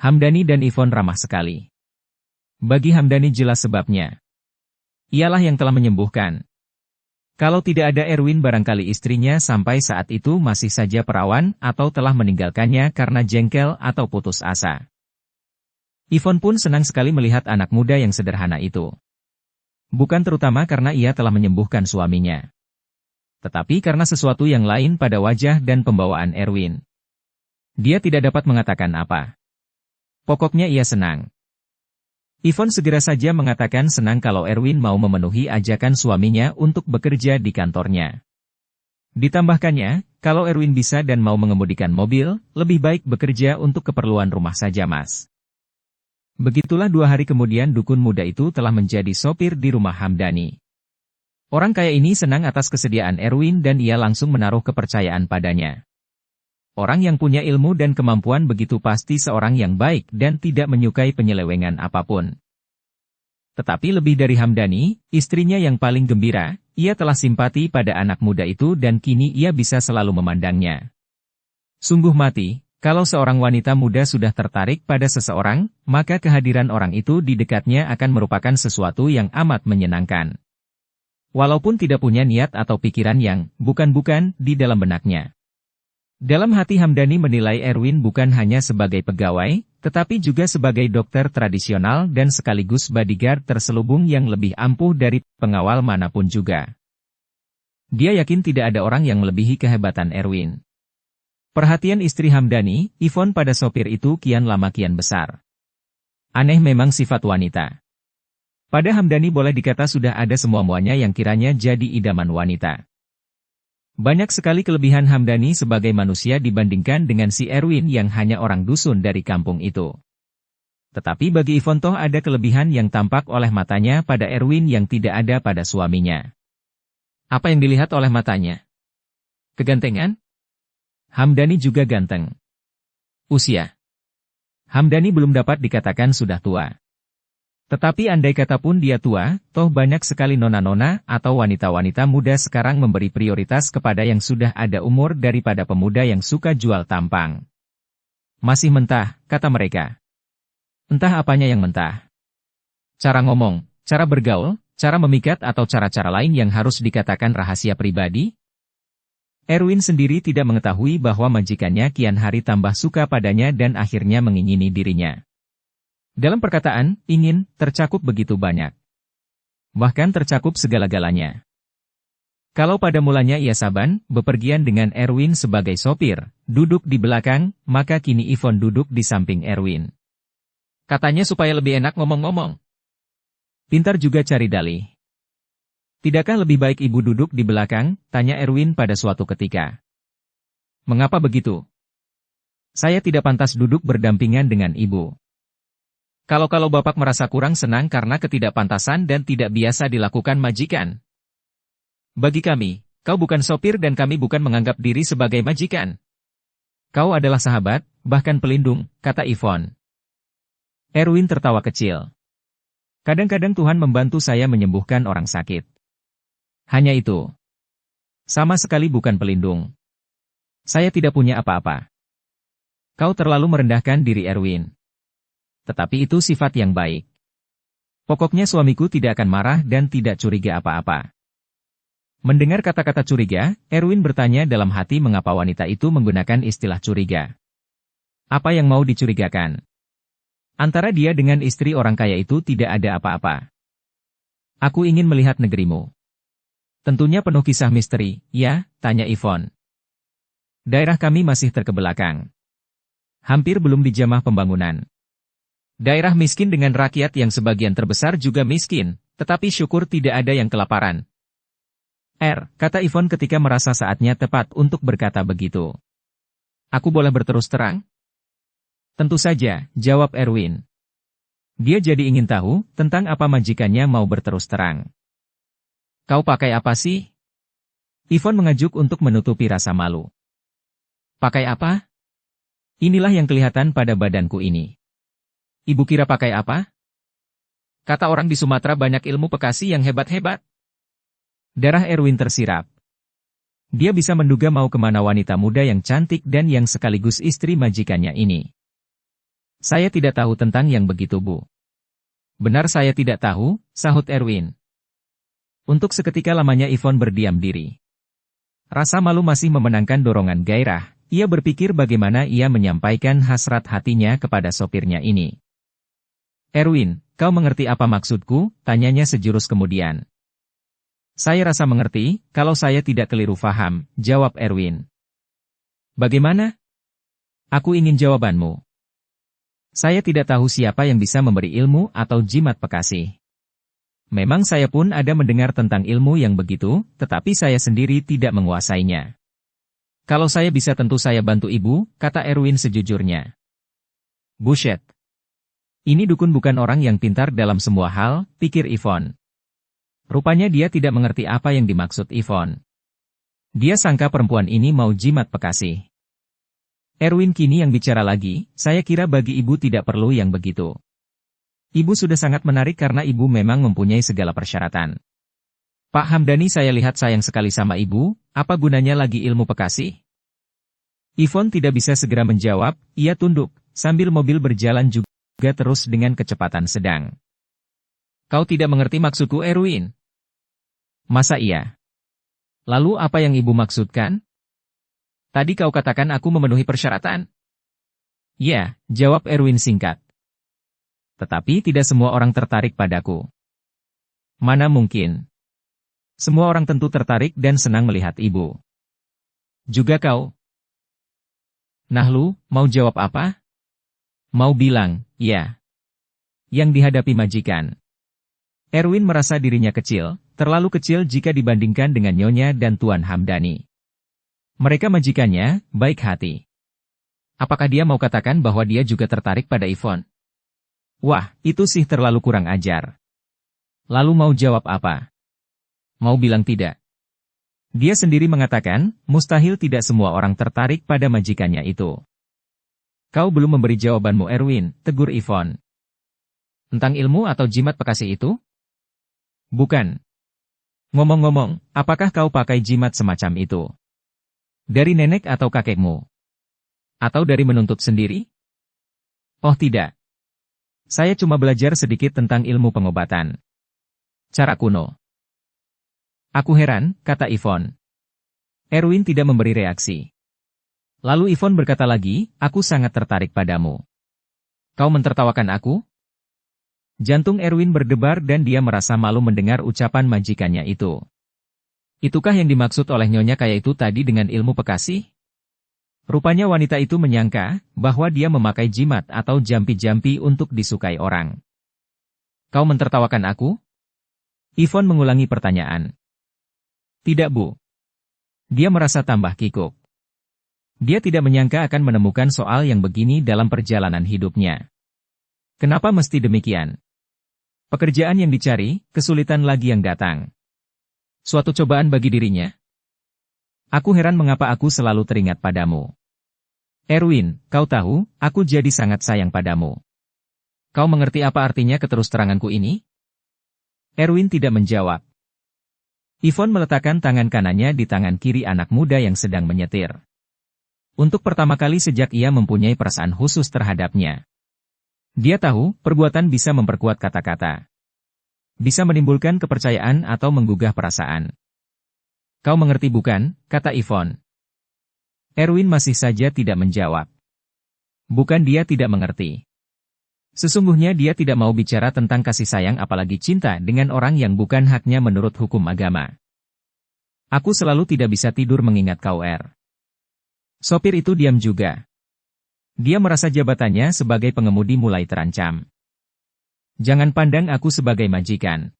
Hamdani dan Ivon ramah sekali. Bagi Hamdani jelas sebabnya. Ialah yang telah menyembuhkan. Kalau tidak ada Erwin barangkali istrinya sampai saat itu masih saja perawan atau telah meninggalkannya karena jengkel atau putus asa. Yvonne pun senang sekali melihat anak muda yang sederhana itu. Bukan terutama karena ia telah menyembuhkan suaminya. Tetapi karena sesuatu yang lain pada wajah dan pembawaan Erwin. Dia tidak dapat mengatakan apa. Pokoknya ia senang. Yvonne segera saja mengatakan senang kalau Erwin mau memenuhi ajakan suaminya untuk bekerja di kantornya. Ditambahkannya, kalau Erwin bisa dan mau mengemudikan mobil, lebih baik bekerja untuk keperluan rumah saja Mas. Begitulah 2 hari kemudian dukun muda itu telah menjadi sopir di rumah Hamdani. Orang kaya ini senang atas kesediaan Erwin dan ia langsung menaruh kepercayaan padanya. Orang yang punya ilmu dan kemampuan begitu pasti seorang yang baik dan tidak menyukai penyelewengan apapun. Tetapi lebih dari Hamdani, istrinya yang paling gembira, ia telah simpati pada anak muda itu dan kini ia bisa selalu memandangnya. Sungguh mati, kalau seorang wanita muda sudah tertarik pada seseorang, maka kehadiran orang itu di dekatnya akan merupakan sesuatu yang amat menyenangkan. Walaupun tidak punya niat atau pikiran yang bukan-bukan di dalam benaknya. Dalam hati Hamdani menilai Erwin bukan hanya sebagai pegawai, tetapi juga sebagai dokter tradisional dan sekaligus bodyguard terselubung yang lebih ampuh dari pengawal manapun juga. Dia yakin tidak ada orang yang melebihi kehebatan Erwin. Perhatian istri Hamdani, Yvonne pada sopir itu kian lama kian besar. Aneh memang sifat wanita. Pada Hamdani boleh dikata sudah ada semua-muanya yang kiranya jadi idaman wanita. Banyak sekali kelebihan Hamdani sebagai manusia dibandingkan dengan si Erwin yang hanya orang dusun dari kampung itu. Tetapi bagi Yvonne toh ada kelebihan yang tampak oleh matanya pada Erwin yang tidak ada pada suaminya. Apa yang dilihat oleh matanya? Kegantengan? Hamdani juga ganteng. Usia. Hamdani belum dapat dikatakan sudah tua. Tetapi andai kata pun dia tua, toh banyak sekali nona-nona atau wanita-wanita muda sekarang memberi prioritas kepada yang sudah ada umur daripada pemuda yang suka jual tampang. Masih mentah, kata mereka. Entah apanya yang mentah. Cara ngomong, cara bergaul, cara memikat atau cara-cara lain yang harus dikatakan rahasia pribadi? Erwin sendiri tidak mengetahui bahwa majikannya kian hari tambah suka padanya dan akhirnya mengingini dirinya. Dalam perkataan, ingin, tercakup begitu banyak. Bahkan tercakup segala-galanya. Kalau pada mulanya ia Saban, bepergian dengan Erwin sebagai sopir, duduk di belakang, maka kini Yvonne duduk di samping Erwin. Katanya supaya lebih enak ngomong-ngomong. Pintar juga cari dalih. Tidakkah lebih baik ibu duduk di belakang, tanya Erwin pada suatu ketika. Mengapa begitu? Saya tidak pantas duduk berdampingan dengan ibu. Kalau bapak merasa kurang senang karena ketidakpantasan dan tidak biasa dilakukan majikan. Bagi kami, kau bukan sopir dan kami bukan menganggap diri sebagai majikan. Kau adalah sahabat, bahkan pelindung, kata Yvonne. Erwin tertawa kecil. Kadang-kadang Tuhan membantu saya menyembuhkan orang sakit. Hanya itu. Sama sekali bukan pelindung. Saya tidak punya apa-apa. Kau terlalu merendahkan diri Erwin. Tetapi itu sifat yang baik. Pokoknya suamiku tidak akan marah dan tidak curiga apa-apa. Mendengar kata-kata curiga, Erwin bertanya dalam hati mengapa wanita itu menggunakan istilah curiga. Apa yang mau dicurigakan? Antara dia dengan istri orang kaya itu tidak ada apa-apa. Aku ingin melihat negerimu. Tentunya penuh kisah misteri, ya, tanya Yvonne. Daerah kami masih terkebelakang. Hampir belum dijamah pembangunan. Daerah miskin dengan rakyat yang sebagian terbesar juga miskin, tetapi syukur tidak ada yang kelaparan. Kata Yvonne ketika merasa saatnya tepat untuk berkata begitu. Aku boleh berterus terang? Tentu saja, jawab Erwin. Dia jadi ingin tahu tentang apa majikannya mau berterus terang. Kau pakai apa sih? Yvonne mengajuk untuk menutupi rasa malu. Pakai apa? Inilah yang kelihatan pada badanku ini. Ibu kira pakai apa? Kata orang di Sumatera banyak ilmu pekasi yang hebat-hebat. Darah Erwin tersirap. Dia bisa menduga mau kemana wanita muda yang cantik dan yang sekaligus istri majikannya ini. Saya tidak tahu tentang yang begitu, Bu. Benar saya tidak tahu, sahut Erwin. Untuk seketika lamanya Yvonne berdiam diri. Rasa malu masih memenangkan dorongan gairah, ia berpikir bagaimana ia menyampaikan hasrat hatinya kepada sopirnya ini. Erwin, kau mengerti apa maksudku? Tanyanya sejurus kemudian. Saya rasa mengerti, kalau saya tidak keliru faham, jawab Erwin. Bagaimana? Aku ingin jawabanmu. Saya tidak tahu siapa yang bisa memberi ilmu atau jimat pekasih. Memang saya pun ada mendengar tentang ilmu yang begitu, tetapi saya sendiri tidak menguasainya. Kalau saya bisa tentu saya bantu ibu, kata Erwin sejujurnya. Buset. Ini dukun bukan orang yang pintar dalam semua hal, pikir Yvonne. Rupanya dia tidak mengerti apa yang dimaksud Yvonne. Dia sangka perempuan ini mau jimat pekasih. Erwin kini yang bicara lagi, saya kira bagi ibu tidak perlu yang begitu. Ibu sudah sangat menarik karena ibu memang mempunyai segala persyaratan. Pak Hamdani saya lihat sayang sekali sama ibu, apa gunanya lagi ilmu pekasih? Yvonne tidak bisa segera menjawab, ia tunduk, sambil mobil berjalan juga terus dengan kecepatan sedang. Kau tidak mengerti maksudku Erwin? Masa iya? Lalu apa yang ibu maksudkan? Tadi kau katakan aku memenuhi persyaratan. Ya, jawab Erwin singkat. Tetapi tidak semua orang tertarik padaku. Mana mungkin? Semua orang tentu tertarik dan senang melihat ibu. Juga kau. Nah lu, mau jawab apa? Mau bilang, ya. Yang dihadapi majikan. Erwin merasa dirinya kecil, terlalu kecil jika dibandingkan dengan Nyonya dan Tuan Hamdani. Mereka majikannya, baik hati. Apakah dia mau katakan bahwa dia juga tertarik pada Yvonne? Wah, itu sih terlalu kurang ajar. Lalu mau jawab apa? Mau bilang tidak? Dia sendiri mengatakan, mustahil tidak semua orang tertarik pada majikannya itu. Kau belum memberi jawabanmu Erwin, tegur Yvonne. Tentang ilmu atau jimat pekasih itu? Bukan. Ngomong-ngomong, apakah kau pakai jimat semacam itu? Dari nenek atau kakekmu? Atau dari menuntut sendiri? Oh tidak. Saya cuma belajar sedikit tentang ilmu pengobatan. Cara kuno. Aku heran, kata Yvonne. Erwin tidak memberi reaksi. Lalu Yvonne berkata lagi, aku sangat tertarik padamu. Kau mentertawakan aku? Jantung Erwin berdebar dan dia merasa malu mendengar ucapan majikannya itu. Itukah yang dimaksud oleh Nyonya kaya itu tadi dengan ilmu pekasih? Rupanya wanita itu menyangka bahwa dia memakai jimat atau jampi-jampi untuk disukai orang. Kau mentertawakan aku? Yvonne mengulangi pertanyaan. Tidak bu. Dia merasa tambah kikuk. Dia tidak menyangka akan menemukan soal yang begini dalam perjalanan hidupnya. Kenapa mesti demikian? Pekerjaan yang dicari, kesulitan lagi yang datang. Suatu cobaan bagi dirinya. Aku heran mengapa aku selalu teringat padamu. Erwin, kau tahu, aku jadi sangat sayang padamu. Kau mengerti apa artinya keterus-teranganku ini? Erwin tidak menjawab. Yvonne meletakkan tangan kanannya di tangan kiri anak muda yang sedang menyetir. Untuk pertama kali sejak ia mempunyai perasaan khusus terhadapnya. Dia tahu, perbuatan bisa memperkuat kata-kata. Bisa menimbulkan kepercayaan atau menggugah perasaan. Kau mengerti bukan, kata Yvonne. Erwin masih saja tidak menjawab. Bukan dia tidak mengerti. Sesungguhnya dia tidak mau bicara tentang kasih sayang apalagi cinta dengan orang yang bukan haknya menurut hukum agama. Aku selalu tidak bisa tidur mengingat kau Sopir itu diam juga. Dia merasa jabatannya sebagai pengemudi mulai terancam. Jangan pandang aku sebagai majikan.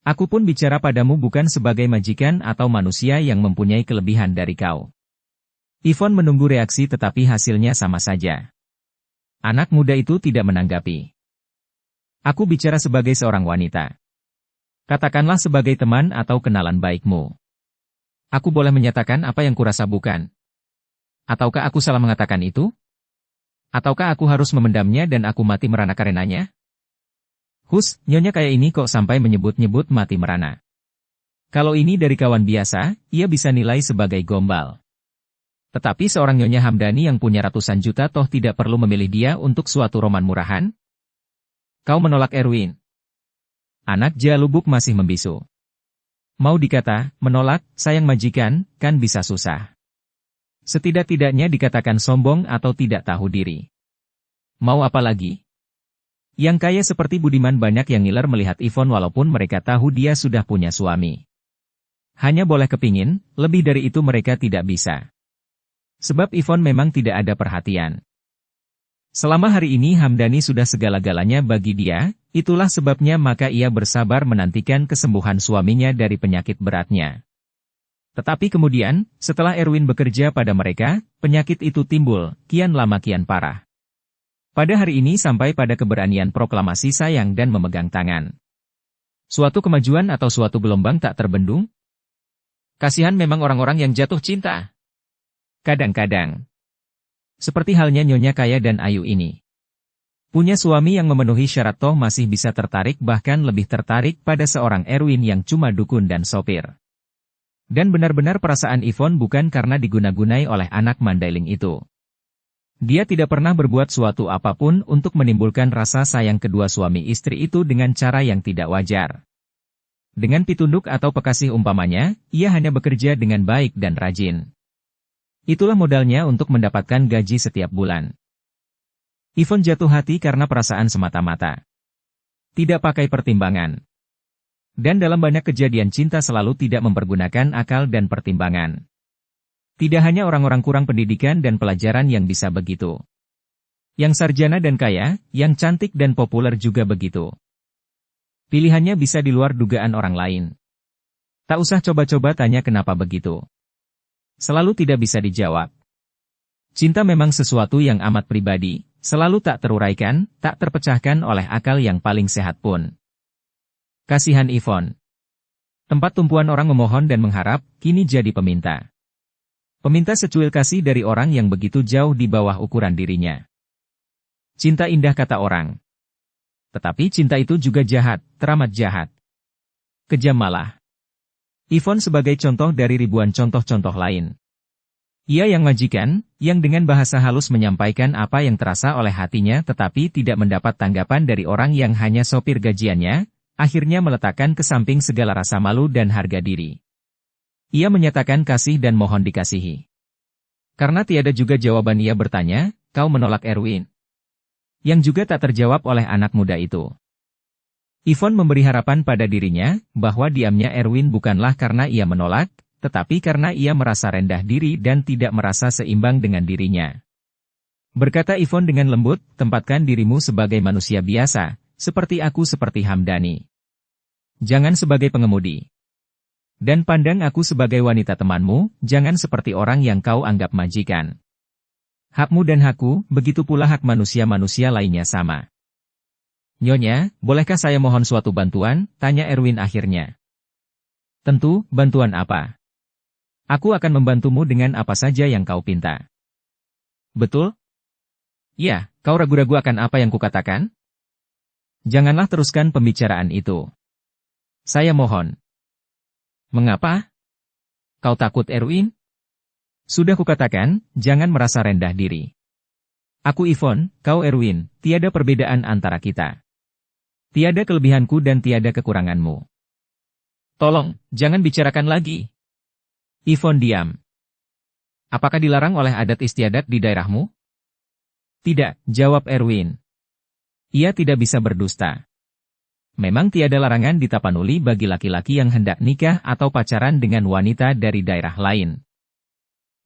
Aku pun bicara padamu bukan sebagai majikan atau manusia yang mempunyai kelebihan dari kau. Yvonne menunggu reaksi tetapi hasilnya sama saja. Anak muda itu tidak menanggapi. Aku bicara sebagai seorang wanita. Katakanlah sebagai teman atau kenalan baikmu. Aku boleh menyatakan apa yang kurasa bukan? Ataukah aku salah mengatakan itu? Ataukah aku harus memendamnya dan aku mati merana karenanya? Hus, Nyonya kayak ini kok sampai menyebut-nyebut mati merana. Kalau ini dari kawan biasa, ia bisa nilai sebagai gombal. Tetapi seorang Nyonya Hamdani yang punya ratusan juta toh tidak perlu memilih dia untuk suatu roman murahan? Kau menolak Erwin. Anak Jalubuk masih membisu. Mau dikata, menolak, sayang majikan, kan bisa susah. Setidak-tidaknya dikatakan sombong atau tidak tahu diri. Mau apa lagi? Yang kaya seperti Budiman banyak yang ngiler melihat Ivon walaupun mereka tahu dia sudah punya suami. Hanya boleh kepingin, lebih dari itu mereka tidak bisa. Sebab Ivon memang tidak ada perhatian. Selama hari ini Hamdani sudah segala-galanya bagi dia, itulah sebabnya maka ia bersabar menantikan kesembuhan suaminya dari penyakit beratnya. Tetapi kemudian, setelah Erwin bekerja pada mereka, penyakit itu timbul, kian lama kian parah. Pada hari ini sampai pada keberanian proklamasi sayang dan memegang tangan. Suatu kemajuan atau suatu gelombang tak terbendung? Kasihan memang orang-orang yang jatuh cinta. Kadang-kadang. Seperti halnya Nyonya Kaya dan Ayu ini. Punya suami yang memenuhi syarat toh masih bisa tertarik bahkan lebih tertarik pada seorang Erwin yang cuma dukun dan sopir. Dan benar-benar perasaan Ivon bukan karena diguna-gunai oleh anak mandailing itu. Dia tidak pernah berbuat suatu apapun untuk menimbulkan rasa sayang kedua suami istri itu dengan cara yang tidak wajar. Dengan pitunduk atau pekasih umpamanya, ia hanya bekerja dengan baik dan rajin. Itulah modalnya untuk mendapatkan gaji setiap bulan. Ivon jatuh hati karena perasaan semata-mata. Tidak pakai pertimbangan. Dan dalam banyak kejadian cinta selalu tidak mempergunakan akal dan pertimbangan. Tidak hanya orang-orang kurang pendidikan dan pelajaran yang bisa begitu. Yang sarjana dan kaya, yang cantik dan populer juga begitu. Pilihannya bisa di luar dugaan orang lain. Tak usah coba-coba tanya kenapa begitu. Selalu tidak bisa dijawab. Cinta memang sesuatu yang amat pribadi, selalu tak teruraikan, tak terpecahkan oleh akal yang paling sehat pun. Kasihan Ivon. Tempat tumpuan orang memohon dan mengharap, kini jadi peminta. Peminta secuil kasih dari orang yang begitu jauh di bawah ukuran dirinya. Cinta indah kata orang. Tetapi cinta itu juga jahat, teramat jahat. Kejam malah. Ivon sebagai contoh dari ribuan contoh-contoh lain. Ia yang majikan, yang dengan bahasa halus menyampaikan apa yang terasa oleh hatinya tetapi tidak mendapat tanggapan dari orang yang hanya sopir gajiannya, akhirnya meletakkan ke samping segala rasa malu dan harga diri. Ia menyatakan kasih dan mohon dikasihi. Karena tiada juga jawaban ia bertanya, kau menolak Erwin? Yang juga tak terjawab oleh anak muda itu. Ivon memberi harapan pada dirinya, bahwa diamnya Erwin bukanlah karena ia menolak, tetapi karena ia merasa rendah diri dan tidak merasa seimbang dengan dirinya. Berkata Ivon dengan lembut, tempatkan dirimu sebagai manusia biasa, seperti aku seperti Hamdani. Jangan sebagai pengemudi. Dan pandang aku sebagai wanita temanmu, jangan seperti orang yang kau anggap majikan. Hakmu dan hakku, begitu pula hak manusia-manusia lainnya sama. Nyonya, bolehkah saya mohon suatu bantuan? Tanya Erwin akhirnya. Tentu, bantuan apa? Aku akan membantumu dengan apa saja yang kau pinta. Betul? Ya, kau ragu-ragu akan apa yang kukatakan? Janganlah teruskan pembicaraan itu. Saya mohon. Mengapa? Kau takut Erwin? Sudah kukatakan, jangan merasa rendah diri. Aku Ivon, kau Erwin, tiada perbedaan antara kita. Tiada kelebihanku dan tiada kekuranganmu. Tolong, jangan bicarakan lagi. Ivon diam. Apakah dilarang oleh adat istiadat di daerahmu? Tidak, jawab Erwin. Ia tidak bisa berdusta. Memang tiada larangan di Tapanuli bagi laki-laki yang hendak nikah atau pacaran dengan wanita dari daerah lain.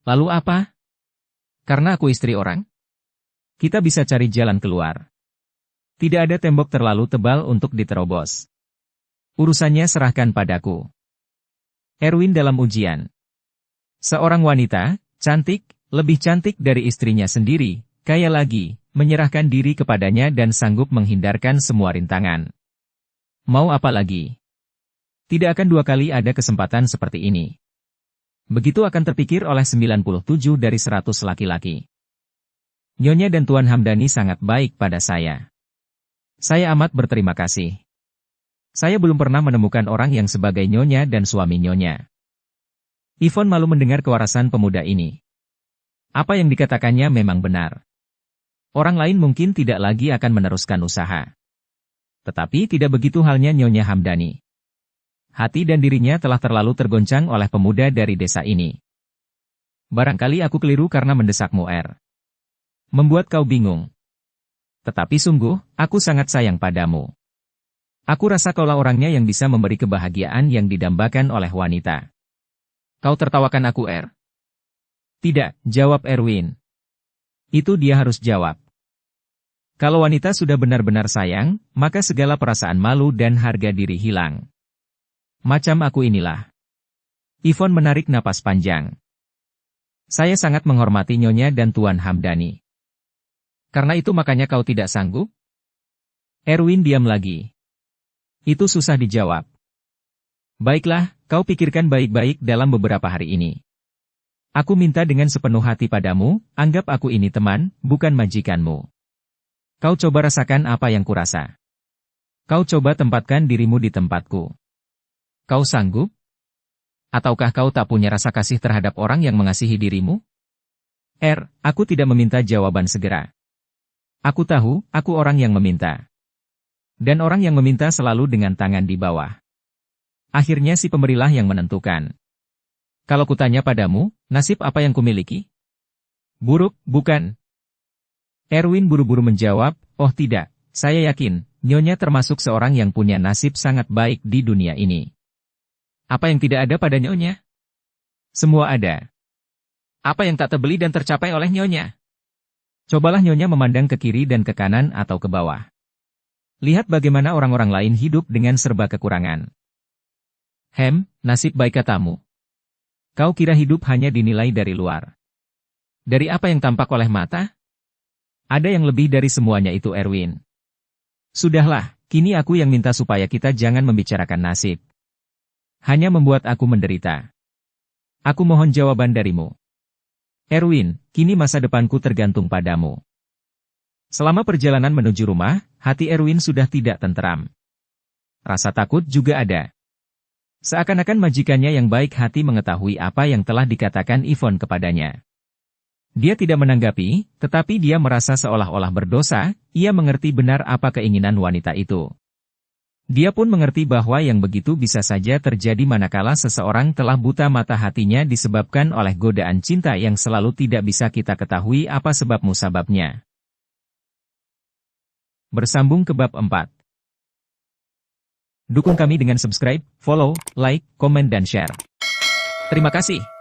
Lalu apa? Karena aku istri orang? Kita bisa cari jalan keluar. Tidak ada tembok terlalu tebal untuk diterobos. Urusannya serahkan padaku. Erwin dalam ujian. Seorang wanita, cantik, lebih cantik dari istrinya sendiri, kaya lagi, menyerahkan diri kepadanya dan sanggup menghindarkan semua rintangan. Mau apa lagi? Tidak akan dua kali ada kesempatan seperti ini. Begitu akan terpikir oleh 97 dari 100 laki-laki. Nyonya dan Tuan Hamdani sangat baik pada saya. Saya amat berterima kasih. Saya belum pernah menemukan orang yang sebagai Nyonya dan suami Nyonya. Ivon malu mendengar kewarasan pemuda ini. Apa yang dikatakannya memang benar. Orang lain mungkin tidak lagi akan meneruskan usaha. Tetapi tidak begitu halnya Nyonya Hamdani. Hati dan dirinya telah terlalu tergoncang oleh pemuda dari desa ini. Barangkali aku keliru karena mendesakmu, membuat kau bingung. Tetapi sungguh, aku sangat sayang padamu. Aku rasa kaulah orangnya yang bisa memberi kebahagiaan yang didambakan oleh wanita. Kau tertawakan aku, Tidak, jawab Erwin. Itu dia harus jawab. Kalau wanita sudah benar-benar sayang, maka segala perasaan malu dan harga diri hilang. Macam aku inilah. Yvonne menarik napas panjang. Saya sangat menghormati Nyonya dan Tuan Hamdani. Karena itu makanya kau tidak sanggup? Erwin diam lagi. Itu susah dijawab. Baiklah, kau pikirkan baik-baik dalam beberapa hari ini. Aku minta dengan sepenuh hati padamu, anggap aku ini teman, bukan majikanmu. Kau coba rasakan apa yang kurasa. Kau coba tempatkan dirimu di tempatku. Kau sanggup? Ataukah kau tak punya rasa kasih terhadap orang yang mengasihi dirimu? Aku tidak meminta jawaban segera. Aku tahu, aku orang yang meminta. Dan orang yang meminta selalu dengan tangan di bawah. Akhirnya si pemberilah yang menentukan. Kalau kutanya padamu, nasib apa yang kumiliki? Buruk, bukan? Erwin buru-buru menjawab, oh tidak, saya yakin, Nyonya termasuk seorang yang punya nasib sangat baik di dunia ini. Apa yang tidak ada pada Nyonya? Semua ada. Apa yang tak terbeli dan tercapai oleh Nyonya? Cobalah Nyonya memandang ke kiri dan ke kanan atau ke bawah. Lihat bagaimana orang-orang lain hidup dengan serba kekurangan. Nasib baik katamu. Kau kira hidup hanya dinilai dari luar. Dari apa yang tampak oleh mata? Ada yang lebih dari semuanya itu, Erwin. Sudahlah, kini aku yang minta supaya kita jangan membicarakan nasib. Hanya membuat aku menderita. Aku mohon jawaban darimu. Erwin, kini masa depanku tergantung padamu. Selama perjalanan menuju rumah, hati Erwin sudah tidak tenteram. Rasa takut juga ada. Seakan-akan majikannya yang baik hati mengetahui apa yang telah dikatakan Yvonne kepadanya. Dia tidak menanggapi, tetapi dia merasa seolah-olah berdosa, ia mengerti benar apa keinginan wanita itu. Dia pun mengerti bahwa yang begitu bisa saja terjadi manakala seseorang telah buta mata hatinya disebabkan oleh godaan cinta yang selalu tidak bisa kita ketahui apa sebab musababnya. Bersambung ke bab 4. Dukung kami dengan subscribe, follow, like, komen dan share. Terima kasih.